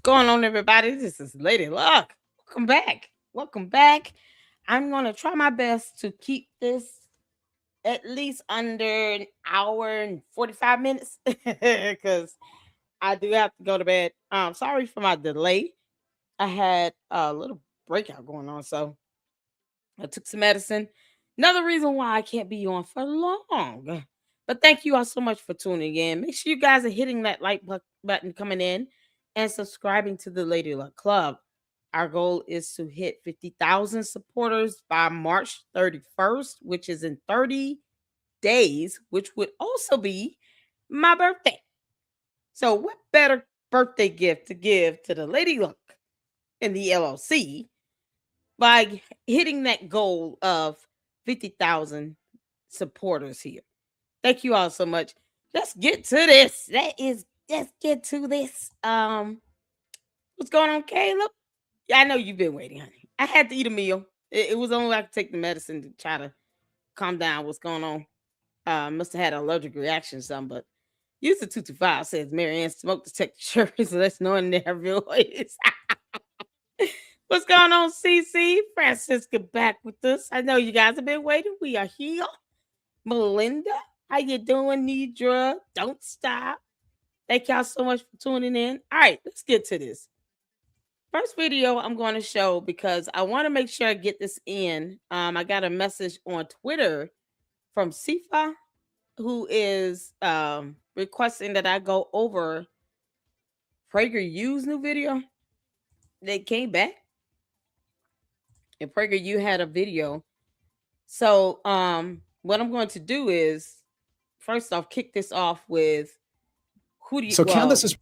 going on, everybody? This is Lady Luck. Welcome back. Welcome back. I'm going to try my best to keep this at least under an hour and 45 minutes because I do have to go to bed. Sorry for my delay. I had a little breakout going on, so I took some medicine. Another reason why I can't be on for long. But thank you all so much for tuning in. Make sure you guys are hitting that button coming in and subscribing to the Lady Luck Club. Our goal is to hit 50,000 supporters by March 31st, which is in 30 days, which would also be my birthday. So, what better birthday gift to give to the Lady Luck in the LLC by hitting that goal of 50,000 supporters here? Thank you all so much. Let's get to this. Let's get to this. What's going on, Caleb? Yeah, I know you've been waiting, honey. I had to eat a meal. It was only I could take the medicine to try to calm down what's going on. Must have had an allergic reaction or something, but user 225 says Marianne smoke detector so that's knowing their voice. What's going on, CC? Francisca back with us. I know you guys have been waiting. We are here. Melinda, how you doing, Nidra? Don't stop. Thank y'all so much for tuning in. All right, let's get to this. First video I'm going to show because I want to make sure I get this in. I got a message on Twitter from Sifa, who is requesting that I go over PragerU's new video. They came back, and PragerU had a video. So what I'm going to do is, first off, kick this off with who do you? So Candace is.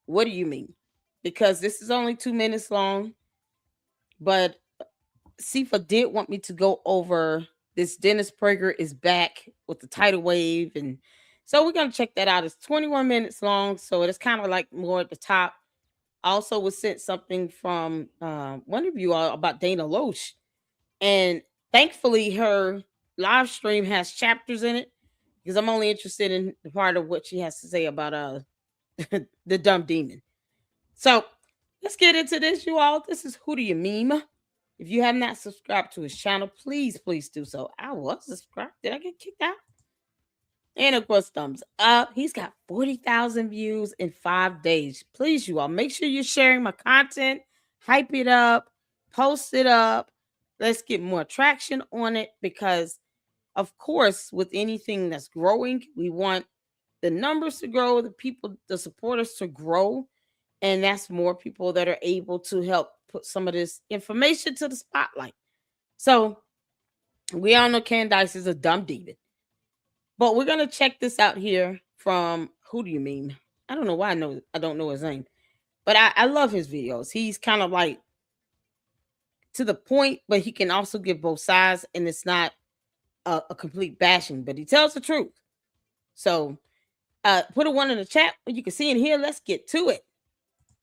What do you mean? Because this is only 2 minutes long, but Sifa did want me to go over this. Dennis Prager is back with the tidal wave, and so we're gonna check that out. It's 21 minutes long, so it's kind of like more at the top. Also was sent something from one of you all about Dana Loesch, and thankfully her live stream has chapters in it because I'm only interested in the part of what she has to say about the dumb demon. So let's get into this, you all. This is Who Do You Meme? If you have not subscribed to his channel, please do so. I was subscribed. Did I get kicked out? And of course, thumbs up. He's got 40,000 views in 5 days. Please, you all, make sure you're sharing my content, hype it up, post it up. Let's get more traction on it because, of course, with anything that's growing, we want the numbers to grow, the people, the supporters to grow. And that's more people that are able to help put some of this information to the spotlight. So we all know Candace is a dumb demon. But we're gonna check this out here from Who Do You Mean? I don't know why I don't know his name. But I love his videos. He's kind of like to the point, but he can also give both sides, and it's not a complete bashing, but he tells the truth. So put a one in the chat, you can see in here. Let's get to it.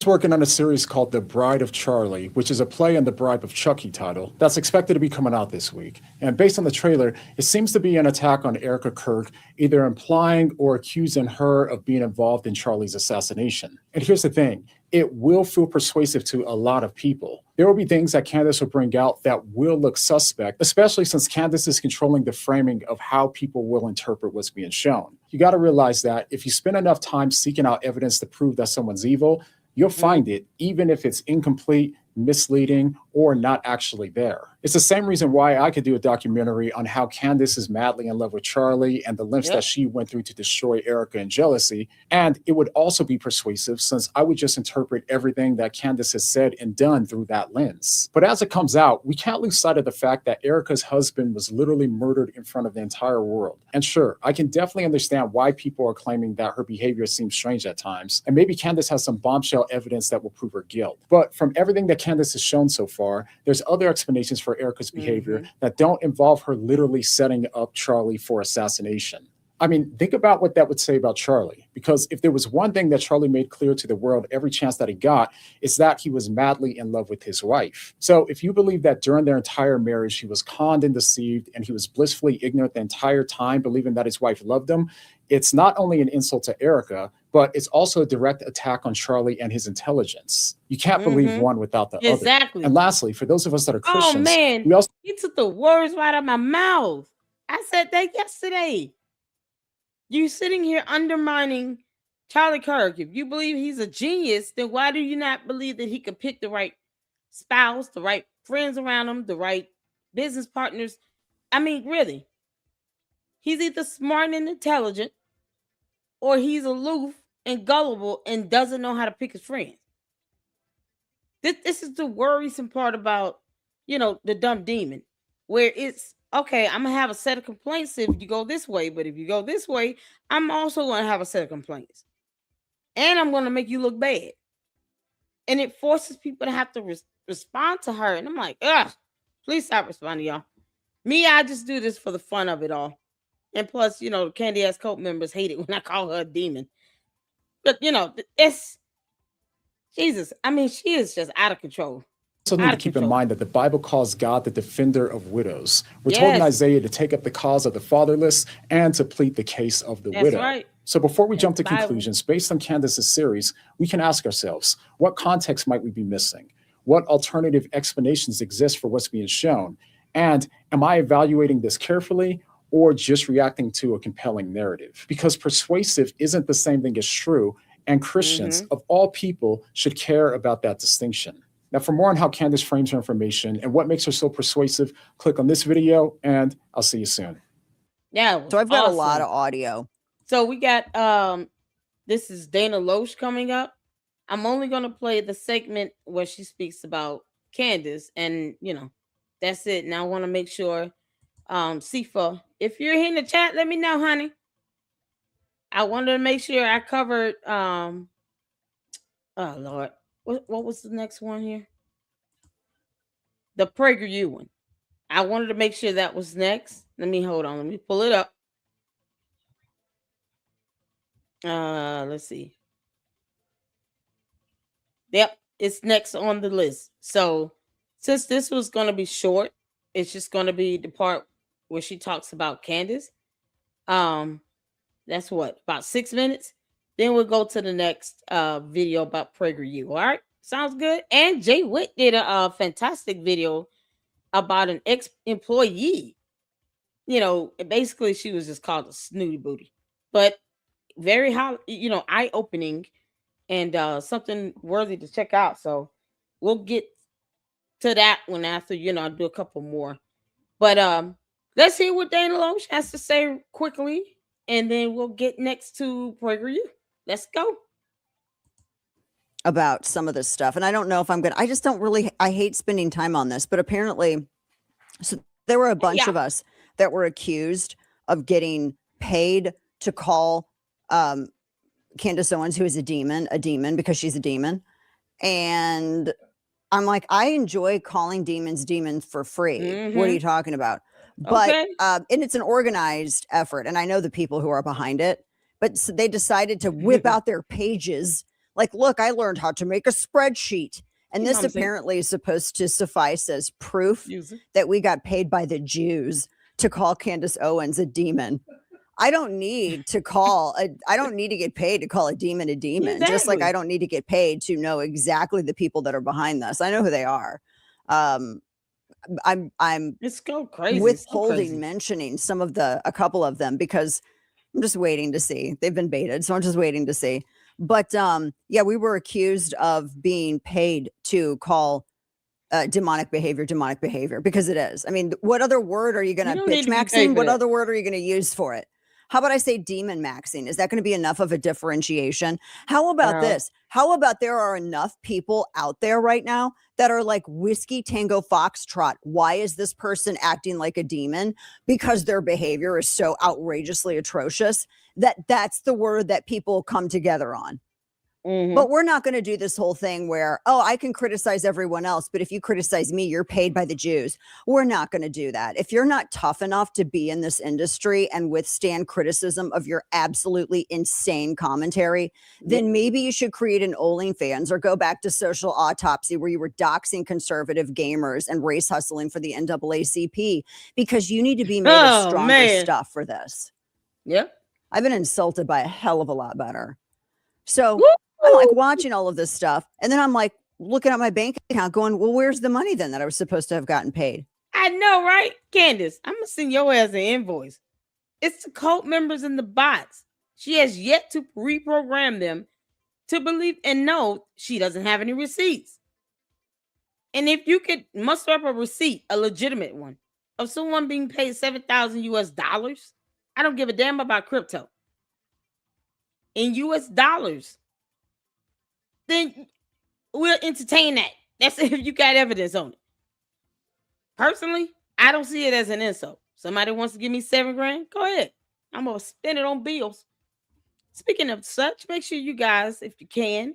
Working on a series called The Bride of Charlie, which is a play on the Bride of Chucky title that's expected to be coming out this week. And based on the trailer, it seems to be an attack on Erica Kirk, either implying or accusing her of being involved in Charlie's assassination. And here's the thing, it will feel persuasive to a lot of people. There will be things that Candace will bring out that will look suspect, especially since Candace is controlling the framing of how people will interpret what's being shown. You got to realize that if you spend enough time seeking out evidence to prove that someone's evil, you'll find it, even if it's incomplete, misleading, or not actually there. It's the same reason why I could do a documentary on how Candace is madly in love with Charlie and the lengths that she went through to destroy Erica in jealousy. And it would also be persuasive since I would just interpret everything that Candace has said and done through that lens. But as it comes out, we can't lose sight of the fact that Erica's husband was literally murdered in front of the entire world. And sure, I can definitely understand why people are claiming that her behavior seems strange at times. And maybe Candace has some bombshell evidence that will prove her guilt. But from everything that Candace has shown so far, there's other explanations for Erica's behavior that don't involve her literally setting up Charlie for assassination. I mean, think about what that would say about Charlie. Because if there was one thing that Charlie made clear to the world every chance that he got, it's that he was madly in love with his wife. So if you believe that during their entire marriage, he was conned and deceived, and he was blissfully ignorant the entire time, believing that his wife loved him, It's not only an insult to Erica, but it's also a direct attack on Charlie and his intelligence. You can't believe Mm-hmm. one without the other. And Exactly. lastly, for those of us that are Oh Christians, man, we also you took the words right out of my mouth. I said that yesterday. You sitting here undermining Charlie Kirk. If you believe he's a genius, then why do you not believe that he could pick the right spouse, the right friends around him, the right business partners? I mean, really, he's either smart and intelligent or he's aloof and gullible and doesn't know how to pick his friends. This is the worrisome part about, the dumb demon, where it's okay, I'm gonna have a set of complaints if you go this way, but if you go this way, I'm also gonna have a set of complaints. And I'm gonna make you look bad. And it forces people to have to respond to her. And I'm like, ugh, please stop responding, y'all. Me, I just do this for the fun of it all. And plus, Candy ass cult members hate it when I call her a demon. But it's Jesus. I mean, she is just out of control. need Out to of keep in control. mind that the Bible calls God the defender of widows. We're told in Yes, Isaiah to take up the cause of the fatherless and to plead the case of the that's widow. right. So before we That's jump the to Bible. conclusions, based on Candace's series, we can ask ourselves, what context might we be missing? What alternative explanations exist for what's being shown? And am I evaluating this carefully or just reacting to a compelling narrative? Because persuasive isn't the same thing as true, and Christians, Mm-hmm. of all people, should care about that distinction. Now, for more on how Candace frames her information and what makes her so persuasive, click on this video, and I'll see you soon. Yeah, it So was I've got a lot of awesome. audio. So we got this is Dana Loesch coming up. I'm only gonna play the segment where she speaks about Candace, and that's it. Now I want to make sure, Sifa, if you're here in the chat, let me know, honey. I wanted to make sure I covered oh Lord. What was the next one here? The PragerU one. I wanted to make sure that was next. Let me hold on. Let me pull it up. Let's see. Yep, it's next on the list. So since this was gonna be short, it's just gonna be the part where she talks about Candace. Um, that's what, about 6 minutes. Then we'll go to the next video about PragerU. All right, sounds good. And Jay Witt did a fantastic video about an ex-employee. Basically she was just called a snooty booty, but very high, eye opening and something worthy to check out. So we'll get to that one after I do a couple more. But let's hear what Dana Loesch has to say quickly, and then we'll get next to PragerU. Let's go. About some of this stuff. And I don't know if I just don't really, I hate spending time on this, but apparently, so there were a bunch Yeah. of us that were accused of getting paid to call Candace Owens, who is a demon, because she's a demon. And I'm like, I enjoy calling demons for free. What are you talking about? But, Okay. and it's an organized effort. And I know the people who are behind it, but they decided to whip out their pages. Like, look, I learned how to make a spreadsheet. And this apparently is supposed to suffice as proof that we got paid by the Jews to call Candace Owens a demon. I don't need to I don't need to get paid to call a demon, just like I don't need to get paid to know exactly the people that are behind this. I know who they are. I'm It's so crazy. withholding mentioning a couple of them because I'm just waiting to see. They've been baited, so I'm just waiting to see. But yeah, we were accused of being paid to call demonic behavior because it is. I mean, what other word are you going to bitch maxing? What other word are you going to use for it? How about I say demon maxing? Is that going to be enough of a differentiation? How about this? How about there are enough people out there right now that are like Whiskey Tango Foxtrot? Why is this person acting like a demon? Because their behavior is so outrageously atrocious that's the word that people come together on. But we're not going to do this whole thing where, oh, I can criticize everyone else, but if you criticize me, you're paid by the Jews. We're not going to do that. If you're not tough enough to be in this industry and withstand criticism of your absolutely insane commentary, then maybe you should create an OnlyFans or go back to Social Autopsy where you were doxing conservative gamers and race hustling for the NAACP because you need to be made of stronger stuff for this. Yep. I've been insulted by a hell of a lot better. So I'm like Woo! watching all of this stuff. And then I'm like looking at my bank account going, well, where's the money then that I was supposed to have gotten paid? I know, right? Candace, I'm going to send your ass an invoice. It's the cult members and the bots. She has yet to reprogram them to believe and know she doesn't have any receipts. And if you could muster up a receipt, a legitimate one, of someone being paid 7,000 US dollars, I don't give a damn about crypto, in US dollars, then we'll entertain that. That's if you got evidence on it. Personally, I don't see it as an insult. Somebody wants to give me $7,000, go ahead. I'm gonna spend it on bills. Speaking of such, make sure you guys, if you can,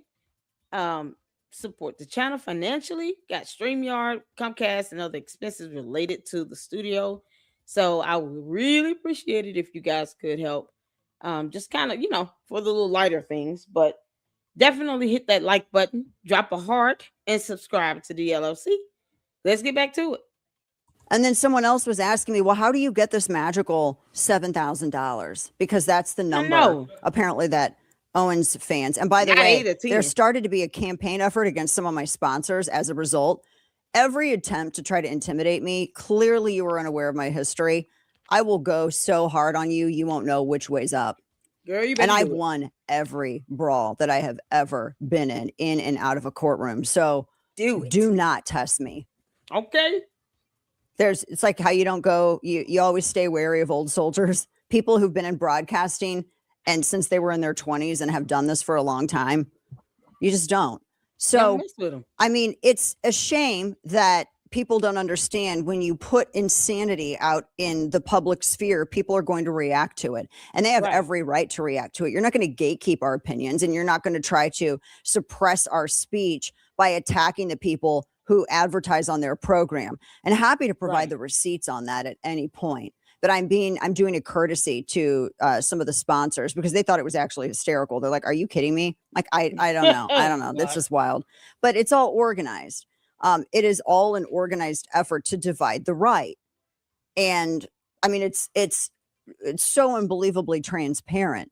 support the channel financially. Got StreamYard, Comcast, and other expenses related to the studio. So I would really appreciate it if you guys could help. Just kind of, for the little lighter things, but definitely hit that like button, drop a heart, and subscribe to the LLC. Let's get back to it. And then someone else was asking me, well, how do you get this magical $7,000? Because that's the number, apparently, that Owens fans. And by the way, there started to be a campaign effort against some of my sponsors as a result. Every attempt to try to intimidate me, clearly you were unaware of my history. I will go so hard on you, you won't know which way's up. Girl, you and I've won every brawl that I have ever been in and out of a courtroom. So do not test me. Okay. It's like how you don't go, you always stay wary of old soldiers, people who've been in broadcasting and since they were in their 20s and have done this for a long time. You just don't. So, I mean, it's a shame that people don't understand when you put insanity out in the public sphere, people are going to react to it. And they have every right to react to it. You're not going to gatekeep our opinions, and you're not going to try to suppress our speech by attacking the people who advertise on their program. And happy to provide the receipts on that at any point. But I'm doing a courtesy to some of the sponsors because they thought it was actually hysterical. They're like, are you kidding me? Like, I don't know. I don't know. That's just wild. But it's all organized. It is all an organized effort to divide the right. And I mean, it's so unbelievably transparent.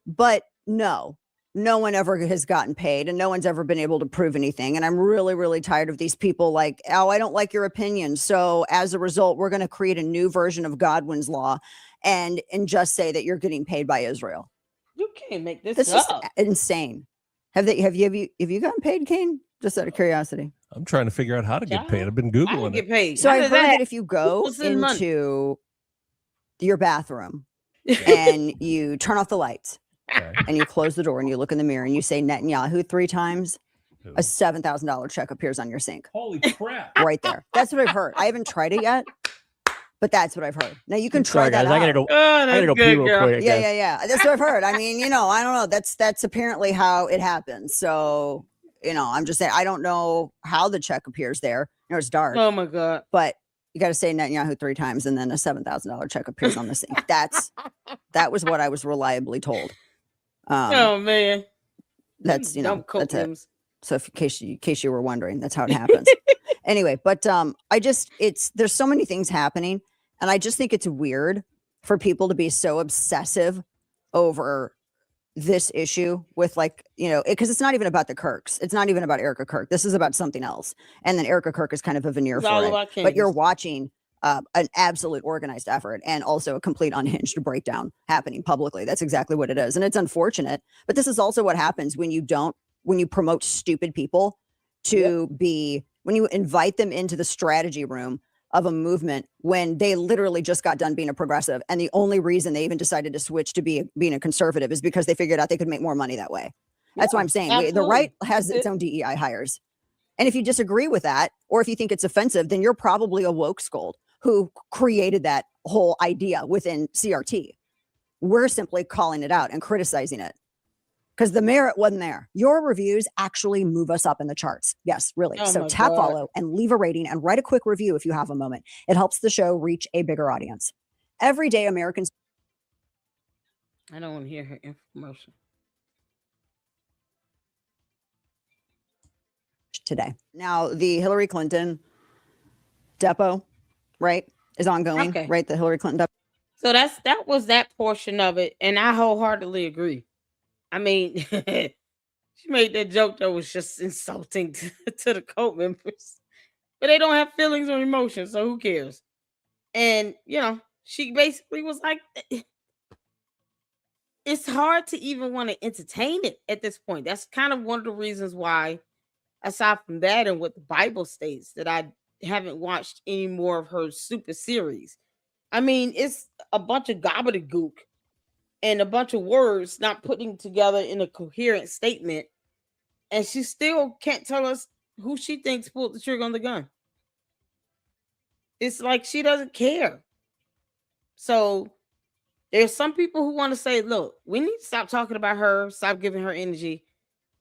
But no one ever has gotten paid and no one's ever been able to prove anything. And I'm really, really tired of these people like, oh, I don't like your opinion. So as a result, we're going to create a new version of Godwin's law and just say that you're getting paid by Israel. You can't make this That's up. Just insane. Have you gotten paid, Kane? Just out of curiosity. I'm trying to figure out how to get paid. I've been Googling get paid. So I heard that if you go into your bathroom and you turn off the lights, and you close the door and you look in the mirror and you say Netanyahu 3 times, a $7,000 check appears on your sink. Holy crap. Right there. That's what I've heard. I haven't tried it yet, but that's what I've heard. Now you can try that guys. out. I gotta go pee real quick. Yeah. That's what I've heard. I mean, I don't know. That's apparently how it happens. So, I'm just saying, I don't know how the check appears there. It's dark. Oh my God. But you got to say Netanyahu 3 times and then a $7,000 check appears on the sink. That was what I was reliably told. Oh man, that's that's it. So in case you were wondering, that's how it happens. Anyway, but there's so many things happening, and I just think it's weird for people to be so obsessive over this issue with because it's not even about the Kirks. It's not even about Erica Kirk. This is about something else, and then Erica Kirk is kind of a veneer for it. But you're watching an absolute organized effort and also a complete unhinged breakdown happening publicly. That's exactly what it is. And it's unfortunate, but this is also what happens when you promote stupid people when you invite them into the strategy room of a movement when they literally just got done being a progressive. And the only reason they even decided to switch to being a conservative is because they figured out they could make more money that way. That's what I'm saying. The right has its own DEI hires. And if you disagree with that, or if you think it's offensive, then you're probably a woke scold who created that whole idea within CRT. We're simply calling it out and criticizing it because the merit wasn't there. Your reviews actually move us up in the charts. Yes, really. So tap follow and leave a rating and write a quick review if you have a moment. It helps the show reach a bigger audience. Every day, Americans. I don't want to hear her infomercial. Today. Now, the Hillary Clinton depot, right, is ongoing, right? The Hillary Clinton depot. So that was that portion of it, and I wholeheartedly agree. I mean, she made that joke that was just insulting to the cult members, but they don't have feelings or emotions, so who cares? And she basically was like, it's hard to even want to entertain it at this point. That's kind of one of the reasons why, aside from that and what the Bible states, that I haven't watched any more of her super series. I mean, it's a bunch of gobbledygook and a bunch of words not putting together in a coherent statement, and she still can't tell us who she thinks pulled the trigger on the gun. It's like she doesn't care. So there's some people who want to say, look, we need to stop talking about her, stop giving her energy.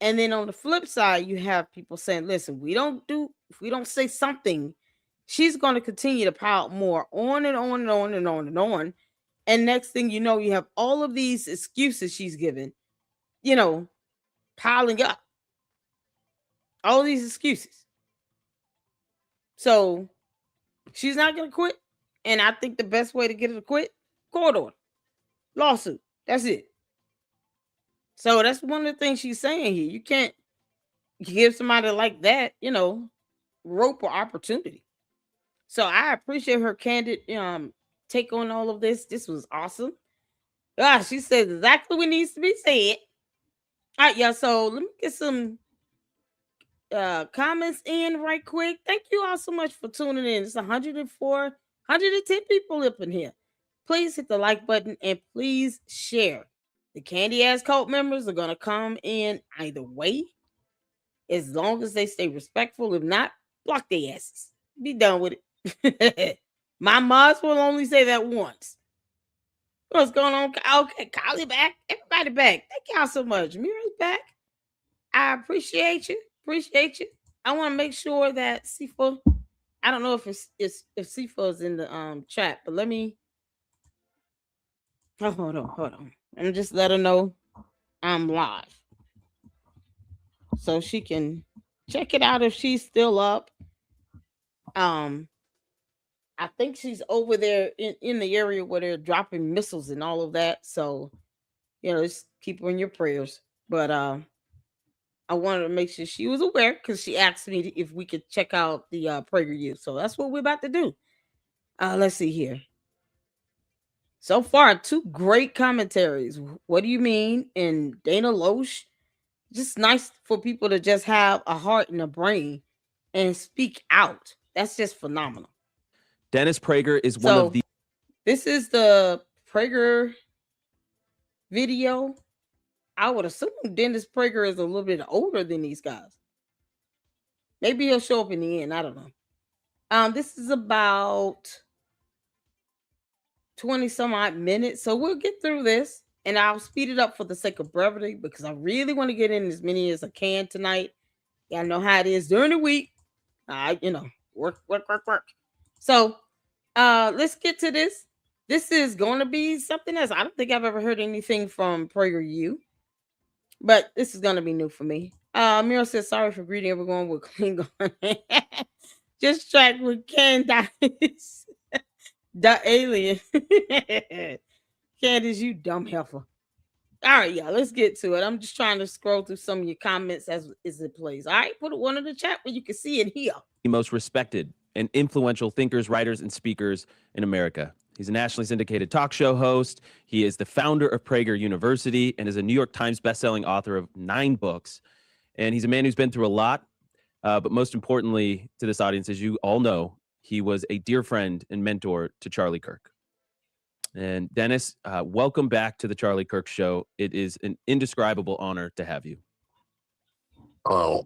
And then on the flip side, you have people saying, listen, if we don't say something, she's going to continue to pile more on and on and on and on and on. And next thing you know, you have all of these excuses she's given, piling up. All these excuses. So she's not going to quit. And I think the best way to get her to quit, court order, lawsuit. That's it. So that's one of the things she's saying here. You can't give somebody like that, rope or opportunity. So I appreciate her candid take on all of this. This was awesome. She said exactly what needs to be said. All right, y'all. So let me get some comments in right quick. Thank you all so much for tuning in. It's 104, 110 people up in here. Please hit the like button and please share. The Candy Ass Cult members are gonna come in either way, as long as they stay respectful. If not, block their asses. Be done with it. My mods will only say that once. What's going on? Okay, Kylie back. Everybody back. Thank y'all so much. Mira's back. I appreciate you. Appreciate you. I want to make sure that Sifa. I don't know if if Sifa is in the chat, but let me. Oh, hold on. And just let her know I'm live, so she can check it out if she's still up. I think she's over there in the area where they're dropping missiles and all of that. So, just keep her in your prayers. But I wanted to make sure she was aware because she asked me if we could check out the PragerU. So that's what we're about to do. Let's see here. So far, 2 great commentaries. What do you mean? And Dana Loesch. Just nice for people to just have a heart and a brain and speak out. That's just phenomenal. Dennis Prager is one of the... This is the Prager video. I would assume Dennis Prager is a little bit older than these guys. Maybe he'll show up in the end. I don't know. This is about 20 some odd minutes. So we'll get through this and I'll speed it up for the sake of brevity because I really want to get in as many as I can tonight. Y'all know how it is during the week. Work. So let's get to this. This is going to be something else. I don't think I've ever heard anything from PragerU, but this is going to be new for me. Miro says, sorry for greeting everyone with Klingon. Just track with Candace, the alien. Candace, you dumb heifer. All right, y'all, let's get to it. I'm just trying to scroll through some of your comments as it plays. All right, put one in the chat where you can see it here. The most respected and influential thinkers, writers, and speakers in America. He's a nationally syndicated talk show host. He is the founder of Prager University and is a New York Times bestselling author of 9 books. And he's a man who's been through a lot. But most importantly to this audience, as you all know, he was a dear friend and mentor to Charlie Kirk. And Dennis, welcome back to the Charlie Kirk Show. It is an indescribable honor to have you. Oh,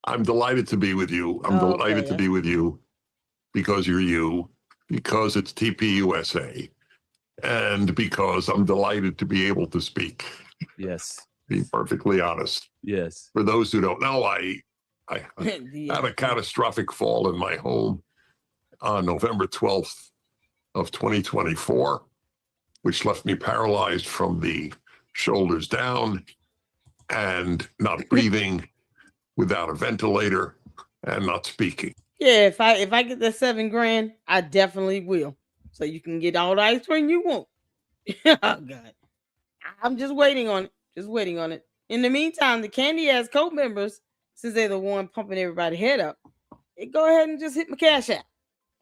I'm delighted to be with you. I'm delighted to be with you because you're you, because it's TPUSA, and because I'm delighted to be able to speak. Yes. Be perfectly honest. Yes. For those who don't know, I had a catastrophic fall in my home on November 12th of 2024, which left me paralyzed from the shoulders down and not breathing, without a ventilator, and not speaking. Yeah, if I get the $7,000, I definitely will. so you can get all the ice cream you want. Oh God, I'm just waiting on it. Just waiting on it. In the meantime, the Candy Ass Code members, since they're the one pumping everybody head up, they go ahead and just hit my cash app.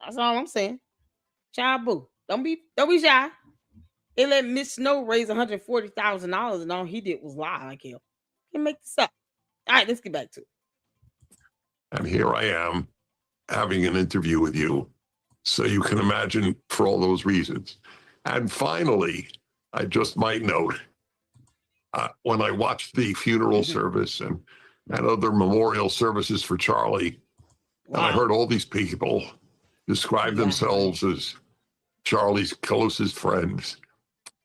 That's all I'm saying. Child boo. Don't be shy. They let Miss Snow raise $140,000 and all he did was lie like hell. Can't make this up. All right, let's get back to it. And here I am having an interview with you. So you can imagine for all those reasons. And finally, I just might note, when I watched the funeral service and other memorial services for Charlie, and I heard all these people describe themselves as Charlie's closest friends,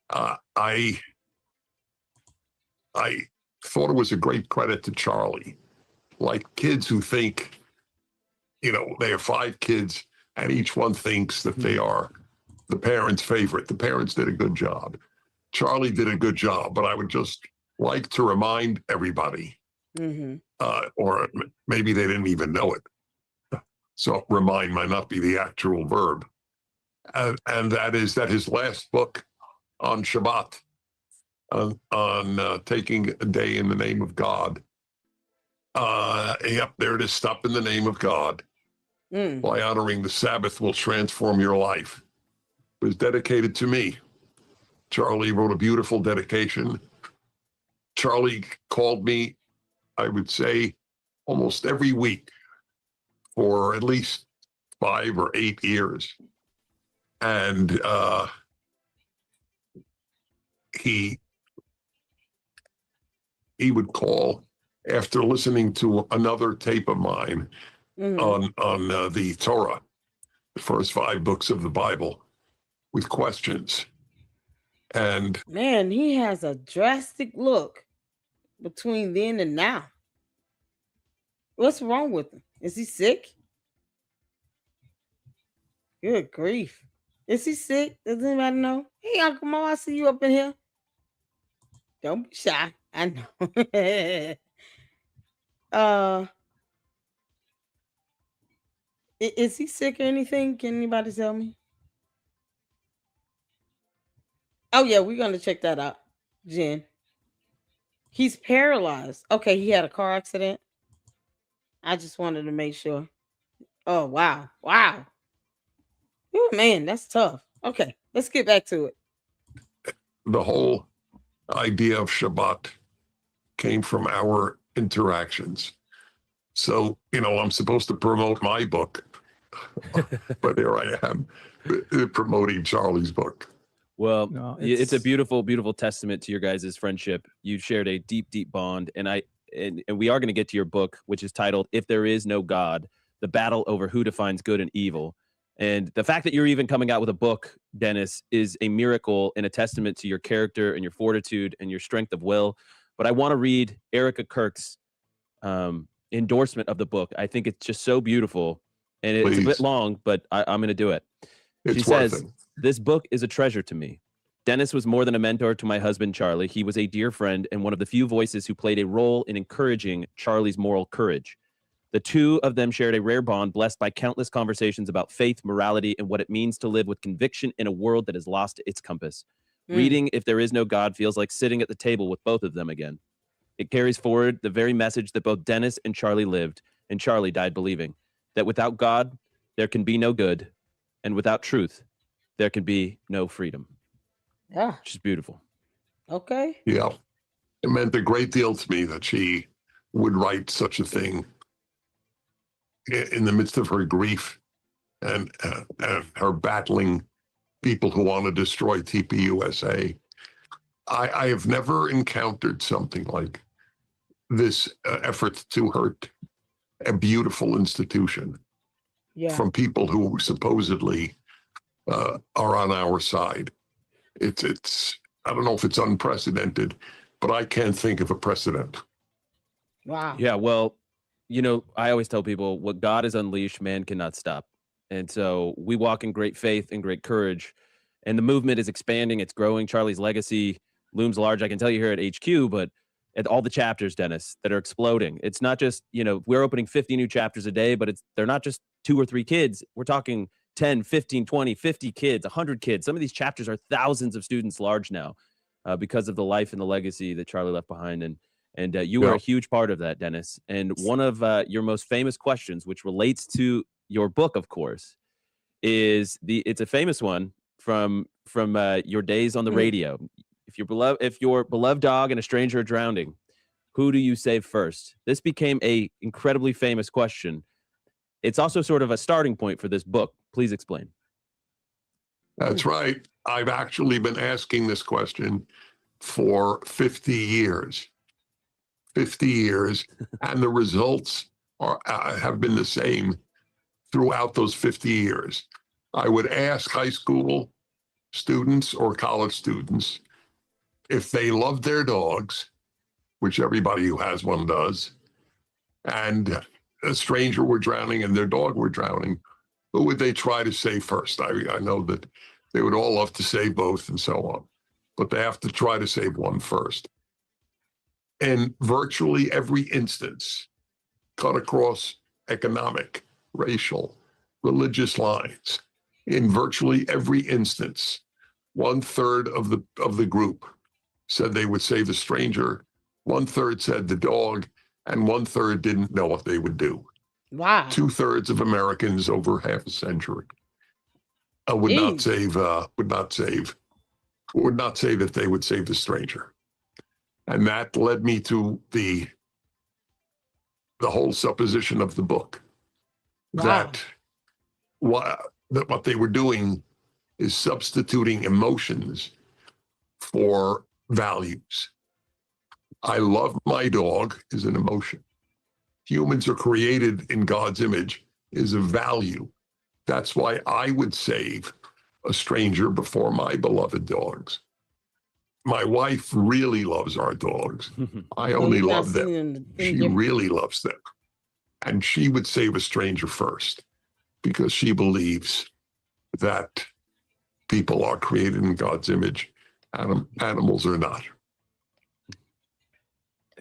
I thought it was a great credit to Charlie. Like kids who think, they have 5 kids and each one thinks that they are the parent's favorite. The parents did a good job. Charlie did a good job, but I would just like to remind everybody, or maybe they didn't even know it. So remind might not be the actual verb. And that is that his last book on Shabbat, on taking a day in the name of God. Yep, there it is. Stop in the name of God. By honoring the Sabbath will transform your life. It was dedicated to me. Charlie wrote a beautiful dedication. Charlie called me, I would say, almost every week for at least 5 or 8 years. And he would call after listening to another tape of mine on the Torah, the first 5 books of the Bible, with questions. And man, he has a drastic look between then and now. What's wrong with him? Is he sick? Good grief. Is he sick? Does anybody know? Hey, Uncle Mo, I see you up in here. Don't be shy. I know. Is he sick or anything? Can anybody tell me? Oh yeah, we're gonna check that out, Jen. He's paralyzed. Okay, he had a car accident. I just wanted to make sure. Oh wow. Oh man, that's tough. Okay, let's get back to it. The whole idea of Shabbat came from our interactions. So, I'm supposed to promote my book, but here I am promoting Charlie's book. Well, No, it's a beautiful, beautiful testament to your guys' friendship. You shared a deep, deep bond. And we are going to get to your book, which is titled, If There Is No God, The Battle Over Who Defines Good and Evil. And the fact that you're even coming out with a book, Dennis, is a miracle and a testament to your character and your fortitude and your strength of will. But I want to read Erica Kirk's endorsement of the book. I think it's just so beautiful. And it's a bit long, but I'm going to do it. She says, this book is a treasure to me. Dennis was more than a mentor to my husband, Charlie. He was a dear friend and one of the few voices who played a role in encouraging Charlie's moral courage. The two of them shared a rare bond blessed by countless conversations about faith, morality, and what it means to live with conviction in a world that has lost its compass. Reading If There Is No God feels like sitting at the table with both of them again. It carries forward the very message that both Dennis and Charlie lived, and Charlie died believing, that without God, there can be no good, and without truth, there can be no freedom. Yeah. Which is beautiful. Okay. Yeah. It meant a great deal to me that she would write such a thing in the midst of her grief and her battling people who want to destroy TPUSA. I have never encountered something like this effort to hurt a beautiful institution from people who supposedly are on our side. It's I don't know if it's unprecedented, but I can't think of a precedent. Wow. Yeah, well, I always tell people what God has unleashed, man cannot stop. And so we walk in great faith and great courage. And the movement is expanding. It's growing. Charlie's legacy looms large. I can tell you here at HQ, but at all the chapters, Dennis, that are exploding. It's not just, we're opening 50 new chapters a day, but they're not just 2 or 3 kids. We're talking 10, 15, 20, 50 kids, 100 kids. Some of these chapters are thousands of students large now because of the life and the legacy that Charlie left behind. And you are a huge part of that, Dennis. And one of your most famous questions, which relates to your book, of course, is it's a famous one from your days on the radio. If your beloved dog and a stranger are drowning, who do you save first? This became a incredibly famous question. It's also sort of a starting point for this book. Please explain. That's right. I've actually been asking this question for 50 years. 50 years, and the results have been the same throughout those 50 years. I would ask high school students or college students if they loved their dogs, which everybody who has one does, and a stranger were drowning and their dog were drowning, who would they try to save first? I know that they would all love to save both and so on, but they have to try to save one first. In virtually every instance, cut across economic, racial, religious lines, in virtually every instance, 1/3 of the group said they would save the stranger, 1/3 said the dog, and 1/3 didn't know what they would do. Wow. 2/3 of Americans over half a century would not say that they would save the stranger. And that led me to the whole supposition of the book. Wow. That what they were doing is substituting emotions for values. I love my dog is an emotion. Humans are created in God's image is a value. That's why I would save a stranger before my beloved dogs. My wife really loves our dogs. I only love them. She really loves them. And she would save a stranger first because she believes that people are created in God's image. Animals are not.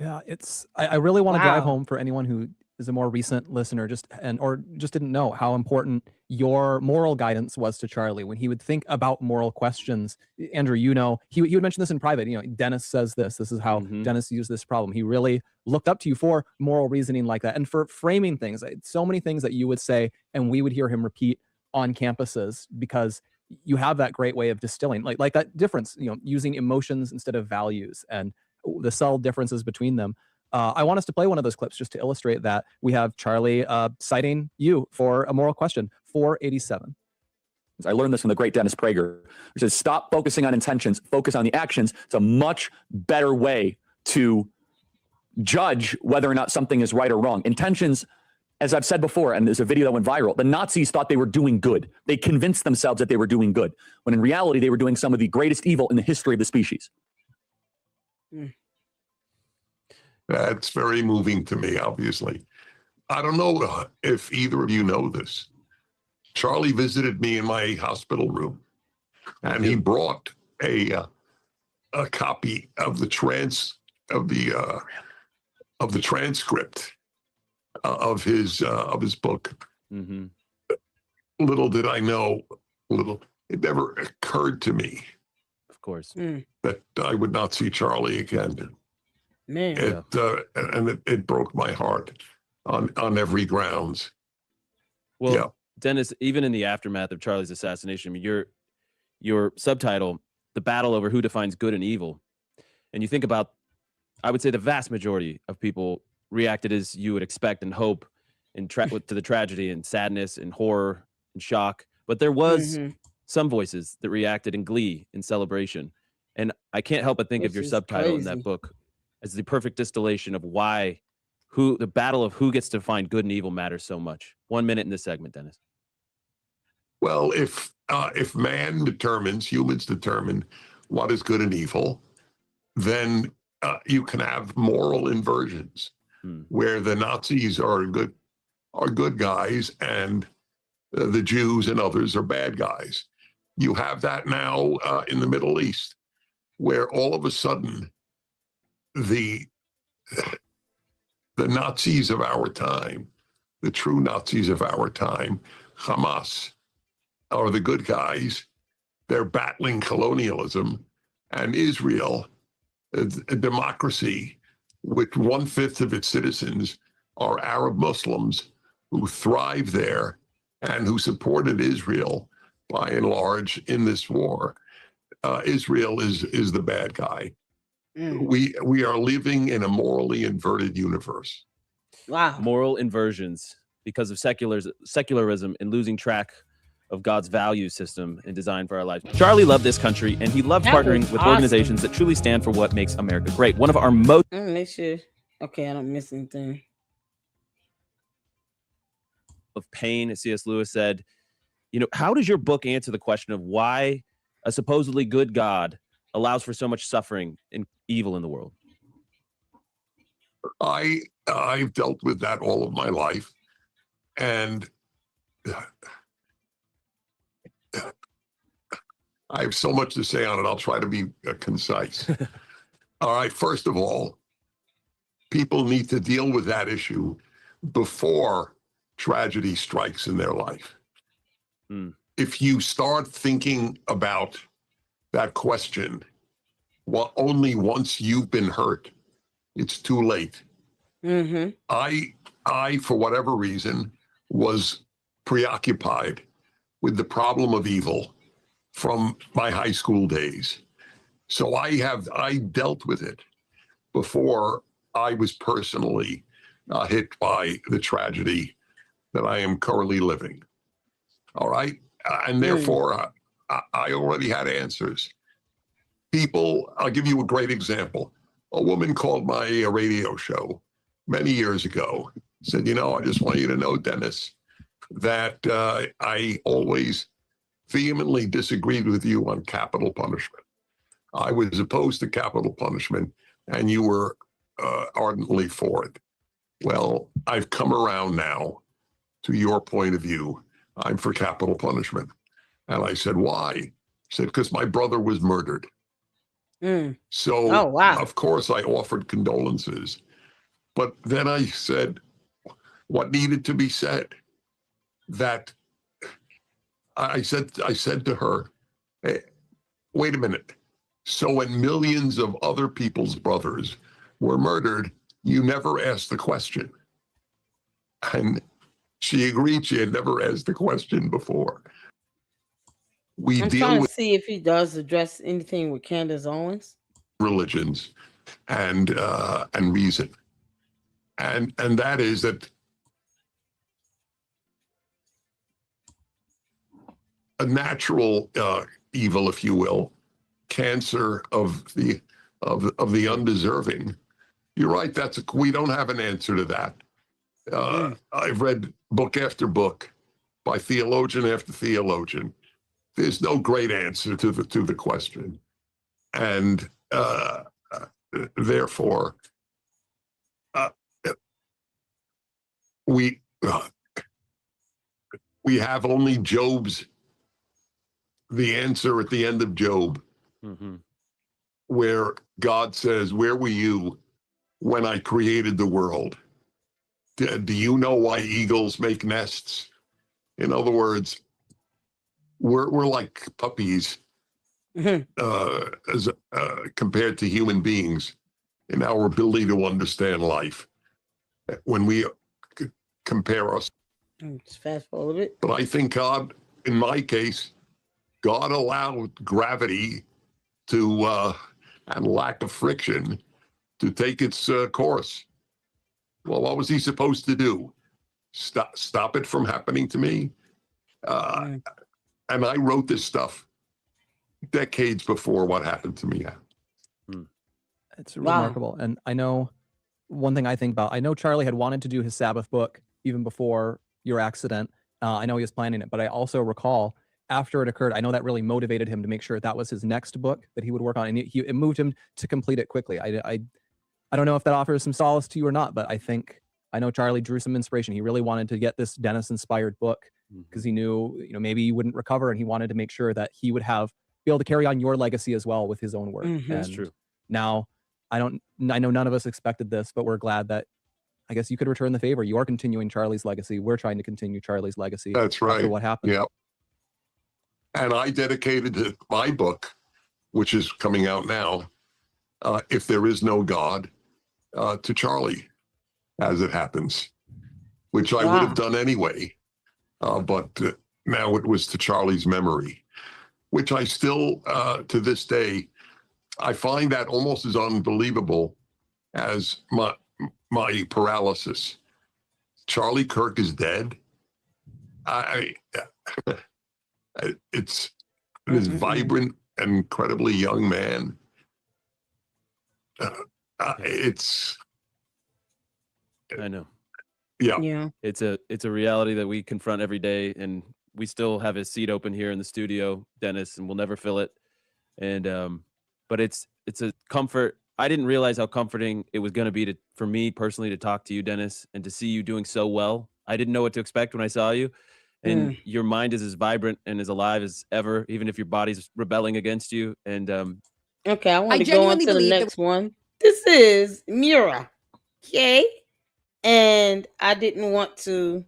Yeah, I really want to drive Wow. home for anyone who is a more recent listener or just didn't know how important your moral guidance was to Charlie when he would think about moral questions. Andrew, he would mention this in private. Dennis says this is how Dennis used this problem. He really looked up to you for moral reasoning like that and for framing things. So many things that you would say and we would hear him repeat on campuses because you have that great way of distilling like that difference, using emotions instead of values and the subtle differences between them. I want us to play one of those clips just to illustrate that. We have Charlie citing you for a moral question, 487. I learned this from the great Dennis Prager, which says, stop focusing on intentions, focus on the actions. It's a much better way to judge whether or not something is right or wrong. Intentions, as I've said before, and there's a video that went viral, the Nazis thought they were doing good. They convinced themselves that they were doing good, when in reality, they were doing some of the greatest evil in the history of the species. That's very moving to me, obviously. I don't know if either of you know this. Charlie visited me in my hospital room, and he brought a copy of the transcript of his book. Mm-hmm. Little did I know, it never occurred to me, of course, that I would not see Charlie again. Man, it broke my heart on every grounds. Well, yeah. Dennis, even in the aftermath of Charlie's assassination, I mean, your subtitle, "The Battle Over Who Defines Good and Evil," and you think about, I would say the vast majority of people reacted as you would expect and hope, to the tragedy and sadness and horror and shock. But there was some voices that reacted in glee, in celebration, and I can't help but think of your subtitle in that book as the perfect distillation of why the battle of who gets to find good and evil matters so much. 1 minute in this segment, Dennis. Well, if humans determine what is good and evil, then you can have moral inversions where the Nazis are good guys and the Jews and others are bad guys. You have that now in the Middle East, where all of a sudden the Nazis of our time, the true Nazis of our time, Hamas, are the good guys. They're battling colonialism, and Israel, a democracy with 1/5 of its citizens are Arab Muslims who thrive there and who supported Israel by and large in this war. Israel is the bad guy. We are living in a morally inverted universe. Wow. Moral inversions because of secularism and losing track of God's value system and design for our lives. Charlie loved this country, and he loved That partnering was with awesome. organizations that truly stand for what makes America great. One of our most Make sure. Okay, I don't miss anything. of pain, as C.S. Lewis said, how does your book answer the question of why a supposedly good God allows for so much suffering and evil in the world? I've dealt with that all of my life, and I have so much to say on it. I'll try to be concise. All right. First of all, people need to deal with that issue before tragedy strikes in their life. If you start thinking about that question, well, only once you've been hurt, it's too late. I, for whatever reason, was preoccupied with the problem of evil from my high school days. So I dealt with it before I was personally hit by the tragedy that I am currently living. All right. And therefore, I already had answers. I'll give you a great example. A woman called my radio show many years ago, said, I just want you to know, Dennis, that I always vehemently disagreed with you on capital punishment. I was opposed to capital punishment, and you were ardently for it. Well, I've come around now to your point of view. I'm for capital punishment. And I said, why? She said, because my brother was murdered. So, Oh, wow. Of course, I offered condolences. But then I said what needed to be said. That I said to her, hey, wait a minute. So when millions of other people's brothers were murdered, you never asked the question. And she agreed she had never asked the question before. I'm trying to see if he does address anything with Candace Owens. Religions and reason. And that is that a natural evil, if you will, cancer of the undeserving. You're right. We don't have an answer to that. I've read book after book by theologian after theologian. There's no great answer to the question, and therefore, we have only the answer at the end of Job, where God says, "Where were you when I created the world? Do you know why eagles make nests?" In other words, we're like puppies as compared to human beings in our ability to understand life. When we compare us, just fast forward it. But I think God, in my case, God allowed gravity to and lack of friction to take its course. Well, what was he supposed to do? Stop it from happening to me? And I wrote this stuff decades before what happened to me. It's remarkable. And I know one thing I think about, I know Charlie had wanted to do his Sabbath book even before your accident. I know he was planning it, but I also recall after it occurred, I know that really motivated him to make sure that was his next book that he would work on. And it moved him to complete it quickly. I don't know if that offers some solace to you or not, but I know Charlie drew some inspiration. He really wanted to get this Dennis inspired book because he knew, maybe he wouldn't recover, and he wanted to make sure that he would be able to carry on your legacy as well with his own work. That's true. Now, I know none of us expected this, but we're glad that I guess you could return the favor. You are continuing Charlie's legacy. We're trying to continue Charlie's legacy. That's right. After what happened. Yep. And I dedicated my book, which is coming out now, If There Is No God, to Charlie, as it happens, which I would have done anyway. But now it was to Charlie's memory, which I still, to this day, I find that almost as unbelievable as my paralysis. Charlie Kirk is dead. It's this vibrant and incredibly young man. It's. I know. Yeah. It's a reality that we confront every day, and we still have his seat open here in the studio, Dennis, and we'll never fill it. And but it's a comfort. I didn't realize how comforting it was going to be for me personally to talk to you, Dennis, and to see you doing so well. I didn't know what to expect when I saw you, and your mind is as vibrant and as alive as ever, even if your body's rebelling against you. And okay, I want to go on to the next one. This is Mira, okay, and I didn't want to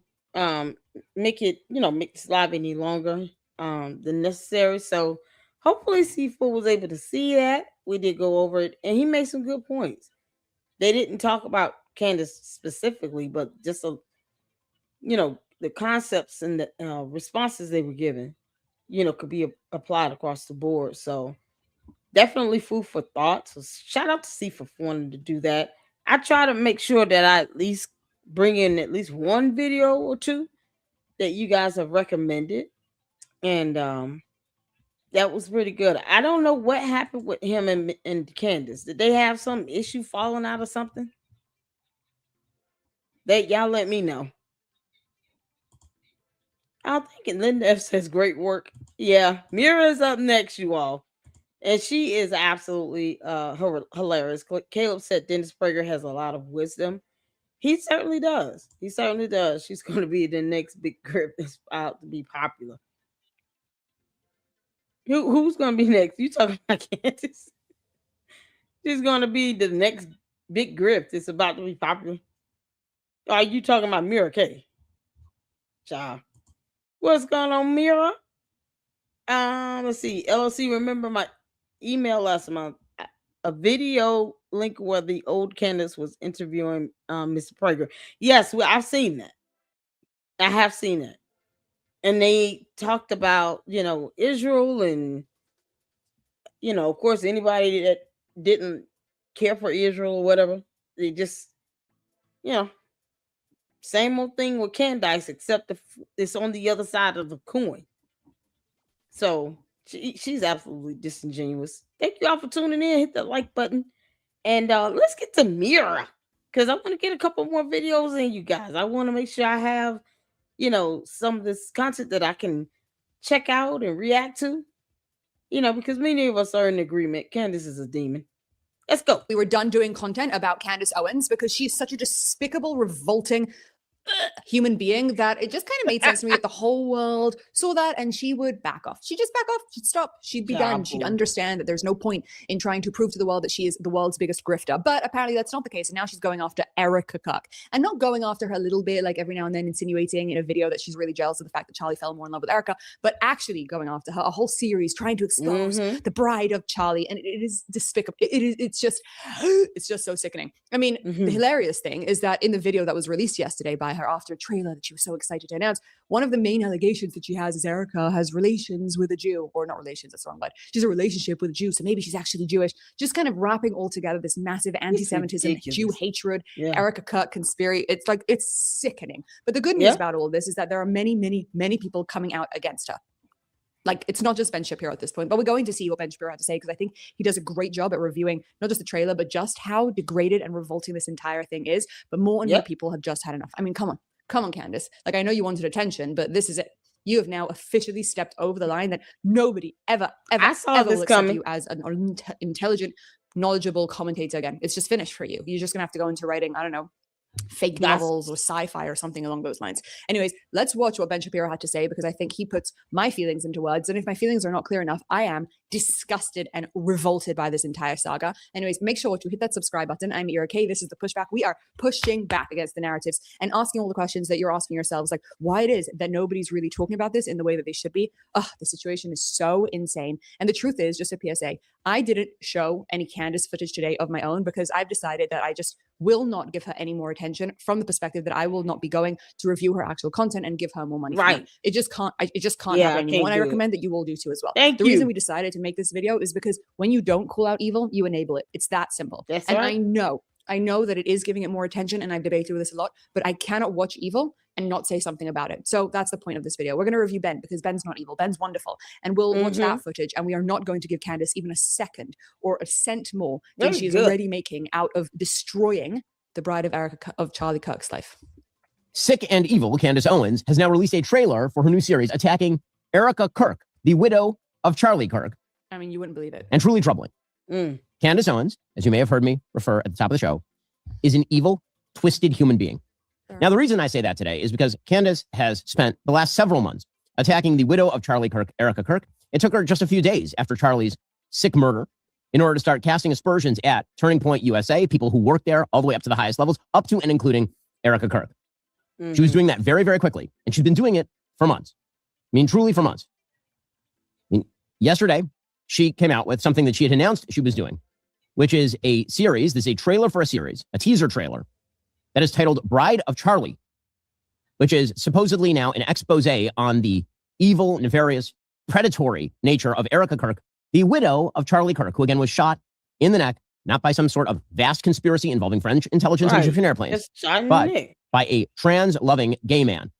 make this live any longer than necessary. So hopefully Seafood was able to see that. We did go over it, and he made some good points. They didn't talk about Candace specifically, but just the concepts and the responses they were given, could be applied across the board. So definitely food for thought. So shout out to Seafood for wanting to do that. I try to make sure that I at least bring in at least one video or two that you guys have recommended, and that was pretty good. I don't know what happened with him and Candace. Did they have some issue falling out or something? That y'all let me know. I'm thinking Linda F says great work. Yeah, Mira's up next, you all. And she is absolutely hilarious. Caleb said Dennis Prager has a lot of wisdom. He certainly does. He certainly does. She's going to be the next big grip that's out to be popular. Who's going to be next? You talking about Candace? She's going to be the next big grip that's about to be popular. Are you talking about Mira K? Child. What's going on, Mira? Let's see. LLC, remember my email last month? A video link where the old Candace was interviewing Mr. Prager. Yes, well, I've seen that. I have seen it. And they talked about, Israel and, of course, anybody that didn't care for Israel or whatever. They just, same old thing with Candace, except it's on the other side of the coin. So she's absolutely disingenuous. Thank you all for tuning in. Hit the like button. And let's get to Mira, because I want to get a couple more videos in, you guys. I want to make sure I have, some of this content that I can check out and react to, because many of us are in agreement. Candace is a demon. Let's go. We were done doing content about Candace Owens because she's such a despicable, revolting human being that it just kind of made sense to me that the whole world saw that and she would back off. She'd just back off. She'd stop. She'd be done. She'd understand that there's no point in trying to prove to the world that she is the world's biggest grifter. But apparently that's not the case. And now she's going after Erica Cook, and not going after her a little bit, like every now and then insinuating in a video that she's really jealous of the fact that Charlie fell more in love with Erica, but actually going after her, a whole series trying to expose the bride of Charlie. And it is despicable. It's just so sickening. I mean, the hilarious thing is that in the video that was released yesterday by her after a trailer that she was so excited to announce, one of the main allegations that she has is Erica has relations with a Jew, or not relations, that's wrong, but she's a relationship with a Jew, so maybe she's actually Jewish. Just kind of wrapping all together this massive anti-Semitism, Jew hatred, Erica Cook conspiracy. It's sickening. But the good news about all of this is that there are many, many, many people coming out against her. Like, it's not just Ben Shapiro at this point, but we're going to see what Ben Shapiro had to say, because I think he does a great job at reviewing not just the trailer, but just how degraded and revolting this entire thing is. But more and more people have just had enough. I mean, come on, Candace. Like, I know you wanted attention, but this is it. You have now officially stepped over the line that nobody ever will accept you as an intelligent, knowledgeable commentator again. It's just finished for you. You're just going to have to go into writing, I don't know, fake novels or sci-fi or something along those lines. Anyways, let's watch what Ben Shapiro had to say, because I think he puts my feelings into words. And if my feelings are not clear enough, I am disgusted and revolted by this entire saga. Anyways, make sure to hit that subscribe button. I'm Ira K. This is The Pushback. We are pushing back against the narratives and asking all the questions that you're asking yourselves, like why it is that nobody's really talking about this in the way that they should be. The situation is so insane. And the truth is, just a PSA, I didn't show any Candace footage today of my own because I've decided that I just will not give her any more attention, from the perspective that I will not be going to review her actual content and give her more money. Right. It just can't happen anymore. And I recommend that you all do too as well. The reason we decided to make this video is because when you don't call out evil, you enable it. It's that simple. That's and right. I know that it is giving it more attention, and I've debated with this a lot, but I cannot watch evil and not say something about it. So that's the point of this video. We're going to review Ben, because Ben's not evil. Ben's wonderful. And we'll watch that footage, and we are not going to give Candace even a second or a cent more than she is already making out of destroying the bride of Charlie Kirk's life. Sick and evil Candace Owens has now released a trailer for her new series attacking Erica Kirk, the widow of Charlie Kirk. I mean, you wouldn't believe it. And truly troubling. Candace Owens, as you may have heard me refer at the top of the show, is an evil, twisted human being. Now, the reason I say that today is because Candace has spent the last several months attacking the widow of Charlie Kirk, Erica Kirk. It took her just a few days after Charlie's sick murder in order to start casting aspersions at Turning Point USA, people who work there all the way up to the highest levels, up to and including Erica Kirk. She was doing that very, very quickly, and she's been doing it for months. I mean, truly for months. I mean, yesterday, she came out with something that she had announced she was doing, which is a series. This is a trailer for a series, a teaser trailer, that is titled Bride of Charlie, which is supposedly now an expose on the evil, nefarious, predatory nature of Erica Kirk, the widow of Charlie Kirk, who again was shot in the neck, not by some sort of vast conspiracy involving French intelligence and Egyptian airplanes, but by a trans-loving gay man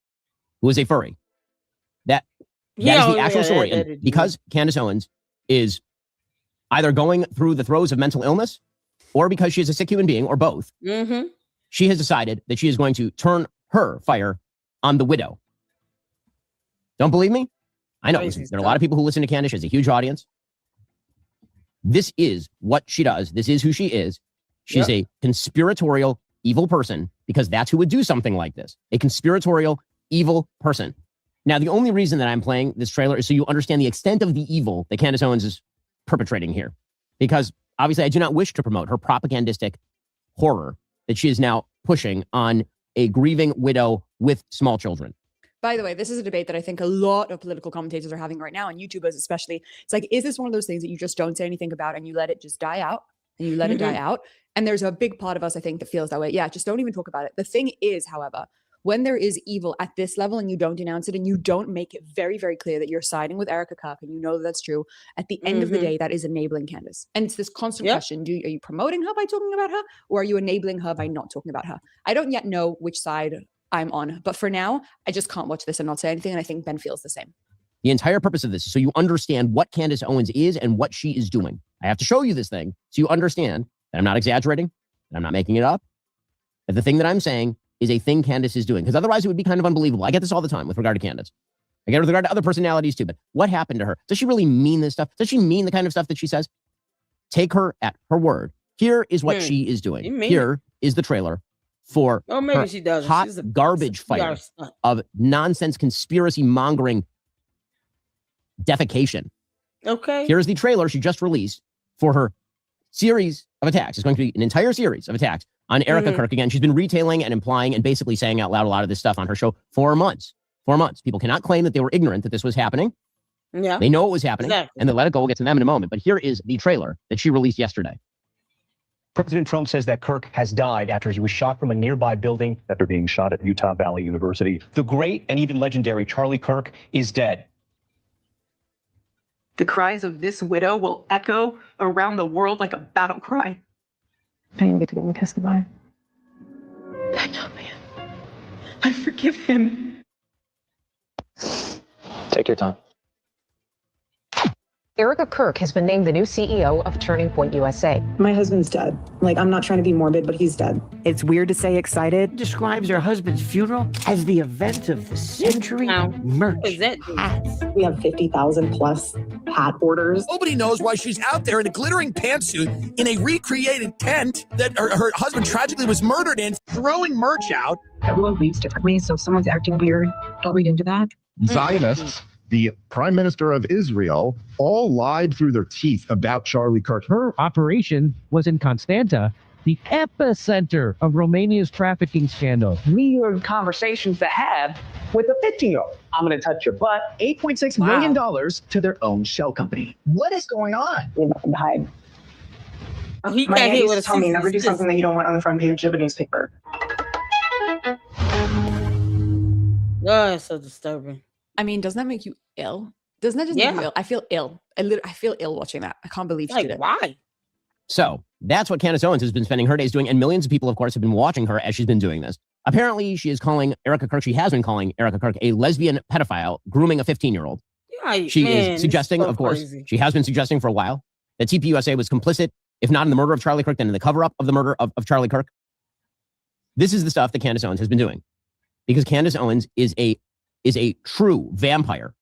who is a furry. That is the actual story. And because Candace Owens is either going through the throes of mental illness or because she is a sick human being, or both, she has decided that she is going to turn her fire on the widow. Don't believe me? I know. Listen, there are a lot of people who listen to Candace. She has a huge audience. This is what she does. This is who she is. She's a conspiratorial, evil person, because that's who would do something like this. A conspiratorial, evil person. Now, the only reason that I'm playing this trailer is so you understand the extent of the evil that Candace Owens is perpetrating here. Because obviously I do not wish to promote her propagandistic horror that she is now pushing on a grieving widow with small children. By the way, this is a debate that I think a lot of political commentators are having right now, and YouTubers especially. It's like, is this one of those things that you just don't say anything about and you let it just die out? And you let it die out? And there's a big part of us, I think, that feels that way. Yeah, just don't even talk about it. The thing is, however, when there is evil at this level and you don't denounce it and you don't make it very, very clear that you're siding with Erica Kirk and you know that that's true, at the end of the day, that is enabling Candace. And it's this constant question, are you promoting her by talking about her, or are you enabling her by not talking about her? I don't yet know which side I'm on, but for now, I just can't watch this and not say anything, and I think Ben feels the same. The entire purpose of this is so you understand what Candace Owens is and what she is doing. I have to show you this thing so you understand that I'm not exaggerating, that I'm not making it up, that the thing that I'm saying is a thing Candace is doing, because otherwise it would be kind of unbelievable. I get this all the time with regard to Candace. I get it with regard to other personalities too, but what happened to her? Does she really mean this stuff? Does she mean the kind of stuff that she says? Take her at her word. Here is what she is doing. Here is the trailer for maybe she does. Hot garbage fire of nonsense conspiracy mongering defecation. Okay. Here's the trailer she just released for her series of attacks. It's going to be an entire series of attacks on Erica Kirk. Again, she's been retailing and implying and basically saying out loud a lot of this stuff on her show for months. 4 months. People cannot claim that they were ignorant that this was happening. Yeah. They know it was happening. And they let it go. We'll get to them in a moment. But here is the trailer that she released yesterday. President Trump says that Kirk has died after he was shot from a nearby building after being shot at Utah Valley University. The great and even legendary Charlie Kirk is dead. The cries of this widow will echo around the world like a battle cry. I didn't get to go and kiss goodbye. I know, man. I forgive him. Take your time. Erica Kirk has been named the new CEO of Turning Point USA. My husband's dead. Like, I'm not trying to be morbid, but he's dead. It's weird to say excited. Describes her husband's funeral as the event of the century. Now, Merch, that? hats. We have 50,000 plus hat orders. Nobody knows why she's out there in a glittering pantsuit in a recreated tent that her husband tragically was murdered in, throwing merch out. Everyone believes differently, so if someone's acting weird, don't read into that. Zionists, the prime minister of Israel, all lied through their teeth about Charlie Kirk. Her operation was in Constanta, the epicenter of Romania's trafficking scandal. We heard conversations to have with a 15-year-old. I'm going to touch your butt. $8.6 million to their own shell company. What is going on? We have nothing to hide. Oh, he My got aunt hit used with to tell me never do something that you don't want on the front page of a newspaper. Oh, it's so disturbing. I mean, doesn't that make you ill? Doesn't that just make you ill? I feel ill. I feel ill watching that. I can't believe she did it. Why? So that's what Candace Owens has been spending her days doing. And millions of people, of course, have been watching her as she's been doing this. Apparently, she has been calling Erica Kirk a lesbian pedophile, grooming a 15-year-old. Yeah, She is suggesting, of course, she has been suggesting for a while that TPUSA was complicit, if not in the murder of Charlie Kirk, then in the cover-up of the murder of Charlie Kirk. This is the stuff that Candace Owens has been doing. Because Candace Owens is a true vampire.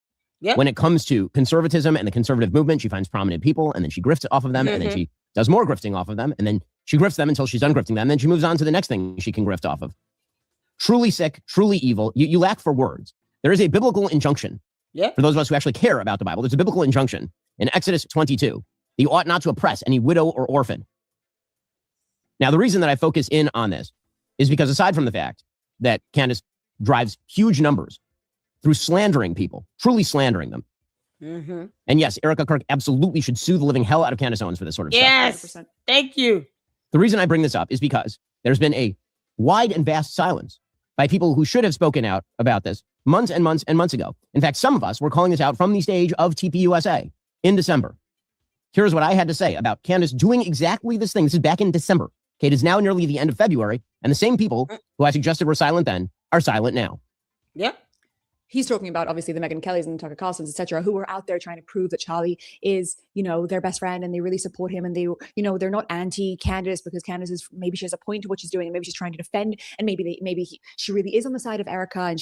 Yep. When it comes to conservatism and the conservative movement. She finds prominent people and then she grifts off of them and then she does more grifting off of them and then she grifts them until she's done grifting them. And then she moves on to the next thing she can grift off of. Truly sick, truly evil. You lack for words. There is a biblical injunction. For those of us who actually care about the Bible, there's a biblical injunction in Exodus 22. You ought not to oppress any widow or orphan. Now, the reason that I focus in on this is because aside from the fact that Candace drives huge numbers through slandering people, truly slandering them. And yes, Erica Kirk absolutely should sue the living hell out of Candace Owens for this sort of stuff. Yes, thank you. The reason I bring this up is because there's been a wide and vast silence by people who should have spoken out about this months and months and months ago. In fact, some of us were calling this out from the stage of TPUSA in December. Here's what I had to say about Candace doing exactly this thing. This is back in December. Okay, it is now nearly the end of February, and the same people who I suggested were silent then are silent now. Yep. He's talking about obviously the Megyn Kellys and Tucker Carlsons, etc., who are out there trying to prove that Charlie is, their best friend and they really support him and they, they're not anti-Candace because Candace is, maybe she has a point to what she's doing and maybe she's trying to defend and she really is on the side of Erica and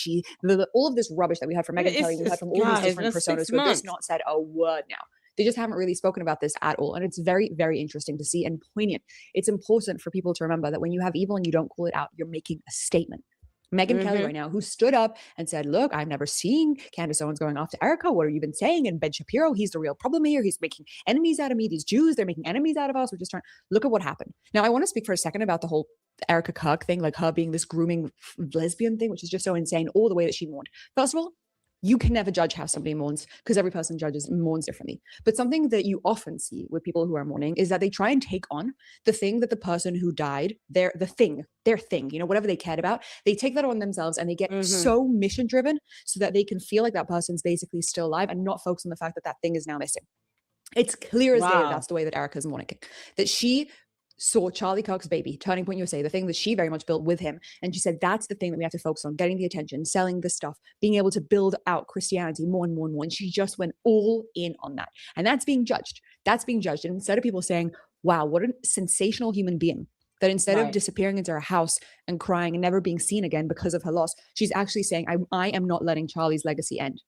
all of this rubbish that we had from Megyn Kelly, we had from all these different personas who have just not said a word now. They just haven't really spoken about this at all. And it's very, very interesting to see and poignant. It's important for people to remember that when you have evil and you don't call it out, you're making a statement. Megyn Kelly right now, who stood up and said, look, I've never seen Candace Owens going after Erica. What have you been saying? And Ben Shapiro, he's the real problem here. He's making enemies out of me. These Jews, they're making enemies out of us. We're just trying to look at what happened. Now, I want to speak for a second about the whole Erica Kirk thing, like her being this grooming lesbian thing, which is just so insane, all the way that she mourned. First of all, you can never judge how somebody mourns because every person mourns differently. But something that you often see with people who are mourning is that they try and take on the thing that the person who died, their thing, whatever they cared about, they take that on themselves and they get so mission driven so that they can feel like that person's basically still alive and not focus on the fact that that thing is now missing. It's clear as day that's the way that Erica's mourning, that she saw Charlie Kirk's baby, Turning Point USA, the thing that she very much built with him. And she said, that's the thing that we have to focus on, getting the attention, selling the stuff, being able to build out Christianity more and more and more. And she just went all in on that. And that's being judged. And instead of people saying, wow, what a sensational human being, that instead of disappearing into her house and crying and never being seen again because of her loss, she's actually saying, I am not letting Charlie's legacy end.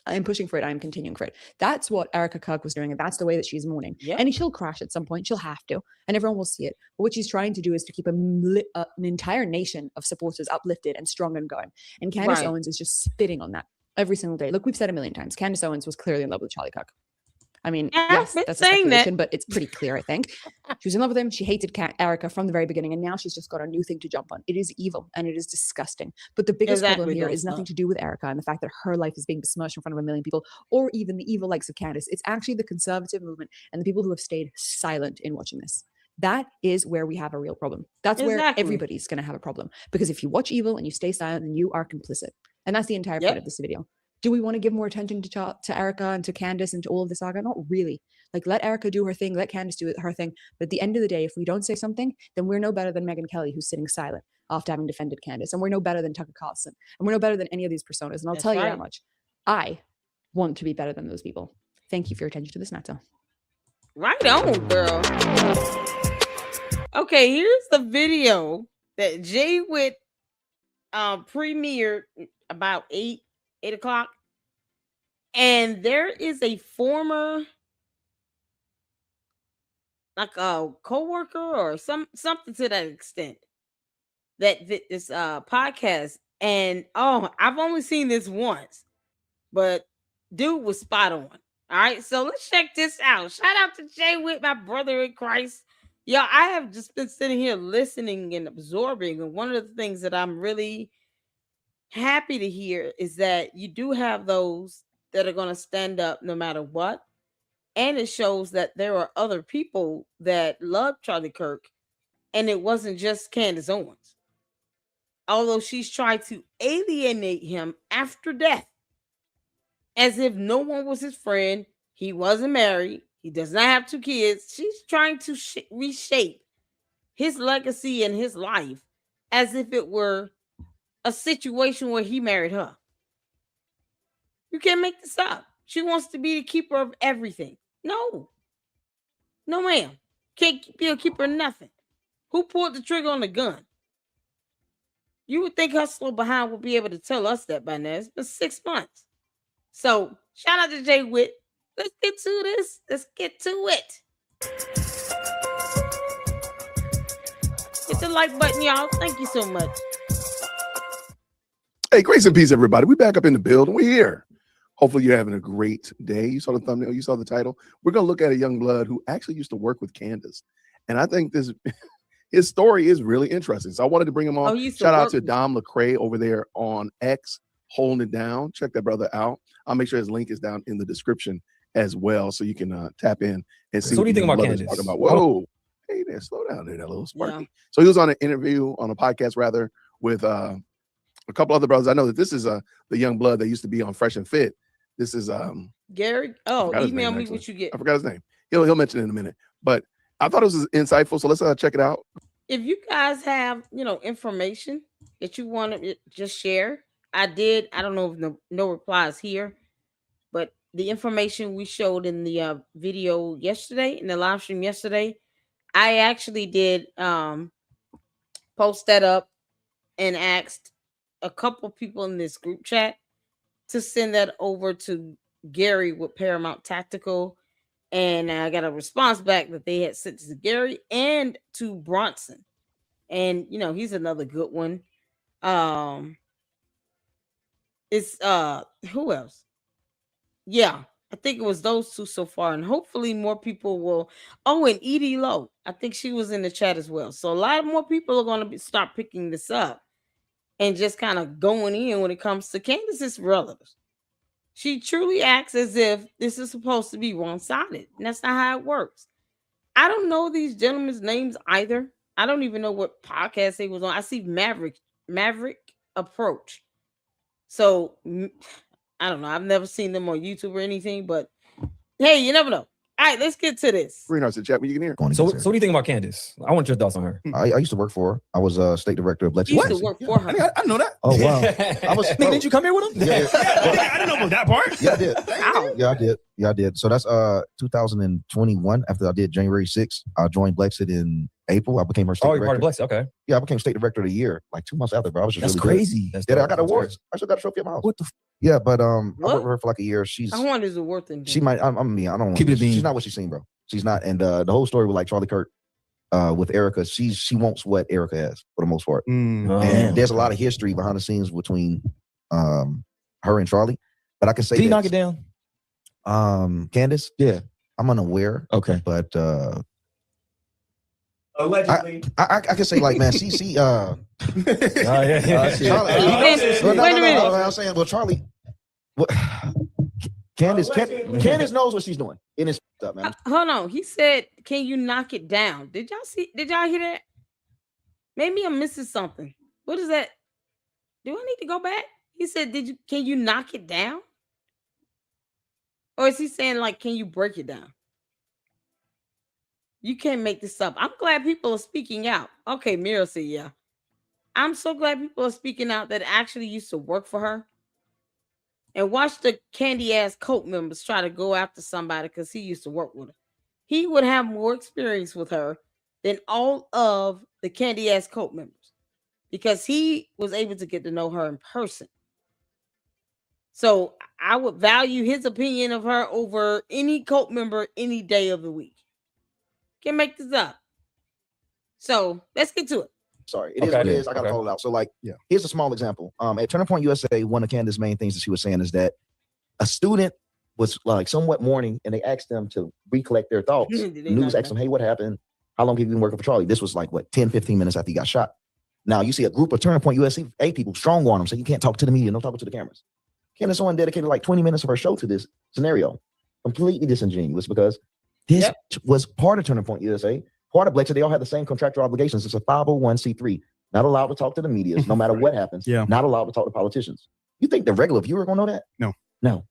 I'm pushing for it. I'm continuing for it. That's what Erica Kirk was doing. And that's the way that she's mourning. And she'll crash at some point. She'll have to. And everyone will see it. But what she's trying to do is to keep an entire nation of supporters uplifted and strong and going. And Candace Owens is just spitting on that every single day. Look, we've said a million times. Candace Owens was clearly in love with Charlie Kirk. I mean, yes, that's a speculation, but it's pretty clear, I think. She was in love with him. She hated Erica from the very beginning, and now she's just got a new thing to jump on. It is evil, and it is disgusting. But the biggest problem here is nothing to do with Erica and the fact that her life is being besmirched in front of a million people, or even the evil likes of Candace. It's actually the conservative movement and the people who have stayed silent in watching this. That is where we have a real problem. That's where everybody's going to have a problem. Because if you watch evil and you stay silent, then you are complicit. And that's the entire point of this video. Do we want to give more attention to Erica and to Candace and to all of this saga? Not really. Like, let Erica do her thing, let Candace do her thing. But at the end of the day, if we don't say something, then we're no better than Megyn Kelly, who's sitting silent after having defended Candace. And we're no better than Tucker Carlson. And we're no better than any of these personas. And I'll tell you that much. I want to be better than those people. Thank you for your attention to this matter. Right on, girl. Okay, here's the video that Jay Witt premiered about 8 o'clock. And there is a former like a coworker or something to that extent that this podcast. And I've only seen this once, but dude was spot on. All right, so let's check this out. Shout out to Jay Witt, my brother in Christ. Yeah, I have just been sitting here listening and absorbing. And one of the things that I'm really happy to hear is that you do have those that are going to stand up no matter what. And it shows that there are other people that love Charlie Kirk. And it wasn't just Candace Owens. Although she's tried to alienate him after death, as if no one was his friend. He wasn't married. He does not have 2 kids. She's trying to reshape his legacy and his life as if it were a situation where he married her. You can't make this up. She wants to be the keeper of everything. No, ma'am. Can't be a keeper of nothing. Who pulled the trigger on the gun? You would think Hustler Behind would be able to tell us that by now. It's been 6 months. So shout out to Jay Witt. Let's get to this. Let's get to it. Hit the like button, y'all. Thank you so much. Hey, grace and peace, everybody. We back up in the building. We're here. Hopefully you're having a great day. You saw the thumbnail. You saw the title. We're going to look at a young blood who actually used to work with Candace. And I think his story is really interesting. So I wanted to bring him on. Shout out to Dom Lecrae over there on X, holding it down. Check that brother out. I'll make sure his link is down in the description as well, so you can tap in and see. So what do you think about Candace? Talking about. Whoa, hey there, slow down there, that little Sparky. Yeah. So he was on an interview, on a podcast rather, with a couple other brothers. I know that this is the young blood that used to be on Fresh and Fit. This is Gary. Oh, email me what you get. I forgot his name. He'll mention it in a minute. But I thought it was insightful. So let's check it out. If you guys have information that you want to just share, I don't know if no replies here, but the information we showed in the video yesterday, in the live stream yesterday, I actually did post that up and asked a couple people in this group chat to send that over to Gary with Paramount Tactical. And I got a response back that they had sent to Gary and to Bronson. And, he's another good one. It's who else? Yeah, I think it was those two so far. And hopefully more people will. Oh, and Edie Lowe. I think she was in the chat as well. So a lot more people are going to start picking this up and just kind of going in when it comes to Candace's relatives. She truly acts as if this is supposed to be one-sided. And that's not how it works. I don't know these gentlemen's names either. I don't even know what podcast they was on. I see Maverick Approach. So, I don't know. I've never seen them on YouTube or anything, but hey, you never know. All right, let's get to this. Greenhouse in chat, you can hear. So what do you think about Candace? I want your thoughts on her. I used to work for her. I was state director of Lexington. You used to work for her. I know that. Oh, wow. I was. Didn't you come here with him? Yeah. I didn't know about that part. Yeah, I did. Yeah, I did. So that's 2021. After I did January 6th, I joined Blexit in April. I became her state director. Oh, you're part of Blexit. Okay. Yeah, I became state director of the year like 2 months after, bro. I was just That's really crazy. Good. I got awards. I still got a trophy at my house. What the? Yeah, but I worked with her for like a year. I wonder is it worth it? She might. I'm me. I don't. Keep it being. She's not what she's seen, bro. She's not. And the whole story with like Charlie Kirk, with Erica, she wants what Erica has for the most part. And there's a lot of history behind the scenes between her and Charlie. But I can say, can you knock it down? Candace. Yeah, I'm unaware. Okay, but allegedly, I can say like, man, she Charlie, wait a minute. I'm saying, well, Charlie, Candace knows what she's doing. It is up, man. Hold on. He said, "Can you knock it down?" Did y'all see? Did y'all hear that? Maybe I'm missing something. What is that? Do I need to go back? He said, Can you knock it down?" Or is he saying like, "Can you break it down?" You can't make this up. I'm glad people are speaking out. Okay, Mira said, yeah. I'm so glad people are speaking out that actually used to work for her. and watch the candy ass cult members try to go after somebody because he used to work with her. He would have more experience with her than all of the candy ass cult members because he was able to get to know her in person. So I would value his opinion of her over any cult member any day of the week. Can't make this up. So let's get to it. Sorry, it is what it is. I gotta call it out. So, like, here's a small example. At Turning Point USA, one of Candace's main things that she was saying is that a student was like somewhat mourning, and they asked them to recollect their thoughts. News asked them, "Hey, what happened? How long have you been working for Charlie?" This was like what 10, 15 minutes after he got shot. Now you see a group of Turning Point USA people strong on him, so you can't talk to the media, no talking to the cameras. Candace Owens dedicated like 20 minutes of her show to this scenario. Completely disingenuous because this was part of Turning Point USA. Part of Blexa, they all have the same contractual obligations. It's a 501c3, not allowed to talk to the media, no matter what happens. Not allowed to talk to politicians. You think the regular viewer gonna know that? No.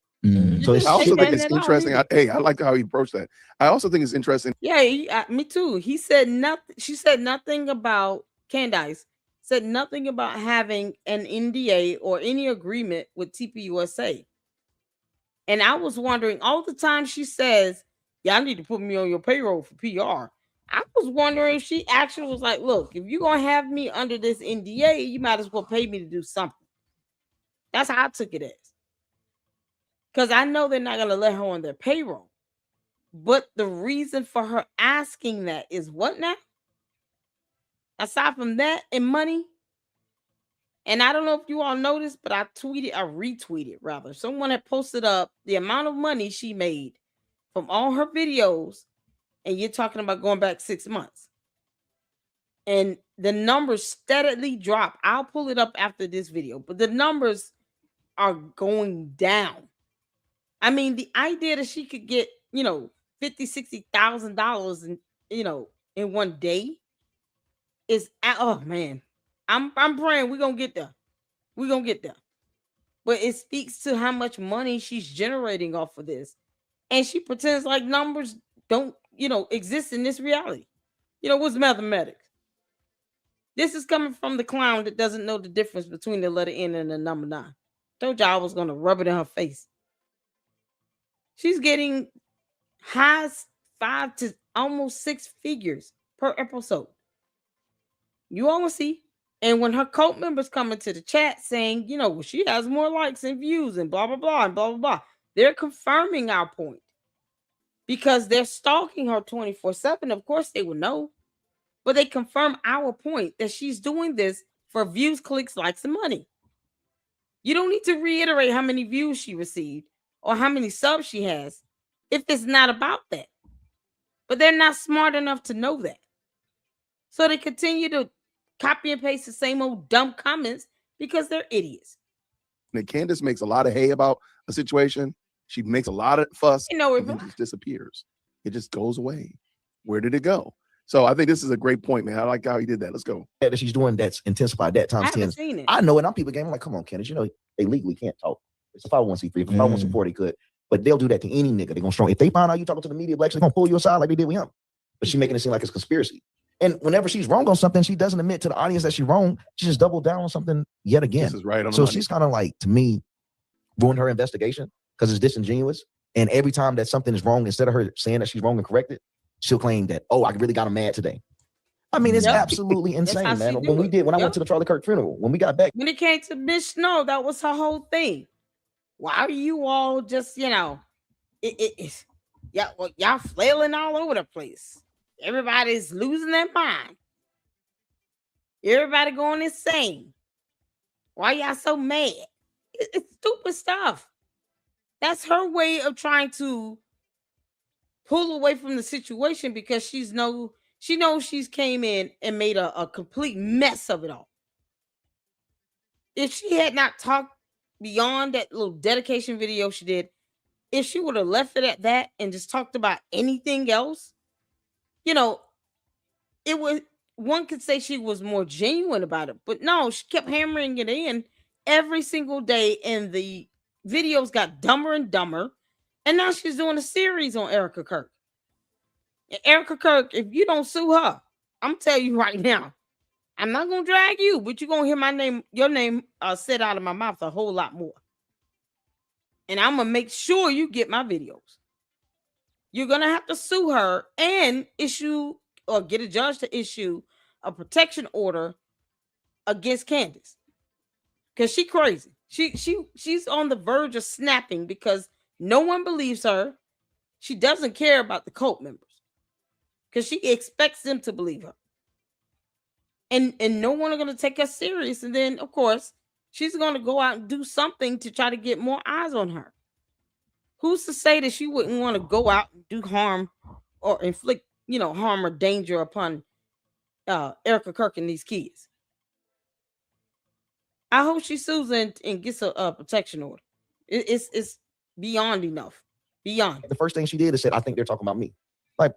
So I also think it's interesting. I like how he approached that. I also think it's interesting. Yeah, me too. He said nothing. She said nothing about Candace. Said nothing about having an NDA or any agreement with TPUSA. And I was wondering all the time she says, "Y'all need to put me on your payroll for PR." I was wondering if she actually was like, "Look, if you're gonna have me under this NDA, you might as well pay me to do something." That's how I took it as. Because I know they're not gonna let her on their payroll. But the reason for her asking that is what now? Aside from that and money. And I don't know if you all noticed, but I retweeted rather. Someone had posted up the amount of money she made from all her videos. And you're talking about going back 6 months. And the numbers steadily drop. I'll pull it up after this video, but the numbers are going down. I mean, the idea that she could get, $50,000-$60,000 in one day is, oh man, I'm praying we're gonna get there. We're gonna get there. But it speaks to how much money she's generating off of this. And she pretends like numbers don't, exist in this reality. What's mathematics? This is coming from the clown that doesn't know the difference between the letter N and the number 9. Told y'all I was gonna rub it in her face. She's getting high 5 to almost 6 figures per episode. You all will see. And when her cult members come into the chat saying, she has more likes and views and blah, blah, blah, and blah, blah, blah, they're confirming our point. Because they're stalking her 24/7. Of course they would know. But they confirm our point that she's doing this for views, clicks, likes, and money. You don't need to reiterate how many views she received or how many subs she has if it's not about that. But they're not smart enough to know that. So they continue to copy and paste the same old dumb comments because they're idiots. And Candace makes a lot of hay about a situation. She makes a lot of fuss and then just disappears. It just goes away. Where did it go? So I think this is a great point, man. I like how he did that. Let's go. That she's doing that's intensified that times 10. Seen it. I know it. I'm people game. I'm like, come on, Candace. They legally can't talk. It's a 501c3. If 501c4, they could. But they'll do that to any nigga. They're gonna strong. If they find out you talking to the media, they're gonna pull you aside like they did with him. But she's making it seem like it's conspiracy. And whenever she's wrong on something, she doesn't admit to the audience that she's wrong. She just doubled down on something yet again. This is right on so the money. she's kind of like, to me, ruined her investigation because it's disingenuous. And every time that something is wrong, instead of her saying that she's wrong and correct it, she'll claim that, oh, I really got him mad today. I mean, it's absolutely insane, man. When I went to the Charlie Kirk funeral, when we got back. When it came to Miss Snow, that was her whole thing. Why are you all just, y'all flailing all over the place? Everybody's losing their mind. Everybody going insane. Why y'all so mad? It's stupid stuff. That's her way of trying to pull away from the situation because she knows she's came in and made a complete mess of it all. If she had not talked beyond that little dedication video she did, if she would have left it at that and just talked about anything else, it would, one could say she was more genuine about it, but no, she kept hammering it in every single day, and the videos got dumber and dumber, and now she's doing a series on Erica Kirk. And Erica Kirk, if you don't sue her, I'm telling you right now, I'm not gonna drag you, but you're gonna hear your name said out of my mouth a whole lot more. and I'm gonna make sure you get my videos. You're gonna have to sue her and issue or get a judge to issue a protection order against Candace. Because she crazy. She's on the verge of snapping because no one believes her. She doesn't care about the cult members because she expects them to believe her. And no one are going to take her serious. And then, of course, she's going to go out and do something to try to get more eyes on her. Who's to say that she wouldn't want to go out and do harm or inflict, harm or danger upon Erica Kirk and these kids? I hope she sues and gets a protection order. It's beyond enough. Beyond. The first thing she did is said, "I think they're talking about me." Like,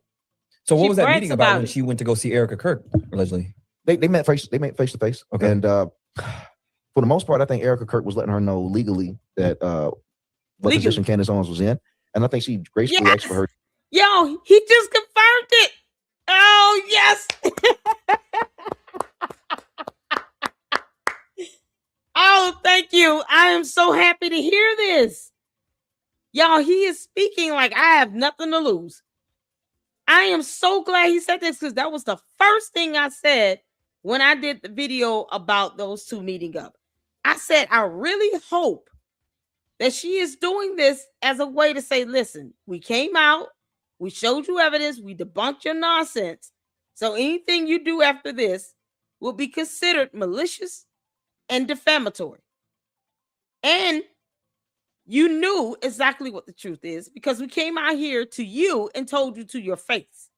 so what She was that brags meeting about about when it. she went to go see Erica Kirk allegedly? they met face to face. Okay. And for the most part, I think Erica Kirk was letting her know legally that what position Candace Owens was in, and I think she gracefully asked for her. Yo, he just confirmed it. Oh, yes. Oh, thank you. I am so happy to hear this. Y'all, he is speaking like I have nothing to lose. I am so glad he said this because that was the first thing I said when I did the video about those two meeting up. I said, I really hope that she is doing this as a way to say, listen, we came out, we showed you evidence, we debunked your nonsense. So anything you do after this will be considered malicious and defamatory. And you knew exactly what the truth is because we came out here to you and told you to your face.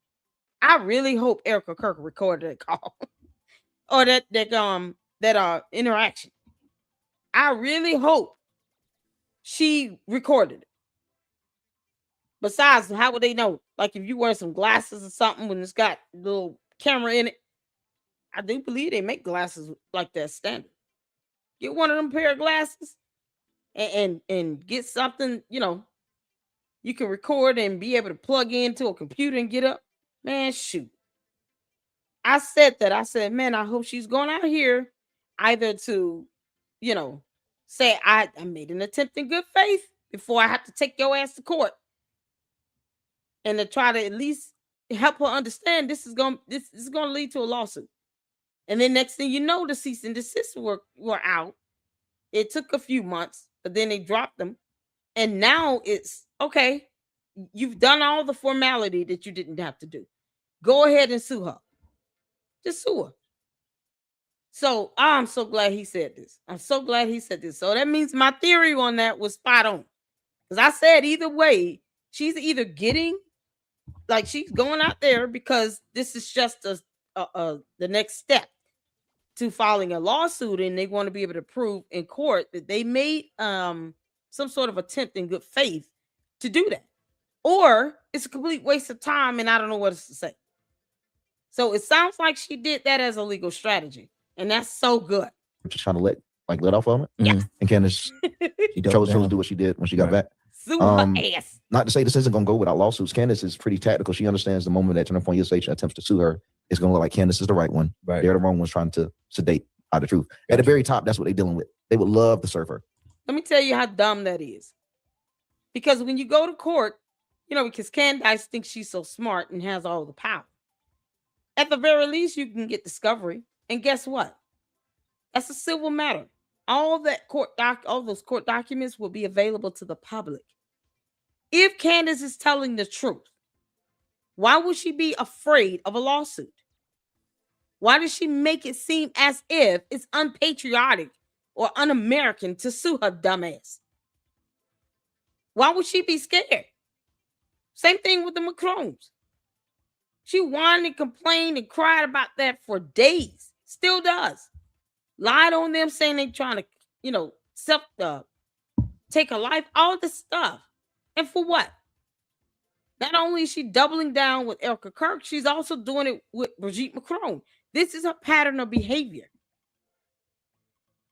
I really hope Erica Kirk recorded that call or that interaction. I really hope she recorded it. Besides, how would they know? Like if you wear some glasses or something when it's got a little camera in it. I do believe they make glasses like that standard. Get one of them pair of glasses and get something, you can record and be able to plug into a computer and get up. Man, shoot. I said that. I said, man, I hope she's going out here either to, say I made an attempt in good faith before I have to take your ass to court. And to try to at least help her understand this is going to lead to a lawsuit. And then next thing you know, the cease and desist were out. It took a few months, but then they dropped them. And now it's, okay, you've done all the formality that you didn't have to do. Go ahead and sue her. Just sue her. So I'm so glad he said this. I'm so glad he said this. So that means my theory on that was spot on. Because I said either way, she's either getting, like she's going out there because this is just the next step to filing a lawsuit, and they want to be able to prove in court that they made some sort of attempt in good faith to do that. Or it's a complete waste of time and I don't know what else to say. So it sounds like she did that as a legal strategy, and that's so good. Just trying to let off on it. Yes. And Candace chose to do what she did when she got back. Sue her ass. Not to say this isn't going to go without lawsuits. Candace is pretty tactical. She understands the moment that Turning Point USA attempts to sue her, it's going to look like Candace is the right one. Right. They're the wrong ones trying to sedate out the truth. At the very top, that's what they're dealing with. They would love to serve her. Let me tell you how dumb that is. Because when you go to court, because Candace thinks she's so smart and has all the power. At the very least, you can get discovery. And guess what? That's a civil matter. All those court documents will be available to the public. If Candace is telling the truth, why would she be afraid of a lawsuit? Why does she make it seem as if it's unpatriotic or un-American to sue her dumbass? Why would she be scared? Same thing with the Macrones. She whined and complained and cried about that for days. Still does. Lied on them saying they trying to, take a life. All this stuff. And for what? Not only is she doubling down with Erica Kirk, she's also doing it with Brigitte Macron. This is a pattern of behavior.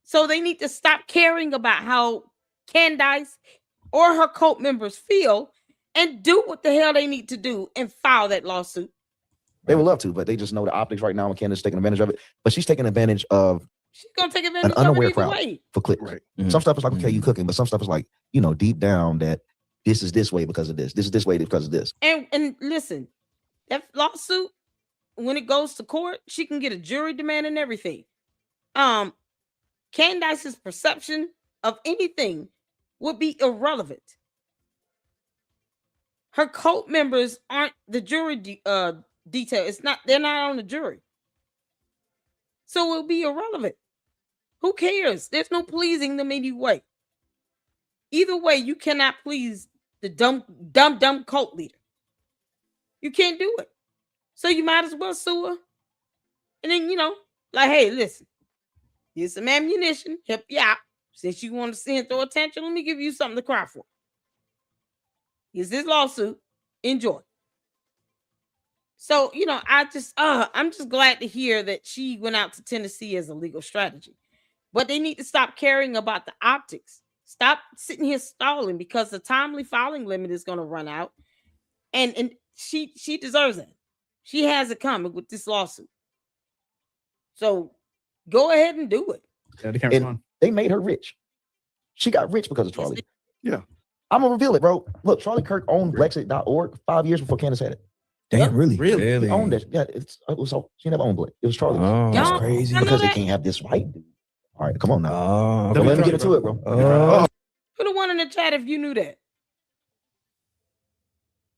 So they need to stop caring about how Candace or her cult members feel and do what the hell they need to do and file that lawsuit. They would love to, but they just know the optics right now, and Candace is taking advantage of it. But she's taking advantage of She's gonna take an advantage of it unaware either crowd way. for clicks. Right. Some stuff is like, okay, you cooking, but some stuff is like, deep down that this is this way because of this. This is this way because of this. And listen, that lawsuit, when it goes to court, she can get a jury demand and everything. Candace's perception of anything would be irrelevant. Her cult members aren't the jury detail. They're not on the jury. So it'll be irrelevant. Who cares? There's no pleasing them anyway. Either way, you cannot please the dumb cult leader. You can't do it. So you might as well sue her. And then, like, hey, listen, here's some ammunition, help you out. Since you want to see and throw attention, let me give you something to cry for. Here's this lawsuit. Enjoy. So, I'm just glad to hear that she went out to Tennessee as a legal strategy. But they need to stop caring about the optics. Stop sitting here stalling because the timely filing limit is going to run out. And she deserves it. She has it coming with this lawsuit. So go ahead and do it. Yeah, And they made her rich. She got rich because of Charlie. Yeah. I'm gonna reveal it, bro. Look, Charlie Kirk owned Brexit.org 5 years before Candace had it. Damn, really? He owned it. Yeah, it was. She never owned it. It was Charlie. Oh, that's crazy. Because they can't have this white dude. All right, come on now. Oh, Don't let me get into it, bro. Put a one in the chat if you knew that.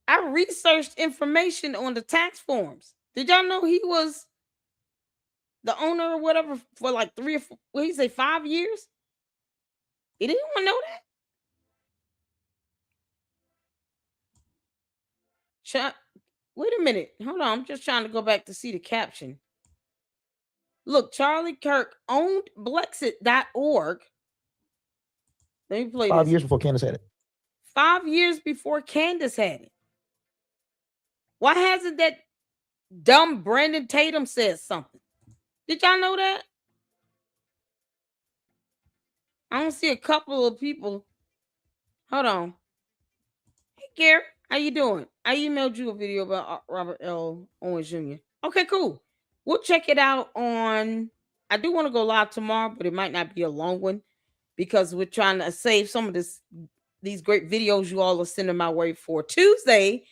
I researched information on the tax forms. Did y'all know he was the owner or whatever for like 3 or 4, what did he say, 5 years? Did anyone know that? Wait a minute. Hold on. I'm just trying to go back to see the caption. Look, Charlie Kirk owned Blexit.org. Let me play 5 this. years before Candace had it. 5 years before Candace had it. Why hasn't that dumb Brandon Tatum said something? Did y'all know that? I don't see a couple of people. Hold on. Hey, Gary, how you doing? I emailed you a video about Robert L. Owens Jr. Okay, cool. We'll check it out on. I do want to go live tomorrow, but it might not be a long one because we're trying to save some of these great videos you all are sending my way for Tuesday,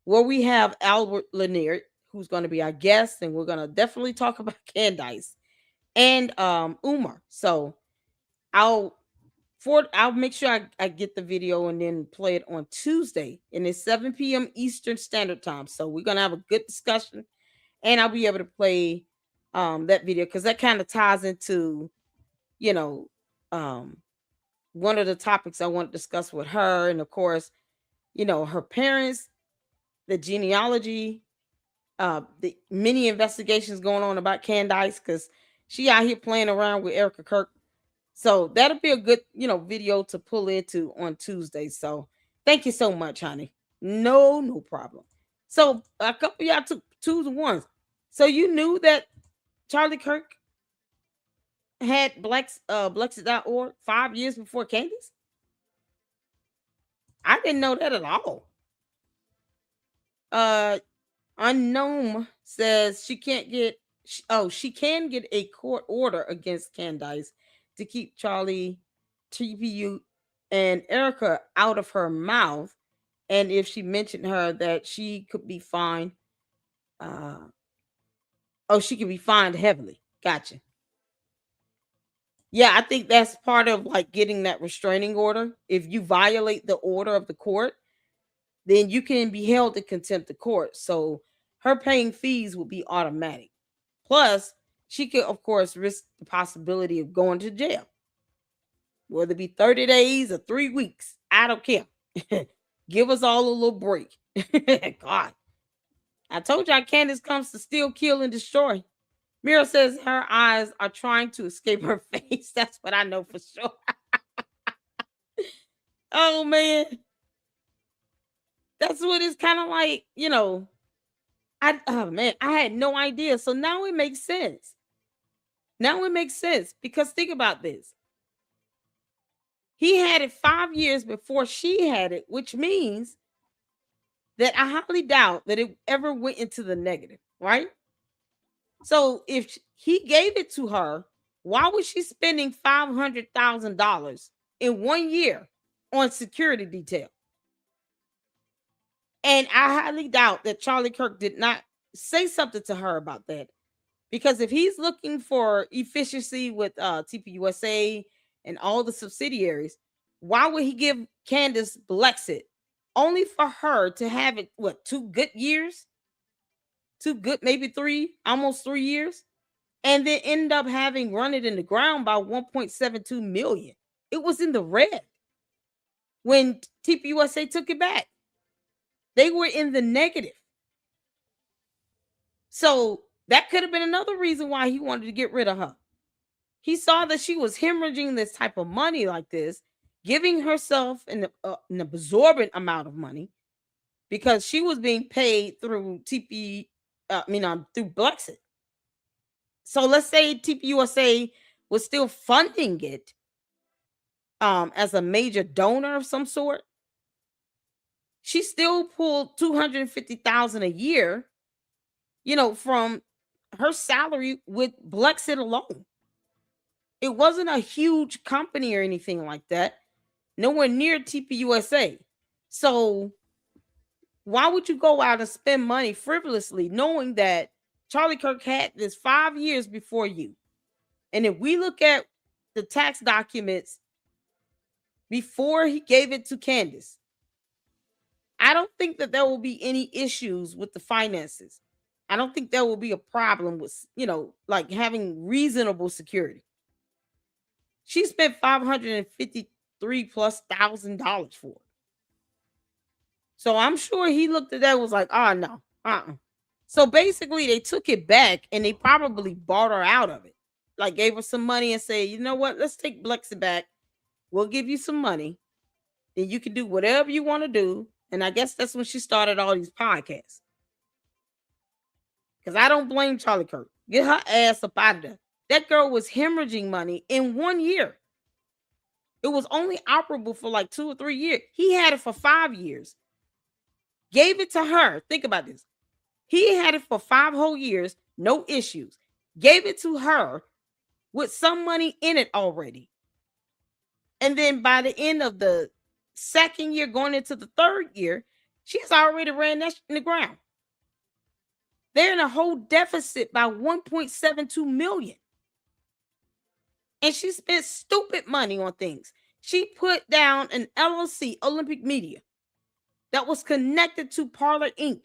where we have Albert Lanier, who's going to be our guest, and we're going to definitely talk about Candace and Umar. So I'll make sure I get the video and then play it on Tuesday, and it's 7 p.m. Eastern Standard Time. So we're gonna have a good discussion, and I'll be able to play that video because that kind of ties into, one of the topics I want to discuss with her, and of course, her parents, the genealogy, the many investigations going on about Candace because she out here playing around with Erica Kirk. So that'll be a good, video to pull into on Tuesday. So thank you so much, honey. No problem. So a couple of y'all took 2s and 1s. So you knew that Charlie Kirk had Blexit.org 5 years before Candace? I didn't know that at all. Unknown says she can get a court order against Candace to keep Charlie, TPU, and Erica out of her mouth. And if she mentioned her, that she could be fined. She could be fined heavily. Gotcha. Yeah, I think that's part of like getting that restraining order. If you violate the order of the court, then you can be held in contempt of court. So her paying fees will be automatic. Plus, she could, of course, risk the possibility of going to jail. Whether it be 30 days or 3 weeks. I don't care. Give us all a little break. God. I told y'all Candace comes to steal, kill, and destroy. Mira says her eyes are trying to escape her face. That's what I know for sure. Oh, man. That's what it's kind of like, I had no idea. So now it makes sense. Because think about this. He had it 5 years before she had it, which means that I highly doubt that it ever went into the negative, right? So if he gave it to her Why was she spending $500,000 in 1 year on security detail? And I highly doubt that Charlie Kirk did not say something to her about that. Because if he's looking for efficiency with TPUSA and all the subsidiaries, why would he give Candace Blexit only for her to have it, 2 good years? 2 good, maybe 3, almost 3 years? And then end up having run it in the ground by 1.72 million. It was in the red when TPUSA took it back. They were in the negative. So that could have been another reason why he wanted to get rid of her. He saw that she was hemorrhaging this type of money like this, giving herself an absorbent amount of money because she was being paid through through Blexit. So let's say TPUSA was still funding it as a major donor of some sort. She still pulled $250,000 a year, from her salary with Blexit alone. It wasn't a huge company or anything like that. Nowhere near TPUSA. So why would you go out and spend money frivolously knowing that Charlie Kirk had this 5 years before you? And if we look at the tax documents before he gave it to Candace, I don't think that there will be any issues with the finances. I don't think there will be a problem with, like having reasonable security. She spent $553,000+ for it. So I'm sure he looked at that and was like, oh no, So basically they took it back and they probably bought her out of it. Like gave her some money and say, you know what, let's take Blexit back. We'll give you some money. Then you can do whatever you want to do. And I guess that's when she started all these podcasts. Because I don't blame Charlie Kirk. Get her ass up out of there. That girl was hemorrhaging money in 1 year. It was only operable for like 2 or 3 years. He had it for 5 years. Gave it to her. Think about this. He had it for 5 whole years, no issues. Gave it to her with some money in it already. And then by the end of the 2nd year, going into the 3rd year, she's already ran that in the ground. They're in a whole deficit by 1.72 million. And she spent stupid money on things. She put down an LLC, Olympic Media, that was connected to Parlor Inc.,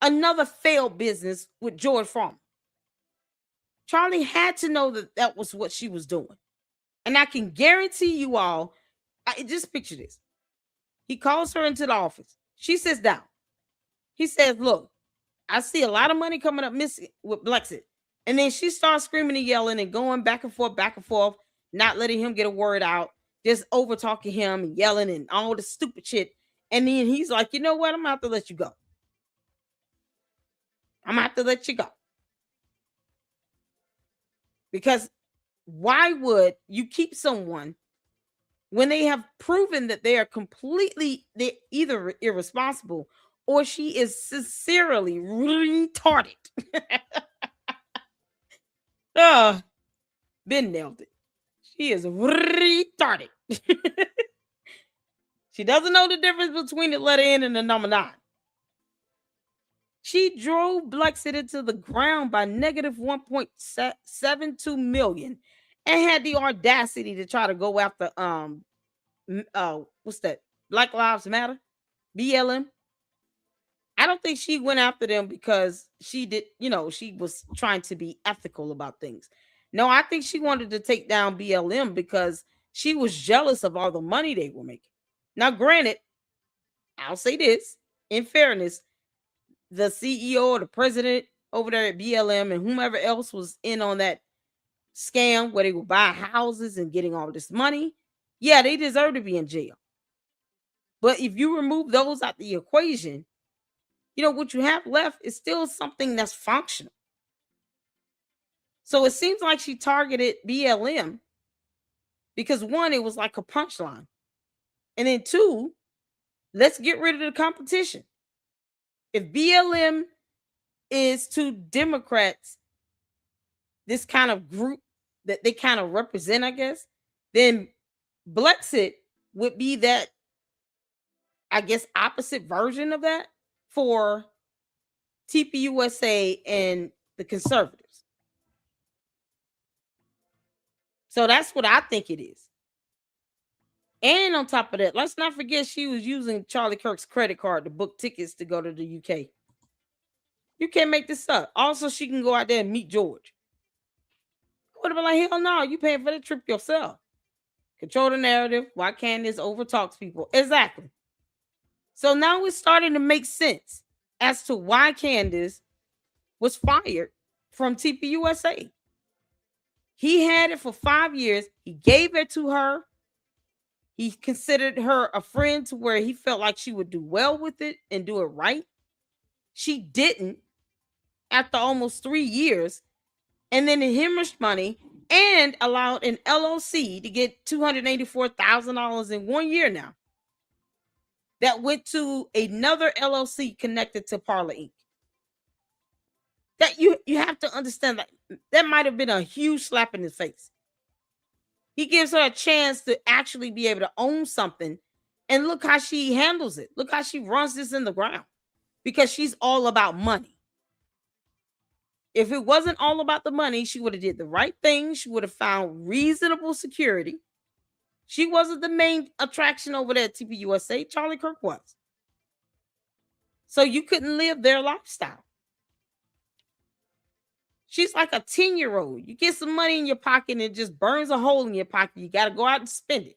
another failed business with George Farmer. Charlie had to know that that was what she was doing. And I can guarantee you all, just picture this. He calls her into the office. She sits down. He says, look, I see a lot of money coming up missing with Blexit. And then she starts screaming and yelling and going back and forth, not letting him get a word out, just over talking him and yelling and all the stupid shit. And then he's like, you know what? I'm going to have to let you go. I'm going to have to let you go. Because why would you keep someone when they have proven that they are they're either irresponsible or she is sincerely retarded? Ben nailed it. She is retarded. She doesn't know the difference between the letter N and the number 9. She drove Blexit into the ground by negative 1.72 million and had the audacity to try to go after what's that? Black Lives Matter, BLM. I don't think she went after them because she did, she was trying to be ethical about things. No, I think she wanted to take down BLM because she was jealous of all the money they were making. Now, granted, I'll say this, in fairness, the CEO or the president over there at BLM and whomever else was in on that scam where they were buying houses and getting all this money, yeah, they deserve to be in jail. But if you remove those out the equation, what you have left is still something that's functional. So it seems like she targeted BLM because 1, it was like a punchline. And then 2, let's get rid of the competition. If BLM is to Democrats this kind of group that they kind of represent, I guess, then Blexit would be that, I guess, opposite version of that for TPUSA and the conservatives. So that's what I think it is. And on top of that, let's not forget she was using Charlie Kirk's credit card to book tickets to go to the UK. You can't make this up. Also, she can go out there and meet George. I would have been like, hell no, you paying for the trip yourself. Control the narrative. Why Candace overtalks people? Exactly. So now it's starting to make sense as to why Candace was fired from TPUSA. He had it for 5 years. He gave it to her. He considered her a friend to where he felt like she would do well with it and do it right. She didn't after almost 3 years. And then it hemorrhaged money and allowed an LLC to get $284,000 in 1 year now. That went to another LLC connected to Parler Inc. That you have to understand that might have been a huge slap in his face. He gives her a chance to actually be able to own something, and look how she handles it. Look how she runs this in the ground, because she's all about money. If it wasn't all about the money, she would have did the right thing. She would have found reasonable security. She wasn't the main attraction over there at TPUSA. Charlie Kirk was. So you couldn't live their lifestyle. She's like a 10-year-old. You get some money in your pocket and it just burns a hole in your pocket. You got to go out and spend it.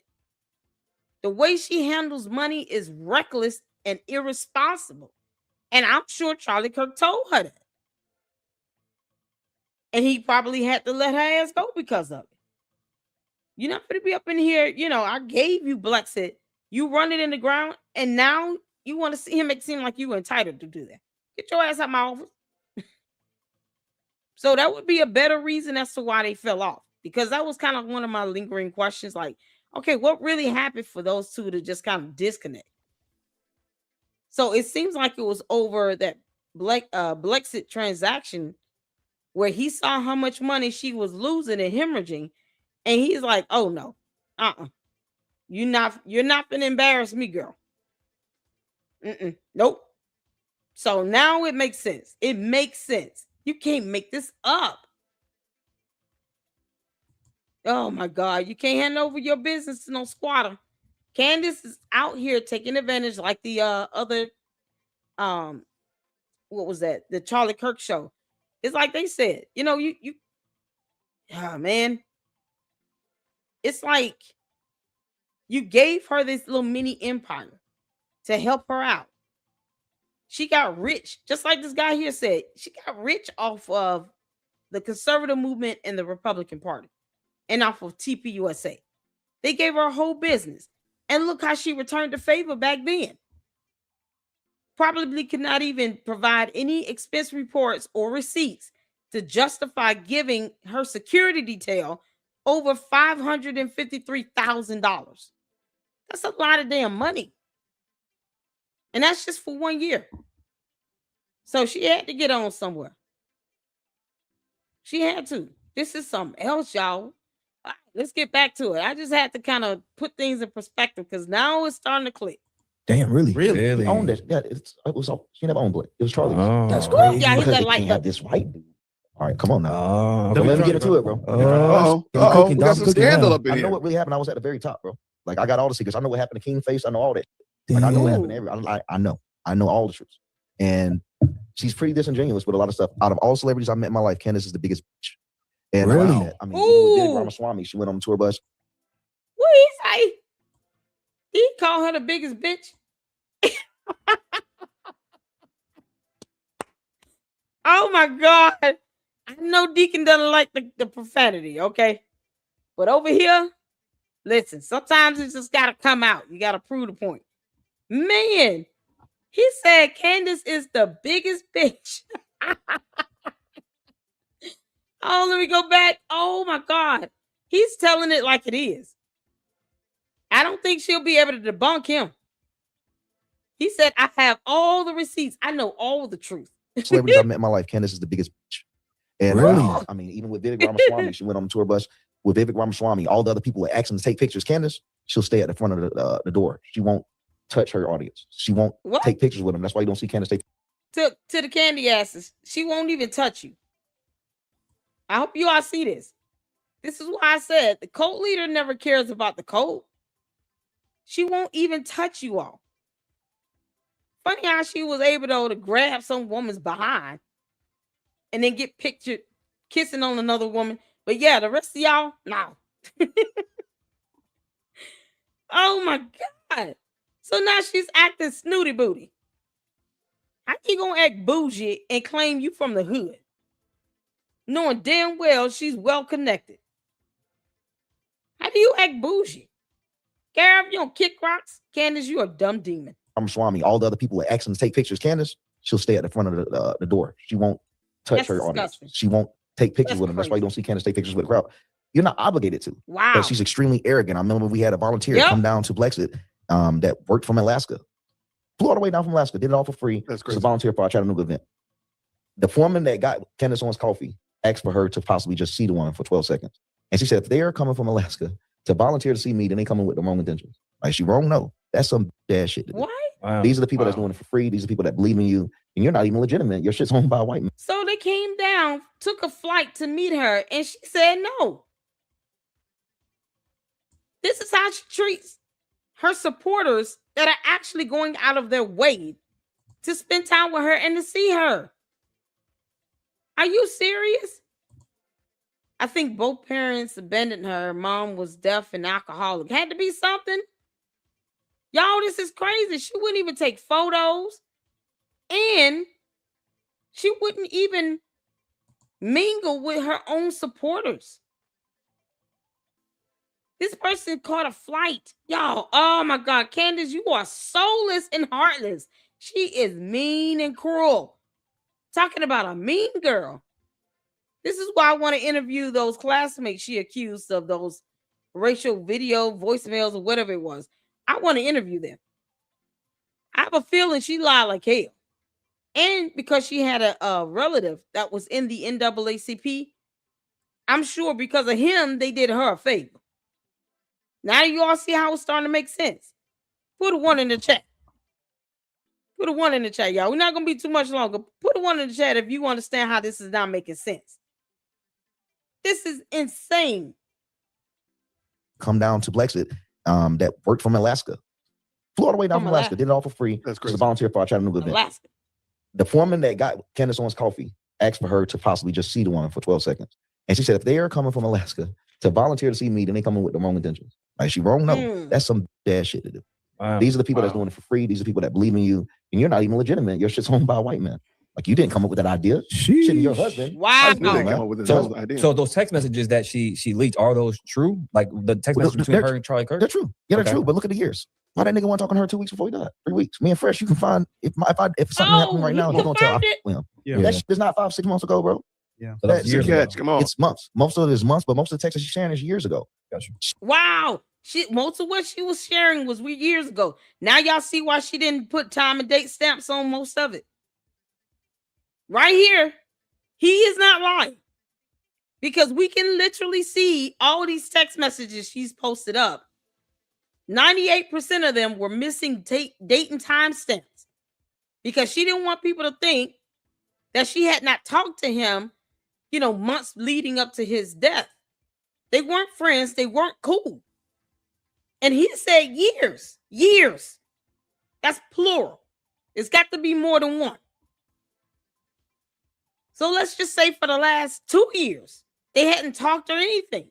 The way she handles money is reckless and irresponsible. And I'm sure Charlie Kirk told her that. And he probably had to let her ass go because of it. You're not going to be up in here, I gave you Blexit. You run it in the ground, and now you want to see him make it seem like you were entitled to do that. Get your ass out my office. So that would be a better reason as to why they fell off. Because that was kind of one of my lingering questions. Like, okay, what really happened for those two to just kind of disconnect? So it seems like it was over that Blexit transaction where he saw how much money she was losing and hemorrhaging. And he's like, oh no, you're not gonna embarrass me, girl. Nope. So now it makes sense. It makes sense. You can't make this up. Oh my God, you can't hand over your business to no squatter. Candace is out here taking advantage, like the other, what was that? The Charlie Kirk show. It's like they said, man. It's like you gave her this little mini empire to help her out. She got rich, just like this guy here said. She got rich off of the conservative movement and the Republican Party and off of TPUSA. They gave her a whole business. And look how she returned the favor back then. Probably could not even provide any expense reports or receipts to justify giving her security detail over $553,000. That's a lot of damn money. And that's just for 1 year. So she had to get on somewhere. She had to. This is something else, y'all. All right, let's get back to it. I just had to kind of put things in perspective because now it's starting to click. Damn, really? Really? He owned it. Yeah, it was. She never owned it. It was Charlie's. Oh. That's Woo, crazy. yeah, he Because got they like can't have this white dude. All right, come on now. Oh. Don't let me get into it, bro. We got some scandal up in I here. know what really happened. I was at the very top, bro. Like, I got all the secrets. I know what happened to King Face. I know all that. Like, I know what happened to I know. I know all the truth. And she's pretty disingenuous with a lot of stuff. Out of all celebrities I met in my life, Candace is the biggest bitch. And Really? even with Big Ramaswamy, she went on the tour bus. What he say? He called her the biggest bitch. Oh my God. I know Deacon doesn't like the profanity, okay? But over here, listen, sometimes it's just got to come out. You got to prove the point. Man, he said Candace is the biggest bitch. Oh, let me go back. Oh my God. He's telling it like it is. I don't think she'll be able to debunk him. He said, I have all the receipts. I know all the truth. Celebrities I met in my life, Candace is the biggest bitch. And Really? I mean, even with Vivek Ramaswamy, she went on the tour bus with Vivek Ramaswamy. All the other people were asking to take pictures. Candace, she'll stay at the front of the door. She won't touch her audience. She won't take pictures with them. That's why you don't see Candace take. To the candy asses, she won't even touch you. I hope you all see this. This is why I said the cult leader never cares about the cult. She won't even touch you all. Funny how she was able to grab some woman's behind and then get pictured kissing on another woman. But yeah, the rest of y'all, no. Oh my God. So now she's acting snooty booty. How you gonna act bougie and claim you from the hood? Knowing damn well she's well connected. How do you act bougie? Gareth, you don't kick rocks. Candace, you a dumb demon. Ramaswamy, all the other people were asking to take pictures. Candace, she'll stay at the front of the door. She won't touch That's her audience. disgusting. She won't take pictures That's with them. That's why crazy. you don't see Candace take pictures with the crowd. You're not obligated to. Wow. But she's extremely arrogant. I remember we had a volunteer Yep. come down to Blexit that worked from Alaska. Flew all the way down from Alaska, did it all for free. That's She's crazy. a volunteer for our Chattanooga event. The foreman that got Candace Owens coffee asked for her to possibly just see the woman for 12 seconds. And she said, if they're coming from Alaska to volunteer to see me, then they coming with the wrong intentions. Like, she wrong? No. That's some bad shit to do. What? Wow. These are the people that's doing it for free. These are people that believe in you, and you're not even legitimate. Your shit's owned by a white man. So they came down, took a flight to meet her, and she said no. This is how she treats her supporters that are actually going out of their way to spend time with her and to see her. Are you serious? I think both parents abandoned her. Mom was deaf and alcoholic. Had to be something. Y'all, this is crazy. She wouldn't even take photos. And she wouldn't even mingle with her own supporters. This person caught a flight. Y'all, oh my God. Candace, you are soulless and heartless. She is mean and cruel. Talking about a mean girl. This is why I want to interview those classmates she accused of those racial video voicemails or whatever it was. I want to interview them. I have a feeling she lied like hell. And because she had a relative that was in the NAACP, I'm sure because of him, they did her a favor. Now you all see how it's starting to make sense. Put a 1 in the chat. Put a 1 in the chat, y'all. We're not going to be too much longer. Put a 1 in the chat if you understand how this is not making sense. This is insane. Come down to Blexit that worked from Alaska. Flew all the way down From from Alaska, Alaska. did it all for free. That's She's crazy. a volunteer for our Chattanooga event. Alaska. The foreman that got Candace Owens coffee asked for her to possibly just see the woman for 12 seconds. And she said, if they are coming from Alaska to volunteer to see me, then they coming with the wrong intentions. Like, she wrong? No. That's some bad shit to do. Wow. These are the people that's doing it for free. These are people that believe in you, and you're not even legitimate. Your shit's owned by a white man. Like, you didn't come up with that idea. Shit, your husband. Wow. They came up with this So, idea. so those text messages that she leaked, are those true? Like the text Well, messages between they're- her and Charlie Kirk? They're true. Yeah, they're Okay. true. But look at the years. Why that nigga want talking to her 2 weeks before he died? 3 weeks. Me and Fresh, you can find if something happened right now, you he's gonna tell. confirmed it? Well, Yeah. that shit is not 5-6 months ago, bro. Yeah. So that's That's years catch. ago. Come on. It's months. Most of it is months, but most of the text that she's sharing is years ago. Gotcha. Wow. Most of what she was sharing was years ago. Now y'all see why she didn't put time and date stamps on most of it. Right here, he is not lying. Because we can literally see all these text messages she's posted up. 98% of them were missing date and time stamps. Because she didn't want people to think that she had not talked to him, months leading up to his death. They weren't friends. They weren't cool. And he said years. That's plural. It's got to be more than one. So let's just say for the last 2 years, they hadn't talked or anything.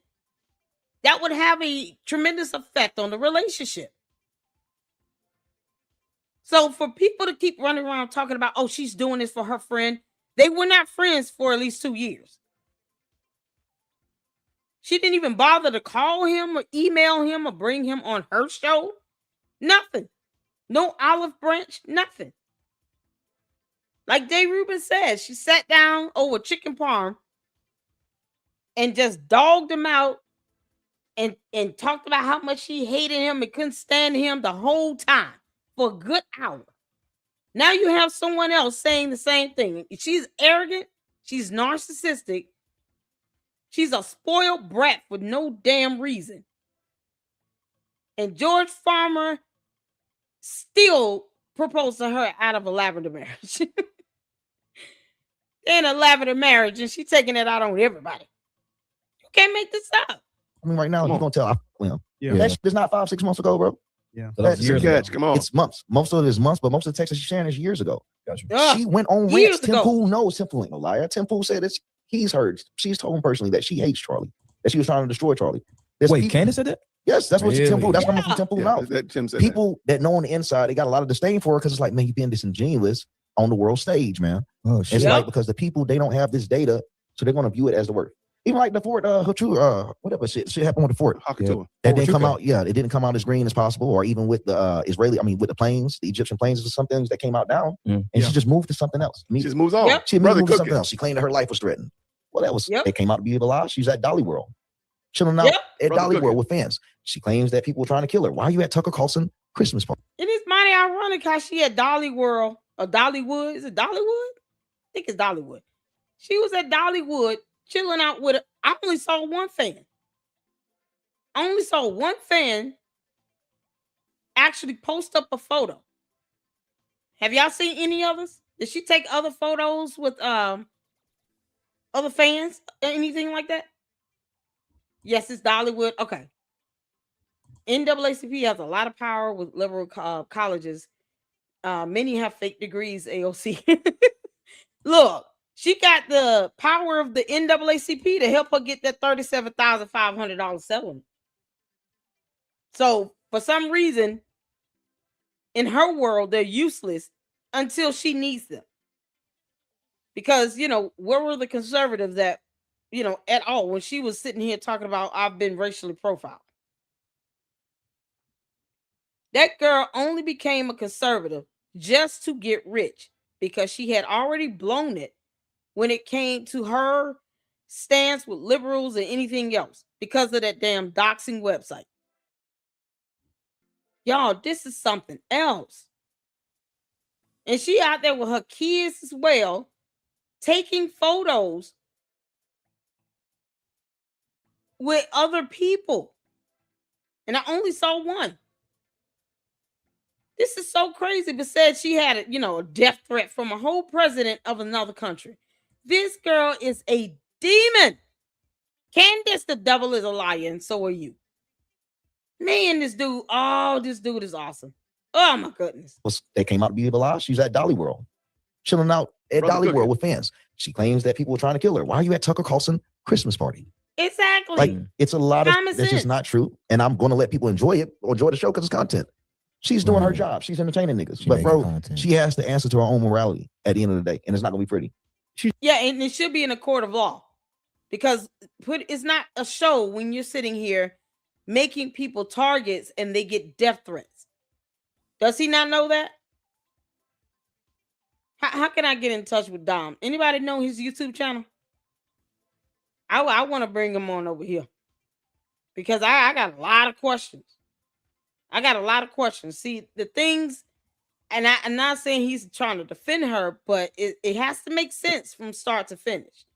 That would have a tremendous effect on the relationship. So for people to keep running around talking about, oh, she's doing this for her friend, they were not friends for at least 2 years. She didn't even bother to call him or email him or bring him on her show. Nothing. No olive branch, nothing. Like Dave Rubin said, she sat down over chicken parm and just dogged him out and talked about how much she hated him and couldn't stand him the whole time for a good hour. Now you have someone else saying the same thing. She's arrogant. She's narcissistic. She's a spoiled brat for no damn reason. And George Farmer still proposed to her out of a lavender marriage. In a lavender marriage, and she's taking it out on everybody. You can't make this up. I mean, right now, you're gonna tell him. Yeah. That's not 5-6 months ago, bro. Yeah. That's Years ago. Come on. It's months. Most of it is months, but most of the text that she's sharing is years ago. Ugh, She went on years rants. Tim ago. Pool knows. Tim Pool ain't no liar. Tim Pool said that he's heard. She's told him personally that she hates Charlie. That she was trying to destroy Charlie. Wait, Candace said that? Yes, that's what Tim Really? Pool. That's coming from Tim Pool now. That Tim said People that know on the inside, they got a lot of disdain for her because it's like, man, you're being disingenuous on the world stage, man. Oh, It's like because the people, they don't have this data, so they're going to view it as the worst. Even like the Fort, whatever shit happened with the Fort. Hakatua. That didn't come out. Yeah, it didn't come out as green as possible, or even with the with the planes, the Egyptian planes, or some things that came out down, and she just moved to something else. She just moves on. Yep. She Brother moved to something cooking. else. She claimed that her life was threatened. Well, that was Yep. it came out to be a lie. She's at Dolly World, chilling out Yep. at Brother Dolly cooking. World with fans. She claims that people were trying to kill her. Why are you at Tucker Carlson Christmas party? It is mighty ironic how she at Dolly World or Dollywood. Is it Dollywood? I think it's Dollywood. She was at Dollywood chilling out with her. I only saw one fan. I only saw one fan actually post up a photo. Have y'all seen any others? Did she take other photos with other fans or anything like that? Yes, it's Dollywood. Okay. NAACP has a lot of power with liberal colleges. Many have fake degrees, AOC. Look, she got the power of the NAACP to help her get that $37,500 settlement. So, for some reason, in her world, they're useless until she needs them. Because, where were the conservatives at all when she was sitting here talking about I've been racially profiled? That girl only became a conservative just to get rich because she had already blown it when it came to her stance with liberals and anything else because of that damn doxing website. Y'all, this is something else. And she out there with her kids as well, taking photos with other people. And I only saw one. This is so crazy, but said she had a death threat from a whole president of another country. This girl is a demon. Candace, the devil is a liar, and so are you. Man, this dude is awesome. Oh my goodness. They came out to be a lie. She's at Dolly World, chilling out at Brother Dolly cooking. World with fans. She claims that people were trying to kill her. Why are you at Tucker Carlson Christmas party? Exactly. Like, it's a lot of Common that's just sense. not true. And I'm going to let people enjoy it or enjoy the show because it's content. She's doing her job. She's entertaining niggas. But bro, she has to answer to her own morality at the end of the day, and it's not gonna be pretty. Yeah, and it should be in a court of law because it's not a show when you're sitting here making people targets and they get death threats. Does he not know that? How can I get in touch with Dom? Anybody know his YouTube channel? I want to bring him on over here because I got a lot of questions. See, the things, and I'm not saying he's trying to defend her, but it has to make sense from start to finish.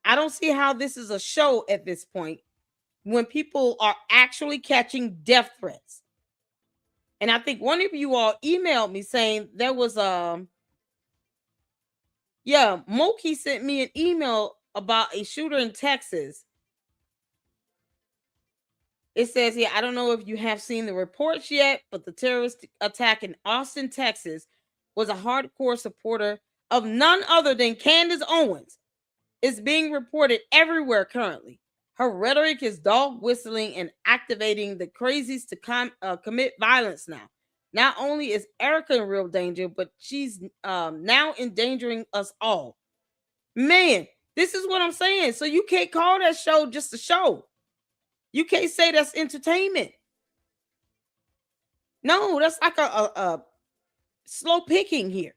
I don't see how this is a show at this point when people are actually catching death threats. And I think one of you all emailed me saying there was Moki sent me an email about a shooter in Texas. It says here, I don't know if you have seen the reports yet, but the terrorist attack in Austin, Texas was a hardcore supporter of none other than Candace Owens. It's being reported everywhere currently. Her rhetoric is dog whistling and activating the crazies to commit violence now. Not only is Erica in real danger, but she's now endangering us all. Man, this is what I'm saying. So you can't call that show just a show. You can't say that's entertainment. No, that's like a slow picking here.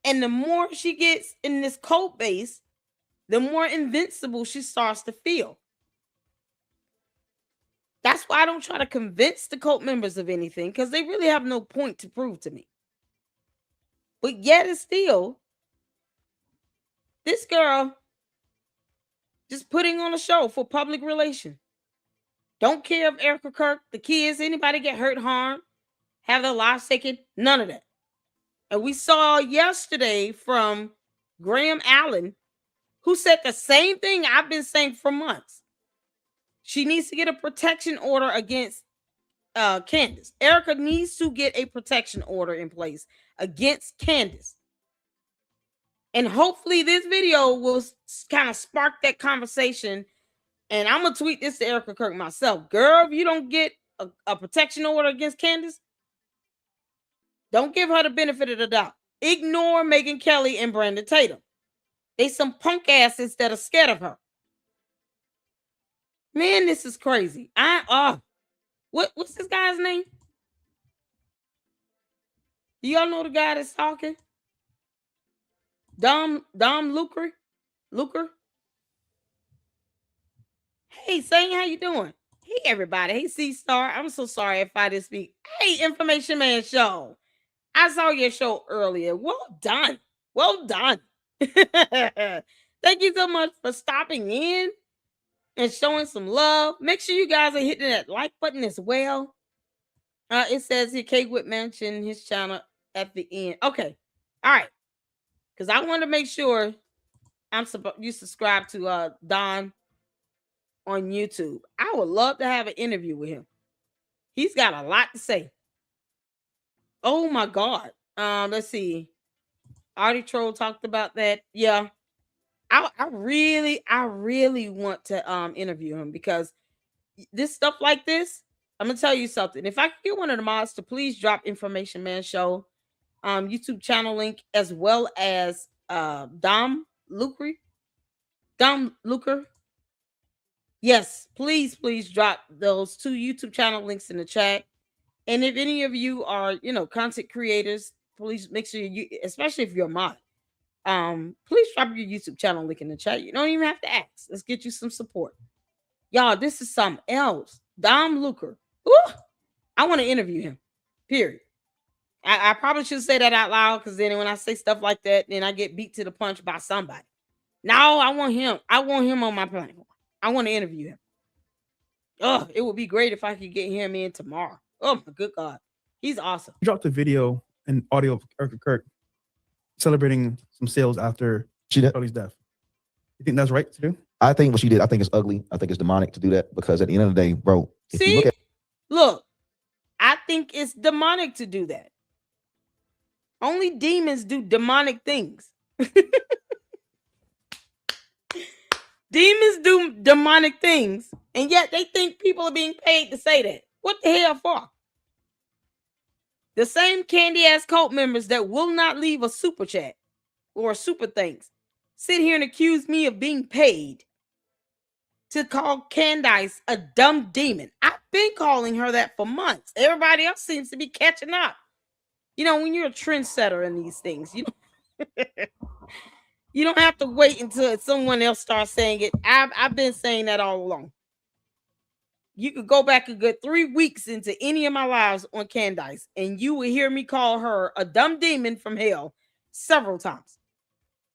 And the more she gets in this cult base, the more invincible she starts to feel. That's why I don't try to convince the cult members of anything, because they really have no point to prove to me. But yet and still, This girl just putting on a show for public relation. Don't care if Erica Kirk, the kids, anybody get hurt, harmed, have their lives taken. None of that. And we saw yesterday from Graham Allen, who said the same thing I've been saying for months. She needs to get a protection order against Candace. Erica needs to get a protection order in place against Candace. And hopefully this video will kind of spark that conversation. And I'm going to tweet this to Erica Kirk myself. Girl, if you don't get a protection order against Candace, don't give her the benefit of the doubt. Ignore Megyn Kelly and Brandon Tatum. They some punk asses that are scared of her. Man, this is crazy. What's this guy's name? Do y'all know the guy that's talking? Dom Lucre? Hey, Saint, how you doing? Hey, everybody. Hey, C-Star. I'm so sorry if I didn't speak. Hey, Information Man Show. I saw your show earlier. Well done. Well done. Thank you so much for stopping in and showing some love. Make sure you guys are hitting that like button as well. It says here, K-Whit mentioned his channel at the end. Okay. All right. Because I want to make sure you subscribe to Don on YouTube. I would love to have an interview with him. He's got a lot to say. Oh my God. Let's see. Artie Troll talked about that. Yeah. I really want to interview him because this stuff like this, I'm gonna tell you something. If I could get one of the mods to please drop Information Man Show YouTube channel link as well as Dom Lucre. Yes, please drop those two YouTube channel links in the chat. And if any of you are, content creators, please make sure you, especially if you're a mod, please drop your YouTube channel link in the chat. You don't even have to ask. Let's get you some support. Y'all, this is something else. Dom Lucre. Ooh, I want to interview him. Period. I probably should say that out loud because then when I say stuff like that, then I get beat to the punch by somebody. No, I want him. I want him on my platform. I want to interview him. Oh, it would be great if I could get him in tomorrow. Oh my good God. He's awesome. He dropped a video and audio of Erica Kirk celebrating some sales after Charlie's death. You think that's right to do? I think what she did, I think it's ugly. I think it's demonic to do that because at the end of the day, bro, if you look, I think it's demonic to do that. Only demons do demonic things. Demons do demonic things, and yet they think people are being paid to say that. What the hell for? The same candy-ass cult members that will not leave a super chat or super thanks sit here and accuse me of being paid to call Candace a dumb demon. I've been calling her that for months. Everybody else seems to be catching up. When you're a trendsetter in these things, you don't have to wait until someone else starts saying it. I've been saying that all along. You could go back a good 3 weeks into any of my lives on Candace, and you will hear me call her a dumb demon from hell several times.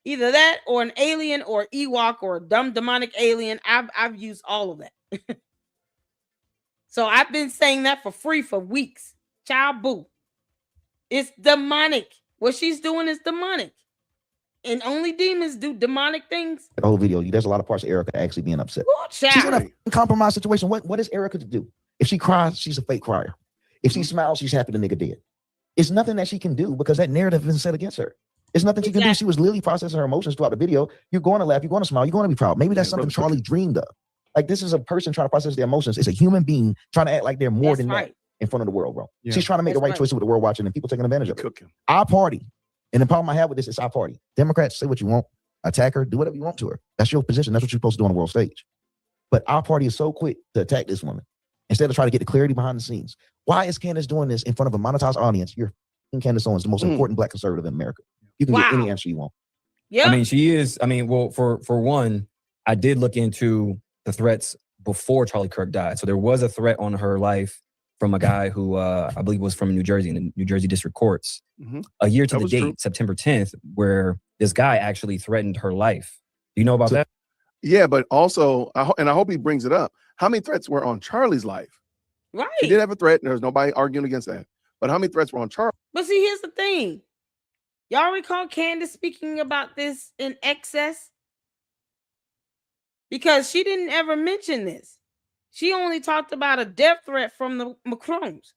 Either that or an alien or Ewok or a dumb demonic alien. I've used all of that. So I've been saying that for free for weeks. Child boo. It's demonic. What she's doing is demonic. And only demons do demonic things. The whole video, there's a lot of parts of Erica actually being upset. She's in a compromised situation. What is Erica to do? If she cries, she's a fake crier. If she smiles, she's happy the nigga dead. It's nothing that she can do because that narrative has been set against her. It's nothing she can do. She was literally processing her emotions throughout the video. You're going to laugh, you're going to smile, you're going to be proud. Maybe that's something Charlie dreamed of. Like, this is a person trying to process their emotions. It's a human being trying to act like they're more than that in front of the world, bro. Yeah. She's trying to make the right choices with the world watching and people taking advantage of it. Our party. And the problem I have with this is our party. Democrats, say what you want, attack her, do whatever you want to her. That's your position. That's what you're supposed to do on the world stage. But our party is so quick to attack this woman instead of trying to get the clarity behind the scenes. Why is Candace doing this in front of a monetized audience? You're Candace Owens, the most important black conservative in America. You can get any answer you want. Yeah. I mean, she is. I mean, well, for one, I did look into the threats before Charlie Kirk died. So there was a threat on her life from a guy who I believe was from New Jersey in the New Jersey District Courts. A year to the date, September 10th, where this guy actually threatened her life. Do you know about that? Yeah, but also, and I hope he brings it up. How many threats were on Charlie's life? Right. She did have a threat. There's nobody arguing against that. But how many threats were on Charlie? But see, here's the thing. Y'all recall Candace speaking about this in excess? Because she didn't ever mention this. She only talked about a death threat from the Macrones.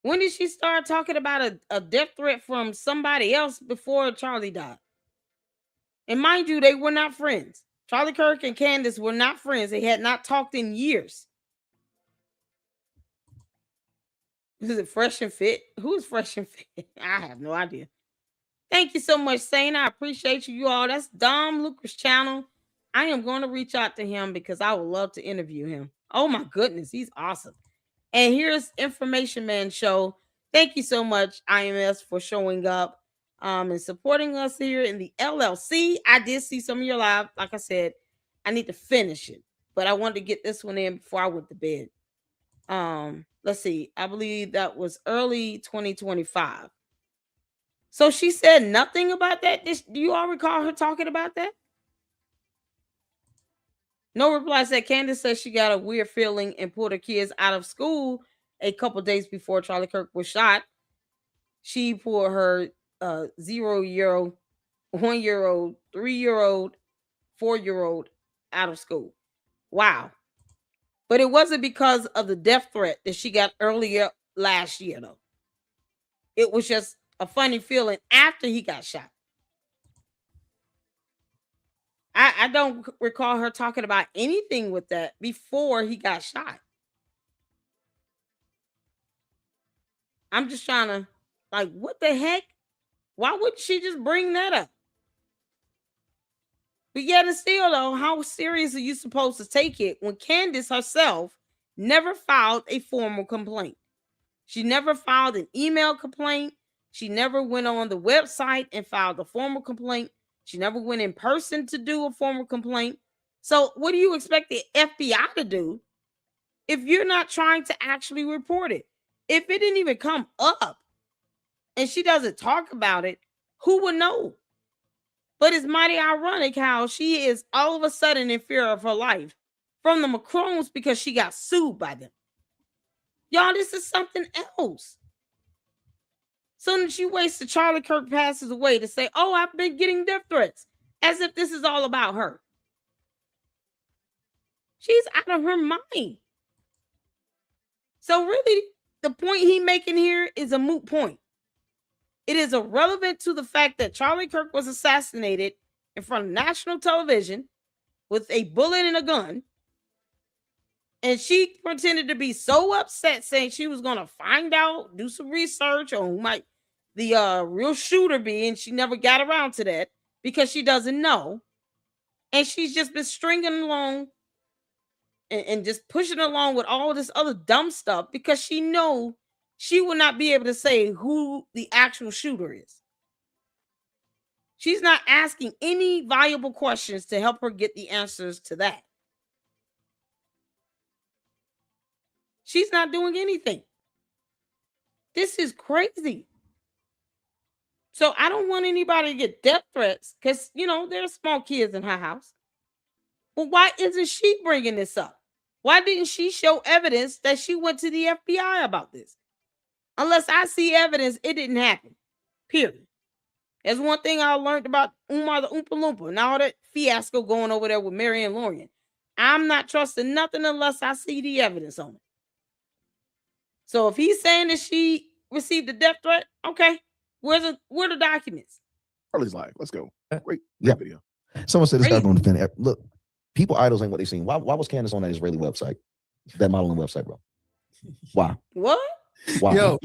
When did she start talking about a death threat from somebody else before Charlie died? And mind you, they were not friends. Charlie Kirk and Candace were not friends. They had not talked in years. Is it Fresh and Fit? Who's Fresh and Fit? I have no idea. Thank you so much, Sane. I appreciate you all. That's Dom Lucas' channel. I am going to reach out to him because I would love to interview him. Oh my goodness, he's awesome. And here's Information Man Show. Thank you so much, IMS, for showing up and supporting us here in the LLC. I did see some of your live. Like I said, I need to finish it, but I wanted to get this one in before I went to bed. Let's see. I believe that was early 2025. So she said nothing about that. Do you all recall her talking about that? No reply said Candace says she got a weird feeling and pulled her kids out of school a couple days before Charlie Kirk was shot. She pulled her 0-year-old, 1-year-old, 3-year-old, 4-year-old out of school. Wow. But it wasn't because of the death threat that she got earlier last year, though. It was just a funny feeling after he got shot. I don't recall her talking about anything with that before he got shot. I'm just trying to, like, what the heck? Why wouldn't she just bring that up? But yet and still, though, how serious are you supposed to take it when Candace herself never filed a formal complaint? She never filed an email complaint. She never went on the website and filed a formal complaint. She never went in person to do a formal complaint. So what do you expect the FBI to do if you're not trying to actually report it? If it didn't even come up and she doesn't talk about it, who would know? But it's mighty ironic how she is all of a sudden in fear of her life from the Macrones because she got sued by them. Y'all, this is something else. Soon as she waits till Charlie Kirk passes away to say, oh, I've been getting death threats, as if this is all about her. She's out of her mind. So really, the point he's making here is a moot point. It is irrelevant to the fact that Charlie Kirk was assassinated in front of national television with a bullet and a gun. And she pretended to be so upset, saying she was going to find out, do some research on who might the real shooter be. And she never got around to that because she doesn't know. And she's just been stringing along and just pushing along with all this other dumb stuff because she knows she will not be able to say who the actual shooter is. She's not asking any viable questions to help her get the answers to that. She's not doing anything. This is crazy. So I don't want anybody to get death threats because, you know, there's small kids in her house. But why isn't she bringing this up? Why didn't she show evidence that she went to the FBI about this? Unless I see evidence, it didn't happen. Period. That's one thing I learned about Umar the Oompa Loompa and all that fiasco going over there with Marianne Lorian. I'm not trusting nothing unless I see the evidence on it. So if he's saying that she received a death threat, okay, where are the documents? Charlie's live. Let's go. Great video. Someone said this guy's going to defend. Look, people idols ain't what they seen. Why was Candace on that Israeli website, that modeling website, bro? Why? What? Why? Yo.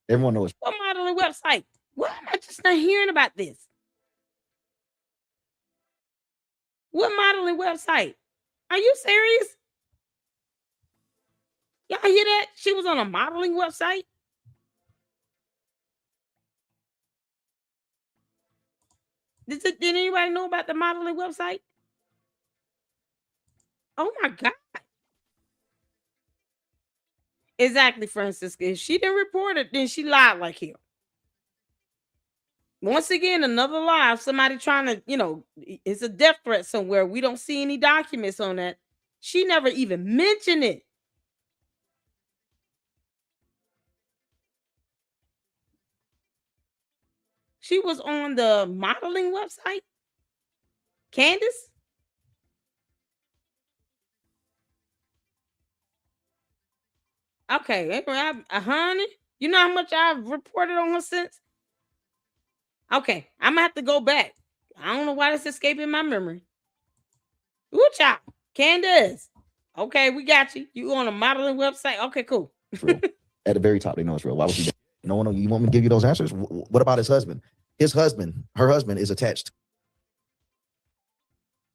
Everyone knows. What modeling website? Why am I just not hearing about this? What modeling website? Are you serious? Y'all hear that? She was on a modeling website? Did anybody know about the modeling website? Oh my God. Exactly, Francisca. If she didn't report it, then she lied like hell. Once again, another live. Somebody trying to, it's a death threat somewhere. We don't see any documents on that. She never even mentioned it. She was on the modeling website. Candace? Okay, honey, you know how much I've reported on her since? Okay, I'm gonna have to go back. I don't know why that's escaping my memory. Ooh, child. Candace. Okay, we got you. You on a modeling website? Okay, cool. At the very top, they know it's real. Why would you? No one. You want me to give you those answers? What about his husband? His husband, her husband, is attached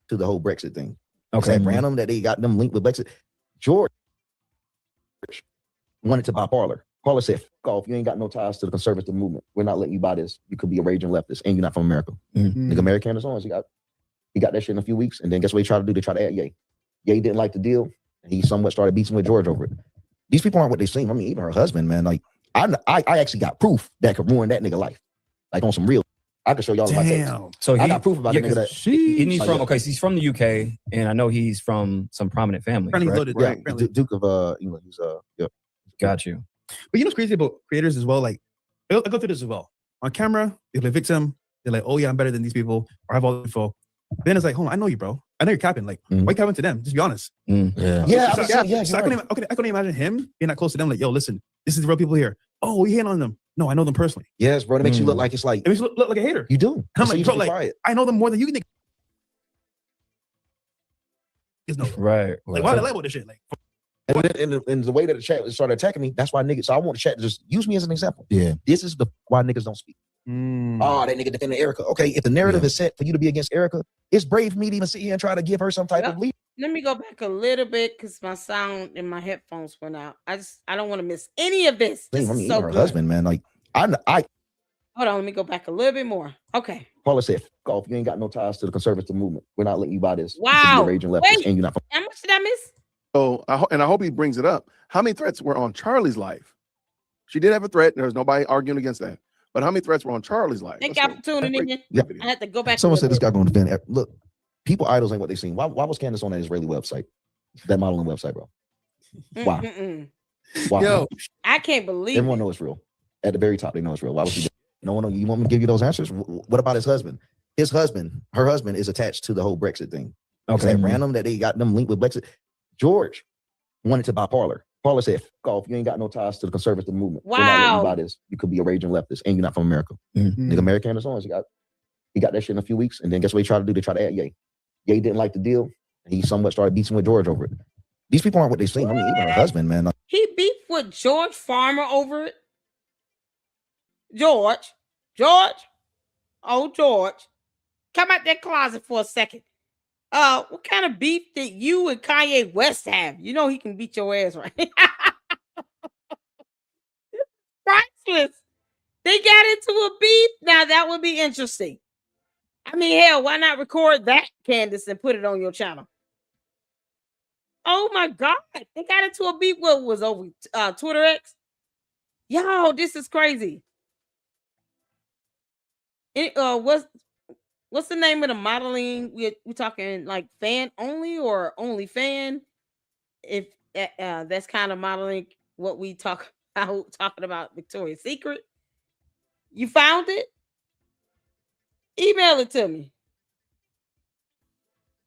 to the whole Brexit thing. Okay. Is that random that they got them linked with Brexit? George wanted to buy Parler. Parler said, "F off. You ain't got no ties to the conservative movement. We're not letting you buy this. You could be a raging leftist, and you're not from America." Nigga, marry Candace Owens. He got that shit in a few weeks, and then guess what he tried to do? They tried to add Ye. Ye didn't like the deal, and he somewhat started beating with George over it. These people aren't what they seem. I mean, even her husband, man. Like, I actually got proof that could ruin that nigga life. Like on some real. I can show y'all my text. So I got proof about that nigga that. Isn't he from? Okay, so he's from the UK, and I know he's from some prominent family. Friendly Right? loaded, Yeah, right? Duke of England. He's yep. Got you. But you know what's crazy about creators as well? Like, I go through this as well. On camera, they play victim. They're like, oh yeah, I'm better than these people, or I have all the info. Then it's like, hold on, I know you, bro. I know you're capping. Like, why you capping to them? Just be honest. Yeah. So I couldn't imagine him being that close to them. Like, yo, listen, this is the real people here. Oh, we hate on them. No, I know them personally. Yes, bro. It makes you look like it's like. It makes you look like a hater. You do. And I'm like, bro, like, I know them more than you think. Right. Like, why they label this shit? Like, and the way that the chat started attacking me, that's why niggas. So I want the chat to just use me as an example. Yeah. This is why niggas don't speak. Oh, that nigga defending Erica. Okay, if the narrative is set for you to be against Erica, it's brave for me to even sit here and try to give her some type of lead. Let me go back a little bit because my sound in my headphones went out. I don't want to miss any of this. This is so her good. husband, man. Like I Hold on, let me go back a little bit more. Okay. Paula said, "F off. You ain't got no ties to the conservative movement. We're not letting you buy this. You could Wow. be a raging leftist, Wait, and you're not from." how much did I miss? So I hope he brings it up. How many threats were on Charlie's life? She did have a threat. There was nobody arguing against that. But how many threats were on Charlie's life? Thank y'all for tuning in. Yeah. I had to go back. Someone said this guy going to defend. Look, people idols ain't what they seem. Why was Candace on that Israeli website, that modeling website, bro? Why? Why? Yo, I can't believe Everyone knows it's real. At the very top, they know it's real. Why would she? No one. You want me to give you those answers? What about his husband? His husband, her husband, is attached to the whole Brexit thing. Okay. Is that random that they got them linked with Brexit? George wanted to buy Parler. Parler said, "F off. You ain't got no ties to the conservative movement. We're not letting you buy this. You could be a raging leftist, and you're not from America." Nigga, marry Candace Owens. He got that shit in a few weeks, and then guess what he tried to do? They tried to add Ye. Ye didn't like the deal, and he somewhat started beating with George over it. These people aren't what they seem. I mean, even her husband, man. He beefed with George Farmer over it. George, oh George, come out that closet for a second. What kind of beef did you and Kanye West have? You know he can beat your ass, right? Priceless. They got into a beef. Now that would be interesting. I mean, hell, why not record that, Candace, and put it on your channel? Oh my God, they got into a beef. What was over Twitter X? Yo, this is crazy. What's the name of the modeling? We talking like fan only or only fan? If that's kind of modeling what we talking about Victoria's Secret. You found it? Email it to me.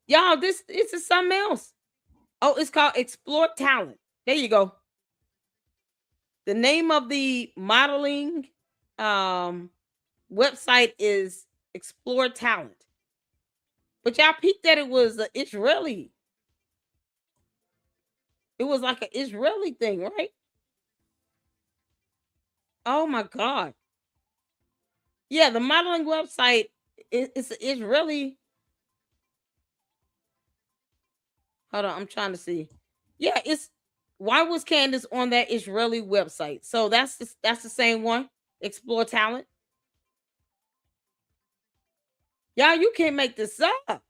Y'all, this is something else. Oh, it's called Explore Talent. There you go. The name of the modeling website is Explore Talent. But y'all peeked that it was an Israeli. It was like an Israeli thing, right? Oh my God. Yeah, the modeling website it's an Israeli. Hold on, I'm trying to see. Yeah, why was Candace on that Israeli website? So that's the same one. Explore Talent. Y'all, you can't make this up.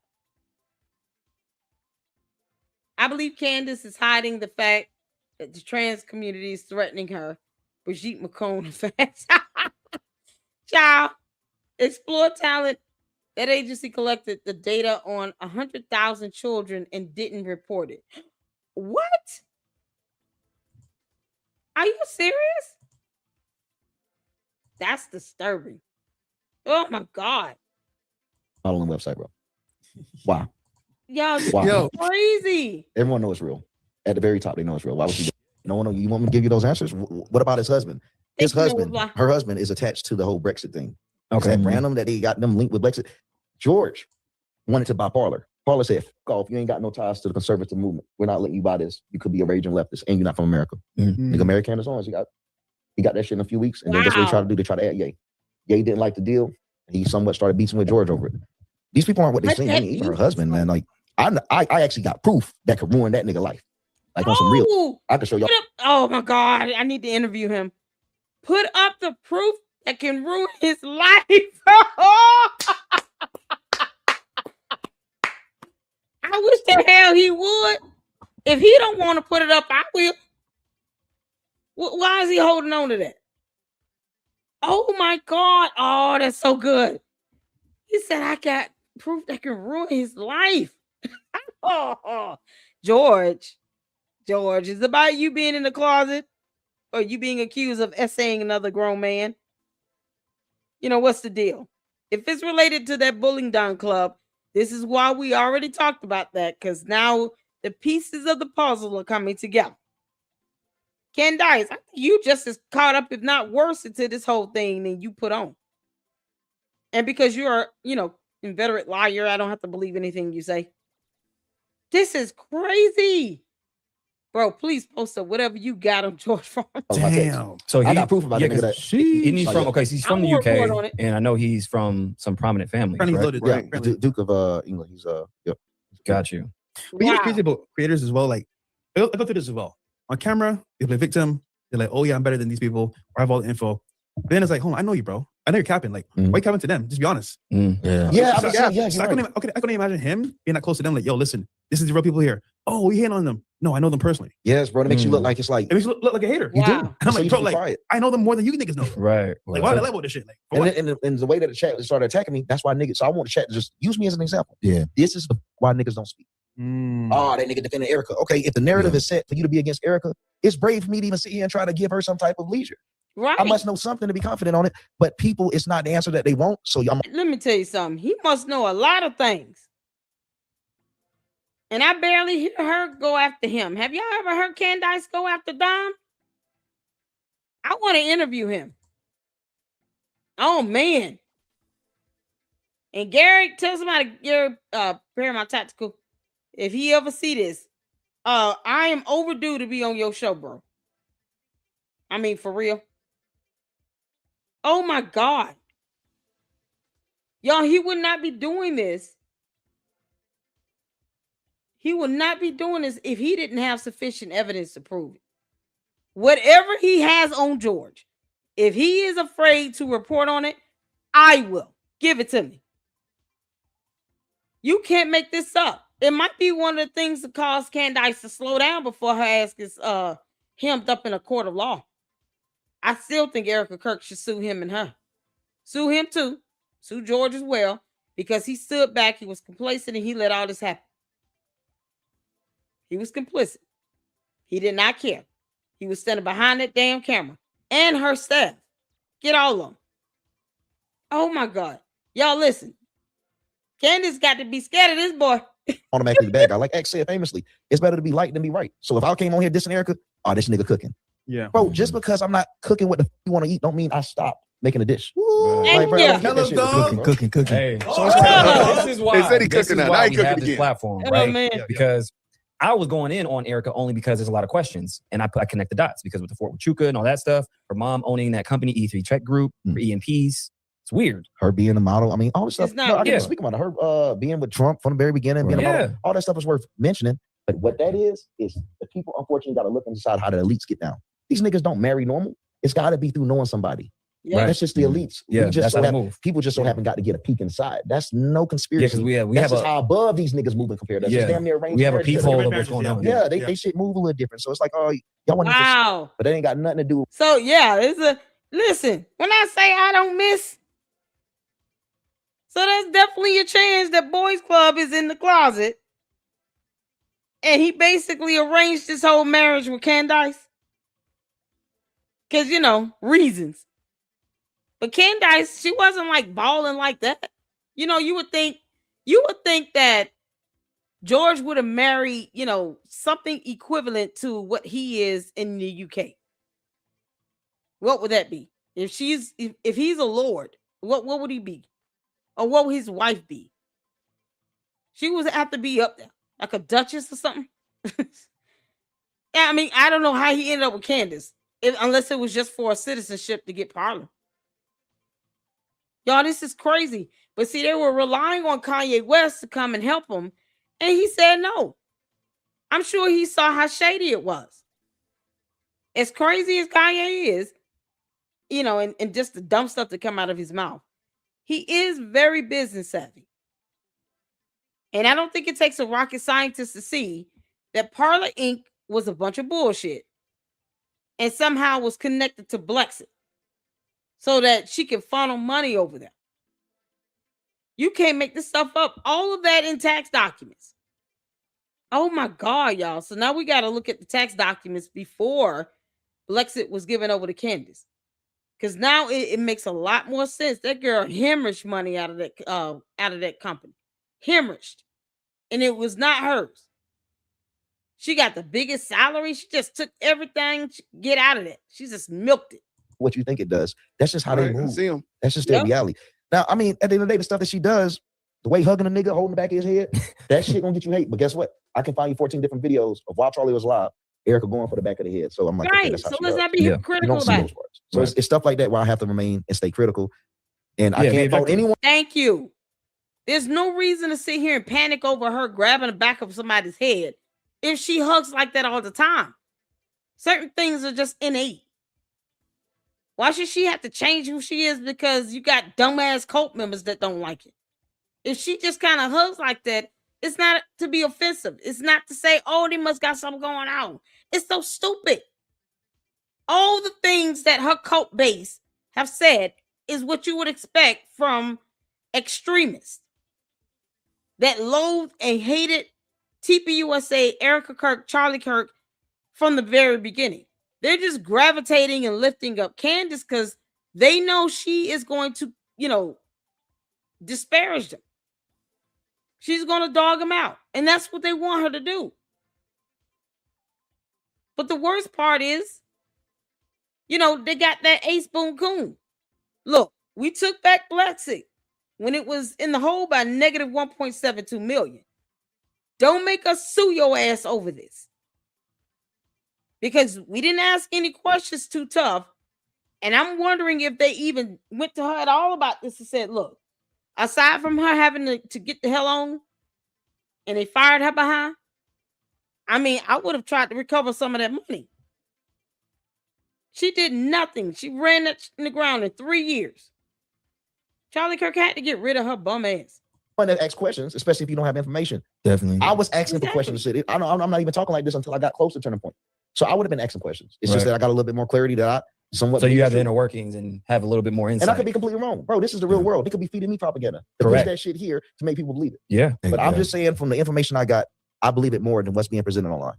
I believe Candace is hiding the fact that the trans community is threatening her. Brigitte McCone effect. Child, Explore Talent. That agency collected the data on 100,000 children and didn't report it. What? Are you serious? That's disturbing. Oh my God. Not on the website, bro. Wow. Y'all, this Wow. is crazy. Everyone knows it's real. At the very top, they know it's real. Why would you? No one. You want me to give you those answers? What about his husband? His husband, her husband, is attached to the whole Brexit thing. Okay, that random that they got them linked with Brexit. George wanted to buy Parler. Parler said, "F off. You ain't got no ties to the conservative movement. We're not letting you buy this. You could be a raging leftist, and you're not from America." Nigga, marry Candace Owens. He got that shit in a few weeks, and then that's what they tried to do. They tried to add Ye. Ye didn't like the deal. He somewhat started beating with George over it. These people aren't what they seem. I mean, even her husband, man. Like, I actually got proof that could ruin that nigga life. Like on some real. I can show y'all. Oh my God. I need to interview him. Put up the proof that can ruin his life. I wish the hell he would. If he don't want to put it up, I will. Why is he holding on to that? Oh my God. Oh, that's so good. He said, I got proof that can ruin his life. George, is it about you being in the closet or you being accused of essaying another grown man? You know, what's the deal? If it's related to that bullying down club, this is why we already talked about that, because now the pieces of the puzzle are coming together. Candace, I think you just as caught up, if not worse, into this whole thing than you put on. And because you're, inveterate liar, I don't have to believe anything you say. This is crazy. Bro, please post up whatever you got on George Farm. Damn. So I got proof about that. He's from he's from the UK, and I know he's from some prominent families. Right? Yeah, Duke of England. He's Yep. Got you. But you know what's crazy about creators as well? Like, I go through this as well. On camera, they play victim. They're like, oh yeah, I'm better than these people. Or I have all the info. But then it's like, hold on, I know you, bro. I know you're capping. Like, why you capping to them? Just be honest. Yeah. So I couldn't imagine him being that close to them. Like, yo, listen, this is the real people here. Oh, we hate on them. No, I know them personally. Yes, bro. It makes you look like it's like. It makes you look like a hater. You do. And I'm like, bro, like, I know them more than you niggas know. Right. Like, why the level of this shit? Like, and the way that the chat started attacking me, that's why niggas. So I want the chat to just use me as an example. Yeah. This is why niggas don't speak. Oh, that nigga defending Erica. Okay, if the narrative is set for you to be against Erica, it's brave for me to even sit here and try to give her some type of leisure. Right. I must know something to be confident on it, but people, it's not the answer that they want. So let me tell you something. He must know a lot of things. And I barely hear her go after him. Have y'all ever heard Candace go after Dom? I want to interview him. Oh man. And Gary, tell somebody, Gary, Paramount Tactical, if he ever see this, I am overdue to be on your show, bro. I mean, for real. Oh my God. Y'all, he would not be doing this. He would not be doing this if he didn't have sufficient evidence to prove it. Whatever he has on George, if he is afraid to report on it, I will. Give it to me. You can't make this up. It might be one of the things that cause Candace to slow down before her ass gets hemmed up in a court of law. I still think Erica Kirk should sue him and her. Sue him too. Sue George as well, because he stood back, he was complacent, and he let all this happen. He was complicit. He did not care. He was standing behind that damn camera. And her staff. Get all of them. Oh my God. Y'all listen. Candace got to be scared of this boy. Automatically the bad guy. Like X said famously, it's better to be light than be right. So if I came on here dissing Erica, oh, this nigga cooking. Yeah. Bro, just because I'm not cooking what the you want to eat don't mean I stop making a dish. Like, bro, yeah. Cooking. Hey, So it's like, this is why they said he cooking now. Now he we cooking have this again. platform, Oh, right? man. Because I was going in on Erica only because there's a lot of questions, and I connect the dots because with the Fort Huachuca and all that stuff, her mom owning that company E3 Tech Group for EMPs, it's weird. Her being a model, I mean, all this stuff. It's not- No, I yeah. didn't speak about it. Her being with Trump from the very beginning, being a model, all that stuff is worth mentioning. But what that is the people unfortunately got to look inside how the elites get down. These niggas don't marry normal. It's got to be through knowing somebody. Yeah. That's just the elites. Yeah, We just that's so how they happen- move. People just so haven't got to get a peek inside. That's no conspiracy. Yeah, 'cause we have That's a- just how above these niggas moving compared to us. Yeah. It's damn near arranged We have a marriages. peephole of what's going on. Yeah, they shit move a little different. So it's like, oh, y'all want to, Wow. but they ain't got nothing to do. So yeah, listen, when I say I don't miss, So there's definitely a chance that Boys Club is in the closet. And he basically arranged this whole marriage with Candace. Because, reasons. But Candace, she wasn't like balling like that. You would think that George would have married, something equivalent to what he is in the UK. What would that be? If he's a lord, what would he be? Or what would his wife be? She would have to be up there, like a duchess or something. I mean, I don't know how he ended up with Candace, unless it was just for a citizenship to get parlor. Y'all, this is crazy. But see, they were relying on Kanye West to come and help them, and he said no. I'm sure he saw how shady it was. As crazy as Kanye is, and just the dumb stuff that come out of his mouth, he is very business savvy. And I don't think it takes a rocket scientist to see that Parler Inc. was a bunch of bullshit and somehow was connected to Blexit so that she can funnel money over there. You can't make this stuff up. All of that in tax documents. Oh my God, y'all. So now we got to look at the tax documents before Blexit was given over to Candace. Because now it makes a lot more sense. That girl hemorrhaged money out of that company. Hemorrhaged. And it was not hers. She got the biggest salary. She just took everything. Get out of that. She just milked it. What you think it does. That's just how they move. See him. That's just their reality. Now, I mean, at the end of the day, the stuff that she does, the way hugging a nigga, holding the back of his head, that shit gonna get you hate. But guess what? I can find you 14 different videos of while Charlie was live, Erica going for the back of the head. So I'm like, right. okay, that's how so she let's does. not be hypocritical about it. So it's stuff like that where I have to remain and stay critical. And I can't fault anyone. Thank you. There's no reason to sit here and panic over her grabbing the back of somebody's head if she hugs like that all the time. Certain things are just innate. Why should she have to change who she is because you got dumbass cult members that don't like it? If she just kind of hugs like that, it's not to be offensive. It's not to say, oh, they must got something going on. It's so stupid. All the things that her cult base have said is what you would expect from extremists that loathed and hated TPUSA, Erica Kirk, Charlie Kirk from the very beginning. They're just gravitating and lifting up Candace because they know she is going to, disparage them. She's going to dog them out. And that's what they want her to do. But the worst part is, they got that Ace Boon Coon. Look, we took back Blexit when it was in the hole by negative 1.72 million. Don't make us sue your ass over this. Because we didn't ask any questions too tough. And I'm wondering if they even went to her at all about this and said, look, aside from her having to get the hell on and they fired her behind, I mean, I would have tried to recover some of that money. She did nothing. She ran it in the ground in 3 years. Charlie Kirk had to get rid of her bum ass. To ask questions, especially if you don't have information. Definitely. I was asking for questions. I'm not even talking like this until I got close to turning point. So I would have been asking questions. It's just that I got a little bit more clarity that I somewhat. So you have the inner workings and have a little bit more insight. And I could be completely wrong, bro. This is the real world. They could be feeding me propaganda. They push that shit here to make people believe it. Yeah. But I'm just saying, from the information I got, I believe it more than what's being presented online.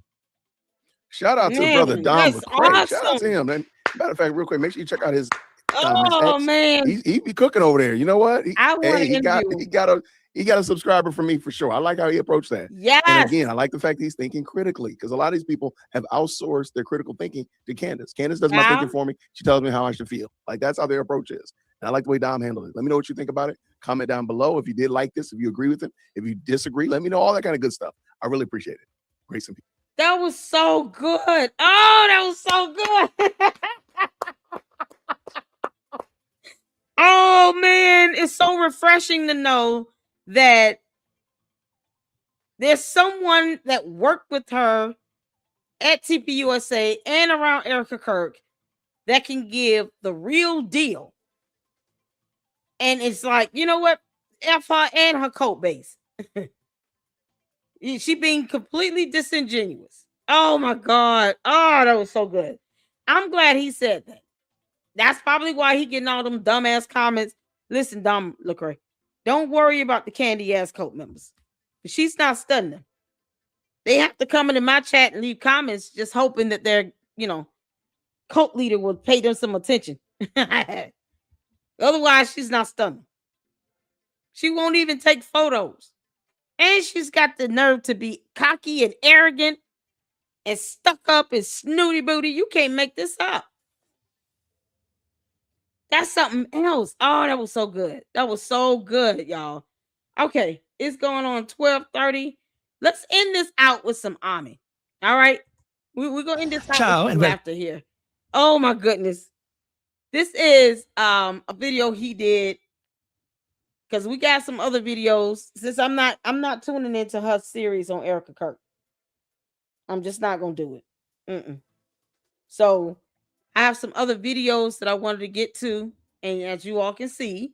Shout out to brother Dom McCray. Shout out to him. And matter of fact, real quick, make sure you check out his. Man, he be cooking over there. You know what? He got a subscriber from me for sure. I like how he approached that. Yes. And again, I like the fact he's thinking critically because a lot of these people have outsourced their critical thinking to Candace. Candace does my thinking for me. She tells me how I should feel. Like that's how their approach is. And I like the way Dom handled it. Let me know what you think about it. Comment down below if you did like this, if you agree with him. If you disagree, let me know. All that kind of good stuff. I really appreciate it. Grace and peace. That was so good. Oh, that was so good. Oh, man. It's so refreshing to know that there's someone that worked with her at TPUSA and around Erica Kirk that can give the real deal. And it's like, you know what? F her and her cult base. She being completely disingenuous. Oh my God. Oh, that was so good. I'm glad he said that. That's probably why he getting all them dumbass comments. Listen, Dom LeCrae, Don't worry about the candy ass cult members. She's not studying them. They have to come into my chat and leave comments just hoping that their, cult leader will pay them some attention. Otherwise, she's not studying. She won't even take photos. And she's got the nerve to be cocky and arrogant and stuck up and snooty booty. You can't make this up. That's something else. Oh, that was so good. That was so good, y'all. Okay, it's going on 12:30. Let's end this out with some Ami. All right, we're gonna end this out Ciao, with and some laughter here. Oh my goodness, this is a video he did because we got some other videos. Since I'm not tuning into her series on Erica Kirk. I'm just not gonna do it. So I have some other videos that I wanted to get to, and as you all can see,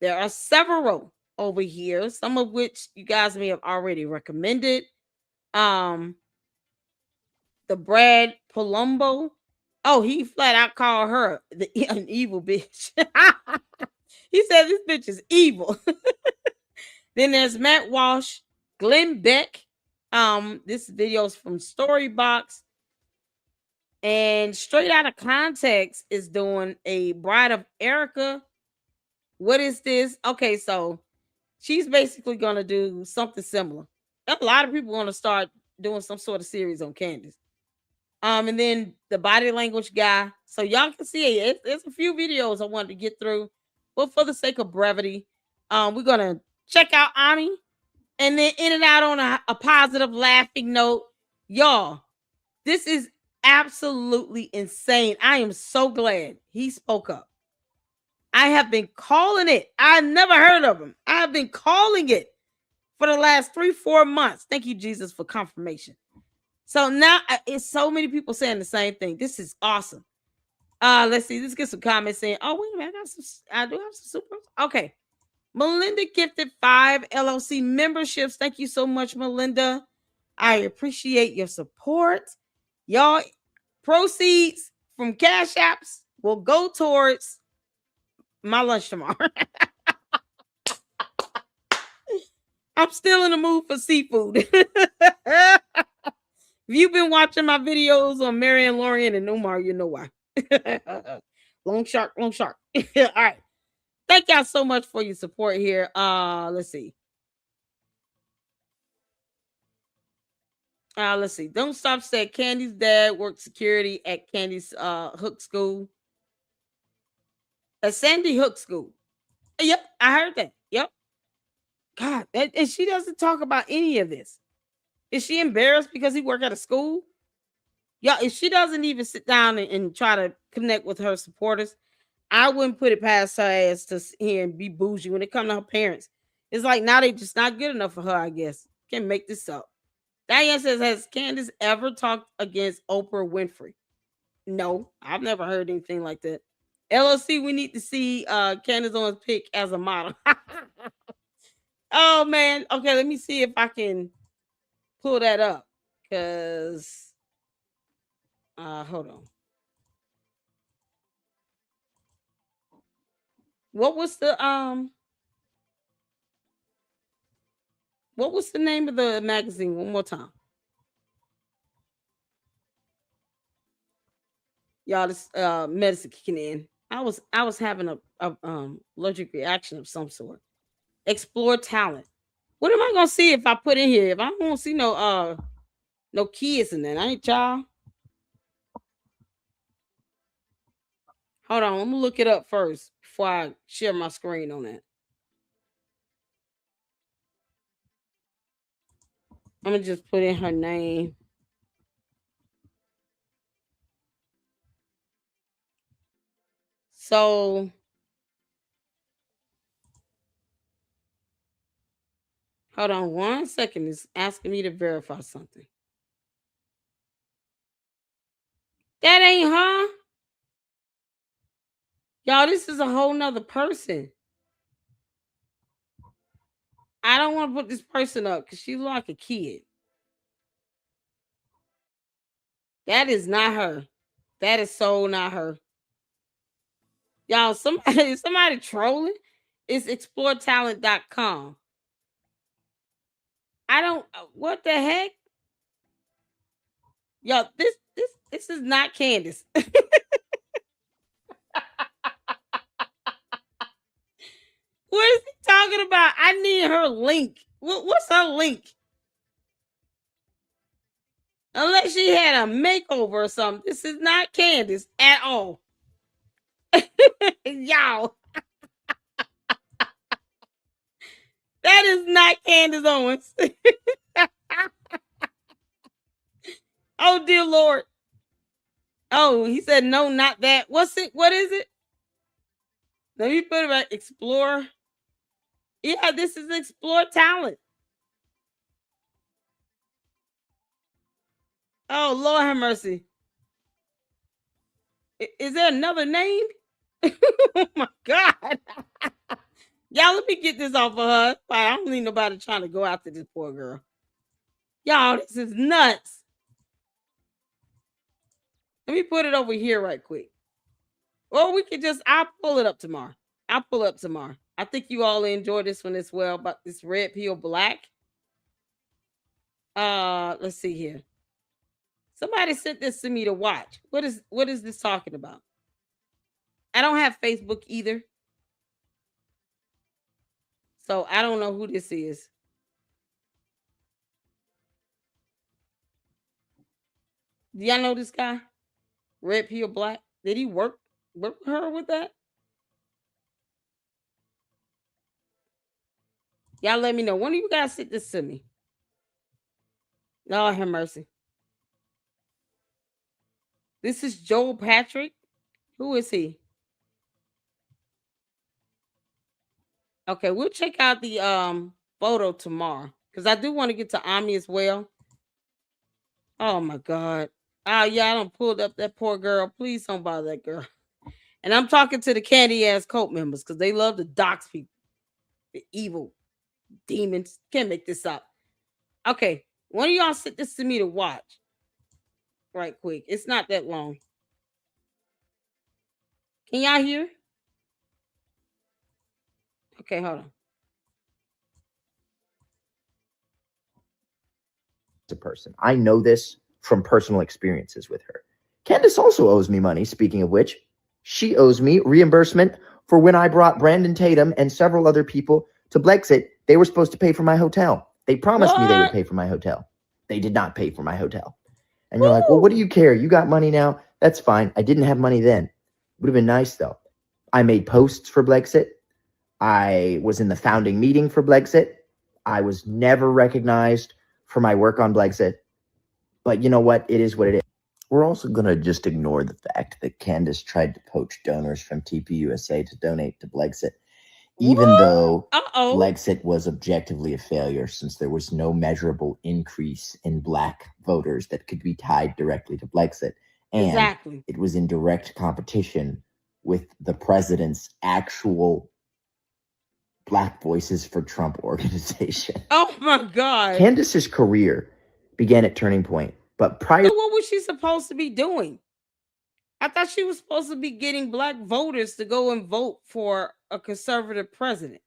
there are several over here, some of which you guys may have already recommended. The Brad Palumbo. Oh, he flat out called her an evil bitch. He said this bitch is evil. Then there's Matt Walsh, Glenn Beck. This video is from Storybox. And Straight Out of Context is doing a Bride of Erica. What is this? Okay, so she's basically gonna do something similar. A lot of people want to start doing some sort of series on Candace. And then the body language guy. So y'all can see it's a few videos I wanted to get through, but for the sake of brevity, we're gonna check out Ami and then in and out on a positive laughing note. Y'all, this is absolutely insane. I am so glad he spoke up. I have been calling it. I never heard of him. I have been calling it for the last 3-4 months. Thank you, Jesus, for confirmation. So now it's so many people saying the same thing. This is awesome. Let's see. Let's get some comments saying, oh, wait a minute. I do have some super. Okay. Melinda gifted 5 LLC memberships. Thank you so much, Melinda. I appreciate your support. Y'all, proceeds from Cash Apps will go towards my lunch tomorrow. I'm still in the mood for seafood. If you've been watching my videos on Marion Lorian and Umar, you know why. Long shark, long shark. All right. Thank y'all so much for your support here. Let's see. Let's see. Don't Stop said Candy's dad worked security at Candy's Hook School. At Sandy Hook School. Yep, I heard that. Yep. God, and she doesn't talk about any of this. Is she embarrassed because he worked at a school? Yeah, if she doesn't even sit down and try to connect with her supporters, I wouldn't put it past her ass to sit here and be bougie when it comes to her parents. It's like now they just not good enough for her, I guess. Can't make this up. Diane says, has Candace ever talked against Oprah Winfrey? No, I've never heard anything like that. LLC, we need to see Candace Owens pick as a model. Oh man. Okay, let me see if I can pull that up. Cause hold on. What was the name of the magazine? One more time. Y'all, this medicine kicking in. I was having a allergic reaction of some sort. Explore talent. What am I gonna see if I put in here? If I don't see no kids in that, I ain't y'all. Hold on, I'm gonna look it up first before I share my screen on that. I'm gonna just put in her name. So hold on 1 second. It's asking me to verify something. That ain't her. Y'all, this is a whole nother person. I don't want to put this person up because she look like a kid. That is not her. That is so not her. Y'all, somebody trolling. It's exploretalent.com. I don't. What the heck, yo? This is not Candace. What is he talking about? I need her link. What's her link? Unless she had a makeover or something. This is not Candace at all. Y'all. That is not Candace Owens. Oh, dear Lord. Oh, he said, no, not that. What's it? What is it? Let me put it right. Explore. Yeah, this is Explore Talent. Oh, Lord have mercy. Is there another name? Oh, my God. Y'all, let me get this off of her. I don't need nobody trying to go after this poor girl. Y'all, this is nuts. Let me put it over here right quick. Or we could just, I'll pull it up tomorrow. I think you all enjoy this one as well about this red pill black. Let's see here. Somebody sent this to me to watch. What is this talking about? I don't have Facebook either. So I don't know who this is. Do y'all know this guy? Red pill black. Did he work with her with that? Y'all let me know. When do you guys sent this to me? Lord have mercy. This is Joel Patrick. Who is he? Okay, we'll check out the photo tomorrow because I do want to get to Ami as well. Oh my God. Oh yeah, I done pulled up that poor girl. Please don't bother that girl. And I'm talking to the candy ass cult members because they love to dox people. The evil demons. Can't make this up. Okay, one of y'all sent this to me to watch. Right quick. It's not that long. Can y'all hear? Okay, hold on. A person. I know this from personal experiences with her. Candace also owes me money, speaking of which. She owes me reimbursement for when I brought Brandon Tatum and several other people to Brexit. They were supposed to pay for my hotel. They promised me they would pay for my hotel. They did not pay for my hotel. And you're like, well, what do you care? You got money now. That's fine. I didn't have money then. Would have been nice, though. I made posts for Brexit. I was in the founding meeting for Brexit. I was never recognized for my work on Brexit. But you know what? It is what it is. We're also going to just ignore the fact that Candace tried to poach donors from TPUSA to donate to Brexit, even though Brexit was objectively a failure since there was no measurable increase in Black voters that could be tied directly to Brexit. And it was in direct competition with the president's actual Black Voices for Trump organization. Oh my God. Candace's career began at Turning Point, but prior. So what was she supposed to be doing? I thought she was supposed to be getting Black voters to go and vote for a conservative president.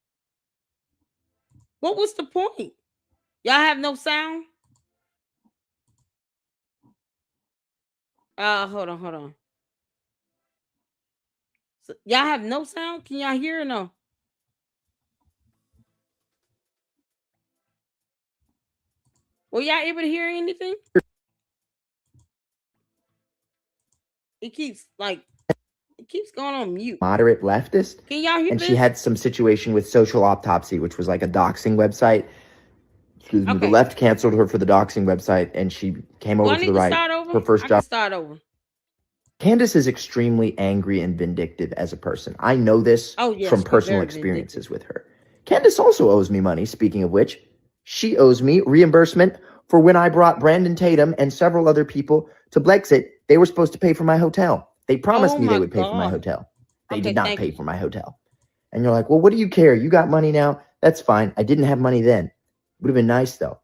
What was the point? Y'all have no sound? Hold on. So y'all have no sound? Can y'all hear or no? Were y'all able to hear anything? It keeps going on mute. Moderate leftist. Can y'all hear and this? She had some situation with Social Autopsy, which was like a doxing website. Excuse me. The left canceled her for the doxing website, and she came over to the right. Her first job. Start over. Candace is extremely angry and vindictive as a person. I know this from personal experiences with her. Candace also owes me money, speaking of which. She owes me reimbursement for when I brought Brandon Tatum and several other people to Brexit. They were supposed to pay for my hotel. They promised me they would pay for my hotel. They did not pay for my hotel. And you're like, well, what do you care? You got money now. That's fine. I didn't have money then. Would have been nice, though.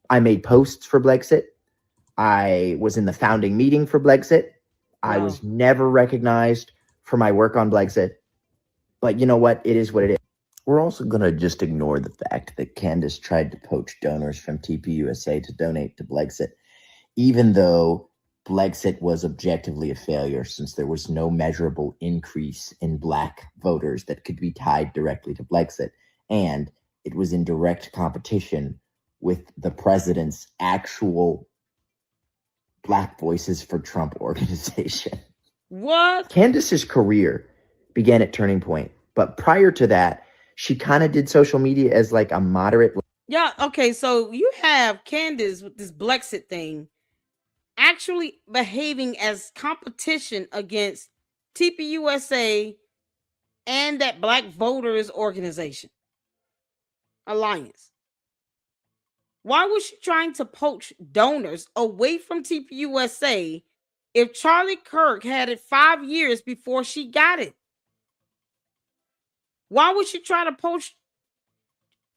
I made posts for Brexit. I was in the founding meeting for Brexit. I was never recognized for my work on Brexit. But you know what? It is what it is. We're also going to just ignore the fact that Candace tried to poach donors from TPUSA to donate to Brexit, even though Brexit was objectively a failure since there was no measurable increase in Black voters that could be tied directly to Brexit. And it was in direct competition with the president's actual Black Voices for Trump organization. What? Candace's career began at Turning Point, but prior to that, she kind of did social media as like a moderate. Yeah, okay, so you have Candace with this Brexit thing actually behaving as competition against TPUSA and that Black Voters Organization Alliance. Why was she trying to poach donors away from TPUSA if Charlie Kirk had it 5 years before she got it? Why would she try to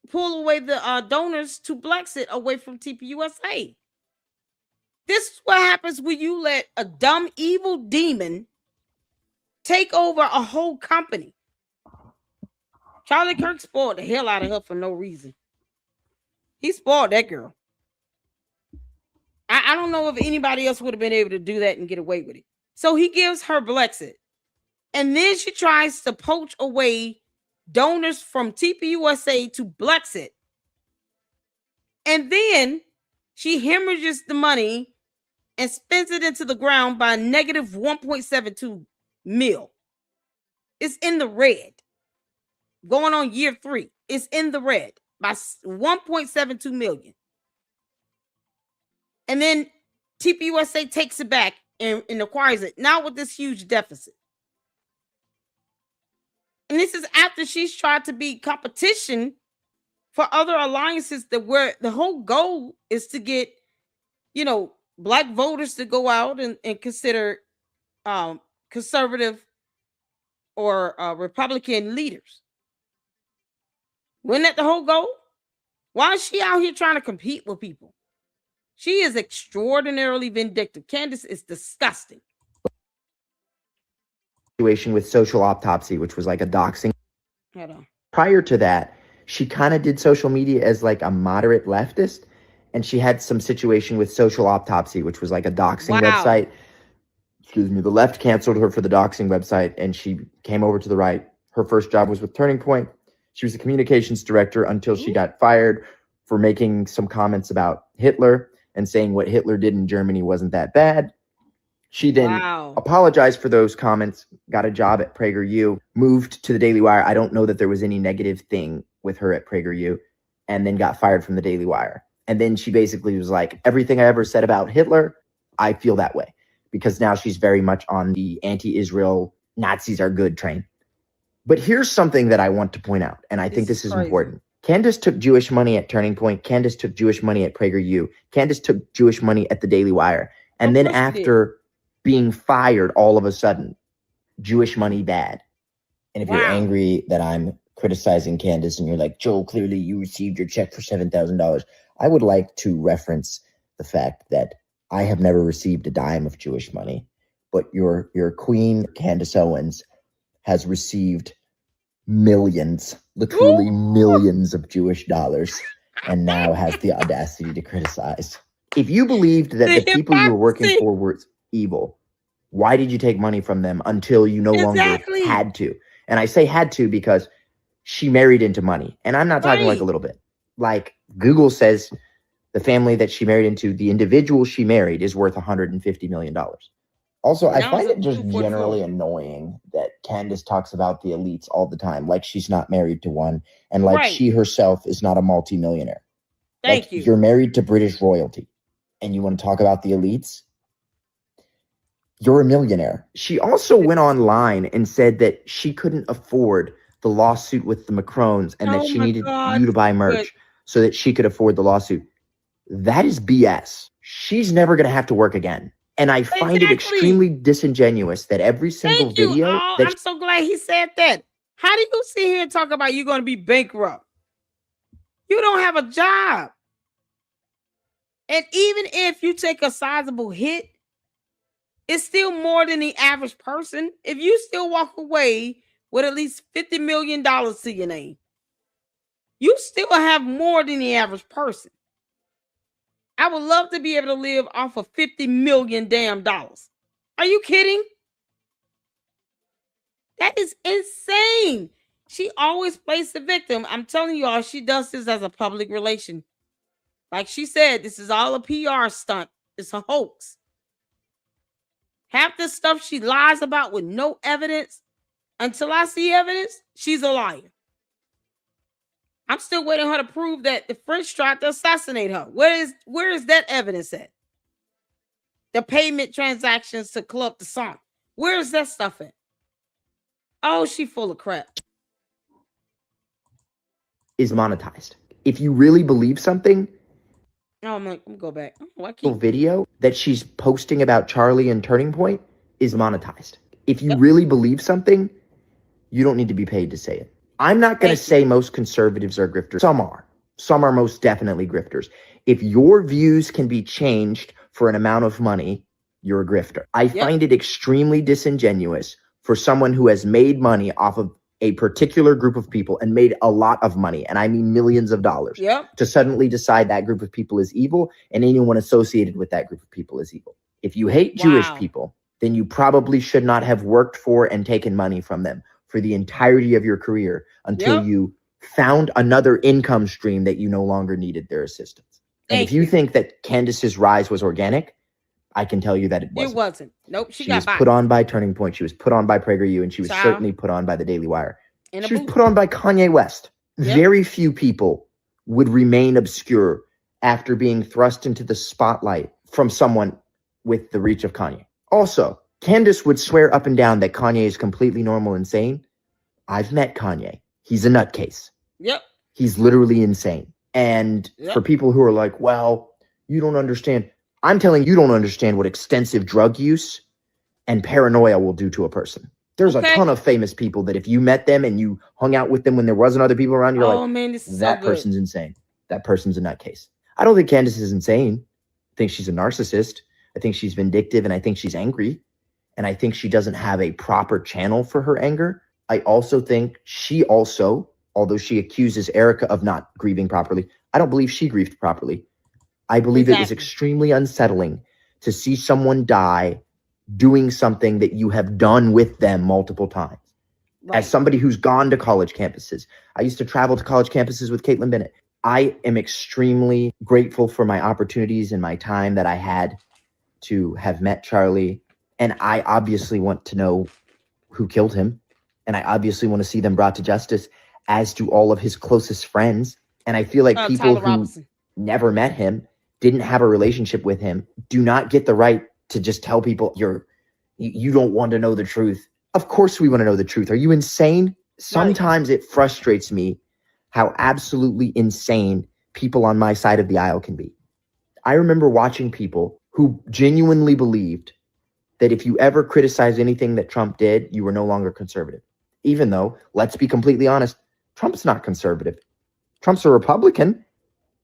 pull away the donors to Brexit away from TPUSA? This is what happens when you let a dumb, evil demon take over a whole company. Charlie Kirk spoiled the hell out of her for no reason. He spoiled that girl. I don't know if anybody else would have been able to do that and get away with it. So he gives her Brexit. And then she tries to poach away donors from TPUSA to Brexit. And then she hemorrhages the money and spends it into the ground by negative 1.72 mil. It's in the red. Going on year 3. It's in the red by 1.72 million. And then TPUSA takes it back and acquires it. Now with this huge deficit. And this is after she's tried to be competition for other alliances that where the whole goal is to get, Black voters to go out and consider conservative or Republican leaders. Wasn't that the whole goal? Why is she out here trying to compete with people? She is extraordinarily vindictive. Candace is disgusting. Situation with Social Autopsy, which was like a doxing. Hold on. Prior to that, she kind of did social media as like a moderate leftist, and she had some situation with Social Autopsy, which was like a doxing website. Excuse me. The left canceled her for the doxing website, and she came over to the right. Her first job was with Turning Point. She was the communications director until she got fired for making some comments about Hitler and saying what Hitler did in Germany wasn't that bad. She then apologized for those comments, got a job at PragerU, moved to the Daily Wire. I don't know that there was any negative thing with her at PragerU, and then got fired from the Daily Wire. And then she basically was like, everything I ever said about Hitler, I feel that way. Because now she's very much on the anti-Israel, Nazis are good train. But here's something that I want to point out, and I think this is important. Candace took Jewish money at Turning Point. Candace took Jewish money at PragerU. Candace took Jewish money at the Daily Wire. And then after being fired all of a sudden, Jewish money bad. And if you're angry that I'm criticizing Candace and you're like, Joe, clearly you received your check for $7,000, I would like to reference the fact that I have never received a dime of Jewish money, but your queen, Candace Owens, has received millions, literally millions of Jewish dollars, and now has the audacity to criticize. If you believed that the people you were working for were evil, why did you take money from them until you no longer had to? And I say had to because she married into money. And I'm not talking like a little bit. Like Google says the family that she married into, the individual she married is worth $150 million. Also, I find it just generally annoying that Candace talks about the elites all the time, like she's not married to one, and like she herself is not a multimillionaire. Thank you. You're married to British royalty, and you want to talk about the elites? You're a millionaire. She also went online and said that she couldn't afford the lawsuit with the Macrons and that she needed you to buy merch so that she could afford the lawsuit. That is BS. She's never going to have to work again. And I find it extremely disingenuous that every single video that I'm so glad he said that. How do you sit here and talk about you're going to be bankrupt? You don't have a job. And even if you take a sizable hit, it's still more than the average person. If you still walk away with at least $50 million to your name, You still have more than the average person. I would love to be able to live off of $50 million damn dollars. Are you kidding? That is insane. She always plays the victim. I'm telling you all, she does this as a public relation. Like she said, this is all a PR stunt. It's a hoax. Half the stuff she lies about with no evidence, until I see evidence, she's a liar. I'm still waiting for her to prove that the French tried to assassinate her. Where is that evidence at? The payment transactions to Club the Song. Where is that stuff at? Oh, she full of crap. Is monetized. If you really believe something, oh, I'm like, let me go back. Video that she's posting about Charlie and Turning Point is monetized. If you really believe something, you don't need to be paid to say it. I'm not going to say most conservatives are grifters. Some are. Some are most definitely grifters. If your views can be changed for an amount of money, you're a grifter. I find it extremely disingenuous for someone who has made money off of a particular group of people and made a lot of money, and I mean millions of dollars, to suddenly decide that group of people is evil and anyone associated with that group of people is evil. If you hate Jewish people, then you probably should not have worked for and taken money from them for the entirety of your career until you found another income stream that you no longer needed their assistance. And if you think that Candace's rise was organic, I can tell you that it wasn't. It wasn't. Nope. She was put on by Turning Point. She was put on by PragerU, and she was certainly put on by the Daily Wire. She was put on by Kanye West. Very few people would remain obscure after being thrust into the spotlight from someone with the reach of Kanye. Also, Candace would swear up and down that Kanye is completely normal and sane. I've met Kanye. He's a nutcase. Yep. He's literally insane. And for people who are like, well, you don't understand. I'm telling you, don't understand what extensive drug use and paranoia will do to a person. There's a ton of famous people that if you met them and you hung out with them when there wasn't other people around, you're like, man, this is that so person's insane. That person's a nutcase. I don't think Candace is insane. I think she's a narcissist. I think she's vindictive, and I think she's angry. And I think she doesn't have a proper channel for her anger. I also think she also, although she accuses Erica of not grieving properly, I don't believe she grieved properly. I believe it was extremely unsettling to see someone die doing something that you have done with them multiple times. As somebody who's gone to college campuses, I used to travel to college campuses with Caitlin Bennett. I am extremely grateful for my opportunities and my time that I had to have met Charlie. And I obviously want to know who killed him. And I obviously want to see them brought to justice, as do all of his closest friends. And I feel like people who never met him, didn't have a relationship with him, do not get the right to just tell people you don't want to know the truth. Of course we want to know the truth. Are you insane? Sometimes it frustrates me how absolutely insane people on my side of the aisle can be. I remember watching people who genuinely believed that if you ever criticized anything that Trump did, you were no longer conservative. Even though, let's be completely honest, Trump's not conservative. Trump's a Republican.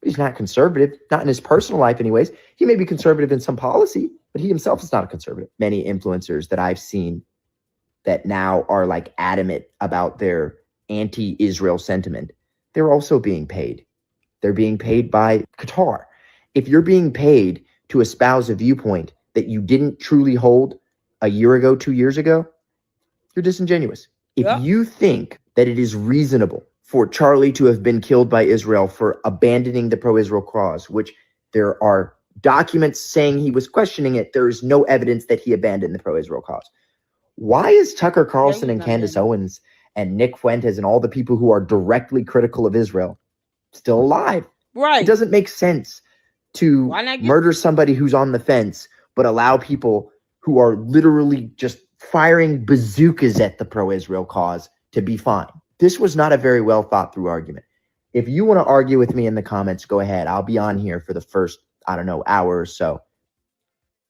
He's not conservative, not in his personal life anyways. He may be conservative in some policy, but he himself is not a conservative. Many influencers that I've seen that now are like adamant about their anti-Israel sentiment, they're also being paid. They're being paid by Qatar. If you're being paid to espouse a viewpoint that you didn't truly hold a year ago, 2 years ago, you're disingenuous. If you think that it is reasonable for Charlie to have been killed by Israel for abandoning the pro-Israel cause, which there are documents saying he was questioning it, there is no evidence that he abandoned the pro-Israel cause. Why is Tucker Carlson and Candace Owens and Nick Fuentes and all the people who are directly critical of Israel still alive? Right. It doesn't make sense to murder somebody who's on the fence, but allow people who are literally just firing bazookas at the pro-Israel cause to be fine. This was not a very well thought through argument. If you want to argue with me in the comments, go ahead. I'll be on here for the first, hour or so.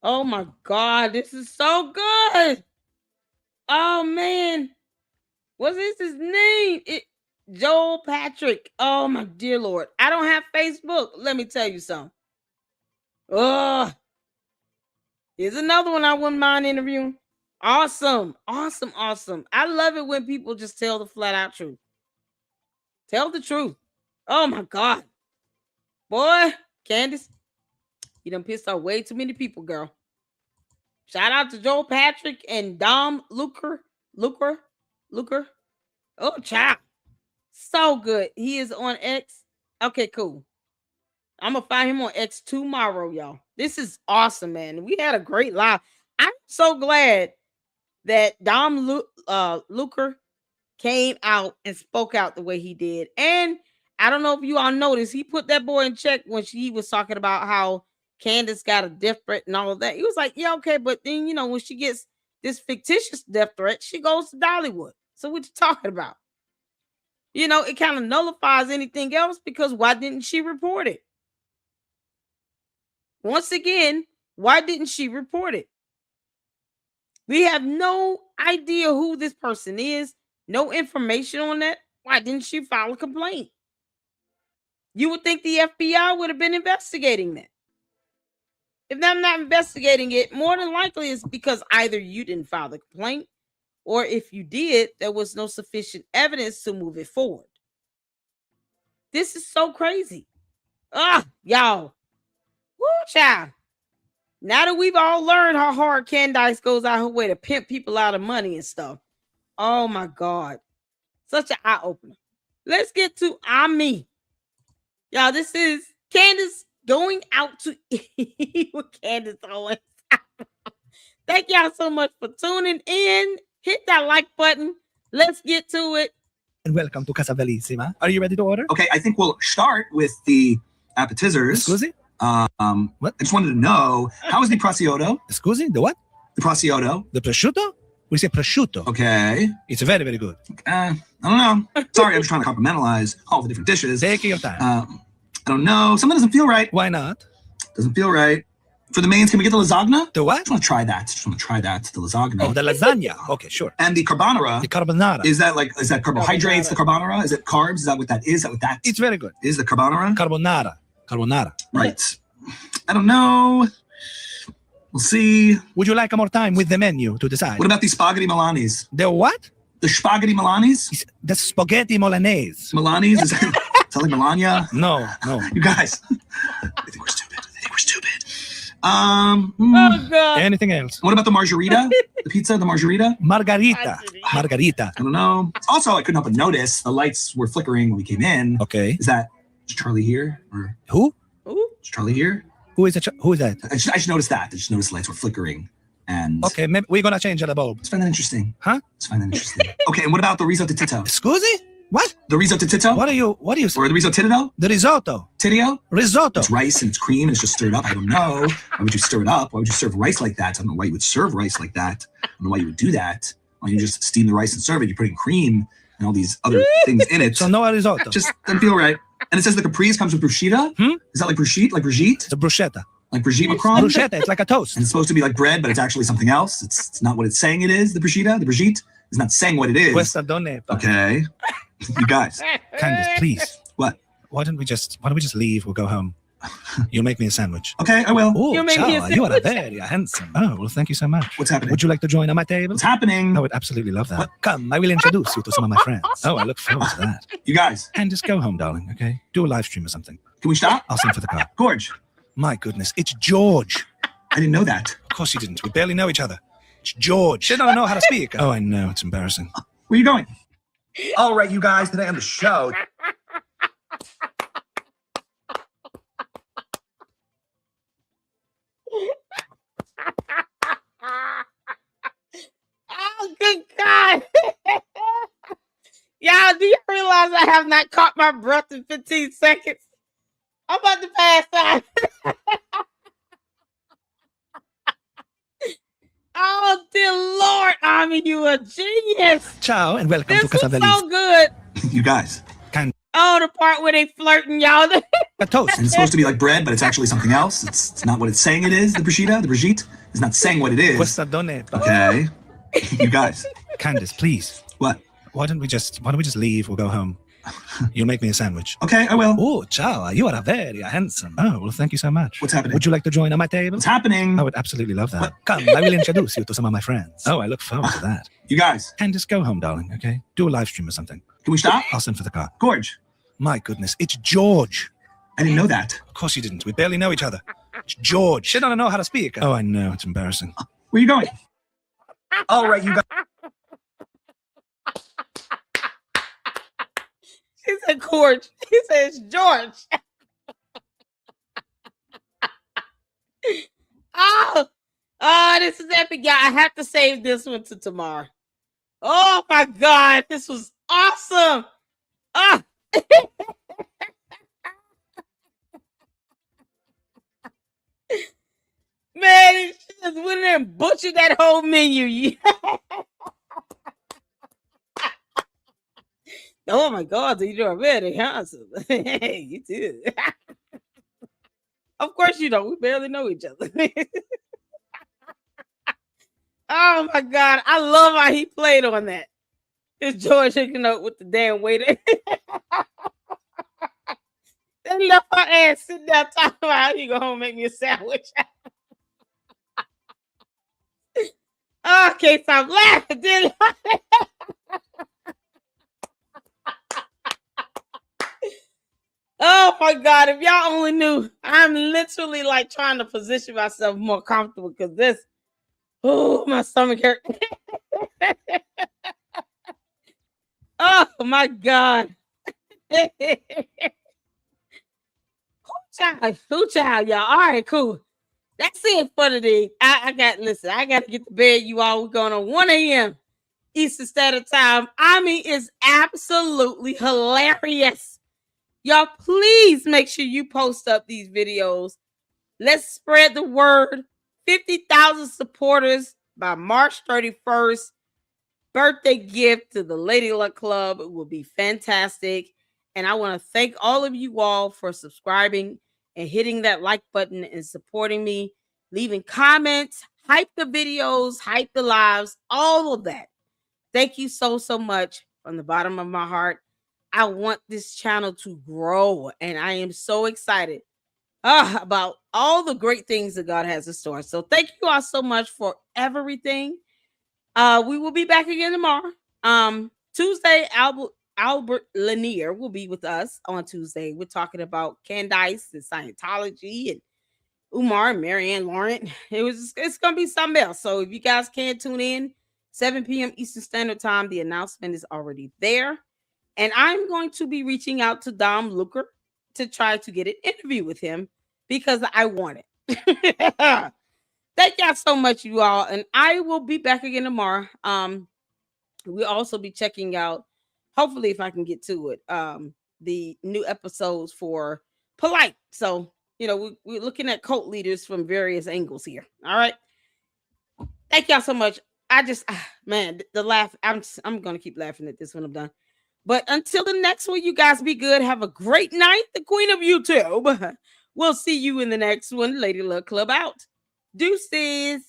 Oh my God, this is so good. Oh man. What is his name? Joel Patrick. Oh my dear Lord. I don't have Facebook. Let me tell you something. Here's another one I wouldn't mind interviewing. Awesome. I love it when people just tell the flat out truth. Tell the truth. Oh my God. Boy, Candace, you done pissed off way too many people, girl. Shout out to Joel Patrick and Dom Luker. Oh, child. So good. He is on X. Okay, cool. I'm going to find him on X tomorrow, y'all. This is awesome, man. We had a great live. I'm so glad that Dom Luker came out and spoke out the way he did. And I don't know if you all noticed, he put that boy in check when he was talking about how Candace got a death threat and all of that. He was like, yeah, okay, but then, you know, when she gets this fictitious death threat, she goes to Dollywood. So what you talking about? You know, it kind of nullifies anything else because why didn't she report it? Once again, why didn't she report it? We have no idea who this person is, no information on that. Why didn't she file a complaint? You would think the FBI would have been investigating that. If they're not investigating it, more than likely it's because either you didn't file the complaint, or if you did, there was no sufficient evidence to move it forward. This is so crazy. Y'all. Woo, child. Now that we've all learned how hard Candace goes out her way to pimp people out of money and stuff. Oh my God. Such an eye-opener. Let's get to Me. Y'all, this is Candace going out to eat with Candace Owens. Thank y'all so much for tuning in. Hit that like button. Let's get to it. And welcome to Casa Bellissima. Are you ready to order? Okay, I think we'll start with the appetizers. Scusi? What? I just wanted to know, how is the prosciutto? Scusi, the what? The prosciutto. The prosciutto? We say prosciutto. Okay. It's very, very good. I don't know. Sorry, I'm just trying to compartmentalize all the different dishes. Take your time. I don't know. Something doesn't feel right. Why not? Doesn't feel right. For the mains, can we get the lasagna? The what? I just want to try that. The lasagna. Oh, the lasagna. Okay, sure. And the carbonara. The carbonara. Is that carbohydrates, the carbonara? Is it carbs? Is that what that is? Is that what that It's very good. is? The carbonara? Carbonara. Right. I don't know. We'll see. Would you like more time with the menu to decide? What about the spaghetti Milanis? The what? The spaghetti Milanis? The spaghetti Milanese. Milanis? Is that like Melania? No. You guys. I think we're stupid. Oh God. Anything else? What about the margarita? The pizza, the margarita? Margarita. I don't know. Also, I couldn't help but notice the lights were flickering when we came in. Okay. Is Charlie here? Or who? Is Charlie here? Who is that? I just noticed that. I just noticed the lights were flickering. And okay, maybe we're gonna change the bulb. Let's find that interesting. Huh? Let's find that interesting. Okay, and what about the risotto titto? Scusi? What? The risotto titto? What are you Or the risotto titto? The risotto. Titio? Risotto. It's rice and it's cream and it's just stirred up. I don't know. Why would you stir it up? Why would you serve rice like that? I don't know why you would serve rice like that. I don't know why you would do that. Why don't you just steam the rice and serve it? You're putting cream and all these other things in it. So no risotto. Just doesn't feel right. And it says the caprese comes with bruschetta. Is that like bruschetta? Like Brigitte? The bruschetta. Like Brigitte Macron? Bruschetta, it's like a toast. And it's supposed to be like bread, but it's actually something else. It's not what it's saying it is, the bruschetta. The Brigitte is not saying what it is. Questa donne. Okay. You guys. Candace, please. What? Why don't we just leave? We'll go home. You'll make me a sandwich. Okay, I will. Oh, You make me a ciao, you are sandwich. very handsome. Oh, well, thank you so much. What's happening? Would you like to join on my table? What's happening? I would absolutely love that. Come, I will introduce you to some of my friends. Oh, I look forward to that. You guys. And just go home, darling, okay? Do a live stream or something. Can we stop? I'll send for the car. Gorge. My goodness, it's George. I didn't know that. Of course you didn't. We barely know each other. It's George. They don't know how to speak. Oh, I know. It's embarrassing. Where are you going? All right, you guys, today on the show. Oh, good God. Y'all, do you realize I have not caught my breath in 15 seconds? I'm about to pass out. Oh, dear Lord, Ami, you a genius. Ciao, and welcome This to Casa was Bellissima. so good. You guys. Oh, the part where they flirting, y'all. A toast. And it's supposed to be like bread, but it's actually something else. It's not what it's saying it is, the bruschetta, the Brigitte. It's not saying what it is. Questa donne. Okay. You guys. Candace, please. What? Why don't we just leave? We'll go home. You'll make me a sandwich. Okay, I will. Oh, ciao. You are very handsome. Oh, well, thank you so much. What's happening? Would you like to join on my table? What's happening? I would absolutely love that. Come, I will introduce you to some of my friends. Oh, I look forward to that. You guys. And just go home, darling, okay? Do a live stream or something. Can we stop? I'll send for the car. Gorge. My goodness, it's George. I didn't know that. Of course you didn't. We barely know each other. It's George. She don't know how to speak. Oh, I know. It's embarrassing. Where are you going? All right, you guys. He said George. He says George. This is epic, y'all. I have to save this one to tomorrow. Oh my God, this was awesome. Man, she just went in there and butchered that whole menu. Oh my God, you are very handsome. You too. Of course you don't. We barely know each other. Oh my God, I love how he played on that. It's George hooking up with the damn waiter. They left her ass sitting there talking about how you go home and make me a sandwich. Oh, I can't stop laughing, did I? Oh my God, if y'all only knew, I'm literally like trying to position myself more comfortable because this, oh, my stomach hurt. Oh my God. Who child, y'all? All right, cool. That's it for today. I got to get to bed, you all. We're going on 1 a.m. Eastern Standard Time. I mean, it's absolutely hilarious. Y'all, please make sure you post up these videos. Let's spread the word. 50,000 supporters by March 31st. Birthday gift to the Lady Luck Club. It will be fantastic. And I want to thank all of you all for subscribing and hitting that like button and supporting me, leaving comments, hype the videos, hype the lives, all of that. Thank you so, so much from the bottom of my heart. I want this channel to grow, and I am so excited about all the great things that God has in store. So thank you all so much for everything. We will be back again tomorrow. Tuesday, Albert Lanier will be with us on Tuesday. We're talking about Candace and Scientology and Umar and Marianne Laurent. It's gonna be something else. So if you guys can't tune in, 7 p.m. Eastern Standard Time, the announcement is already there. And I'm going to be reaching out to Dom Looker to try to get an interview with him because I want it. Thank y'all so much, you all. And I will be back again tomorrow. We'll also be checking out, hopefully, if I can get to it, the new episodes for Polite. So, we're looking at cult leaders from various angles here. All right. Thank y'all so much. Man, the laugh. I'm going to keep laughing at this when I'm done. But until the next one, you guys be good. Have a great night. The Queen of YouTube. We'll see you in the next one. Lady Luck Club out. Deuces.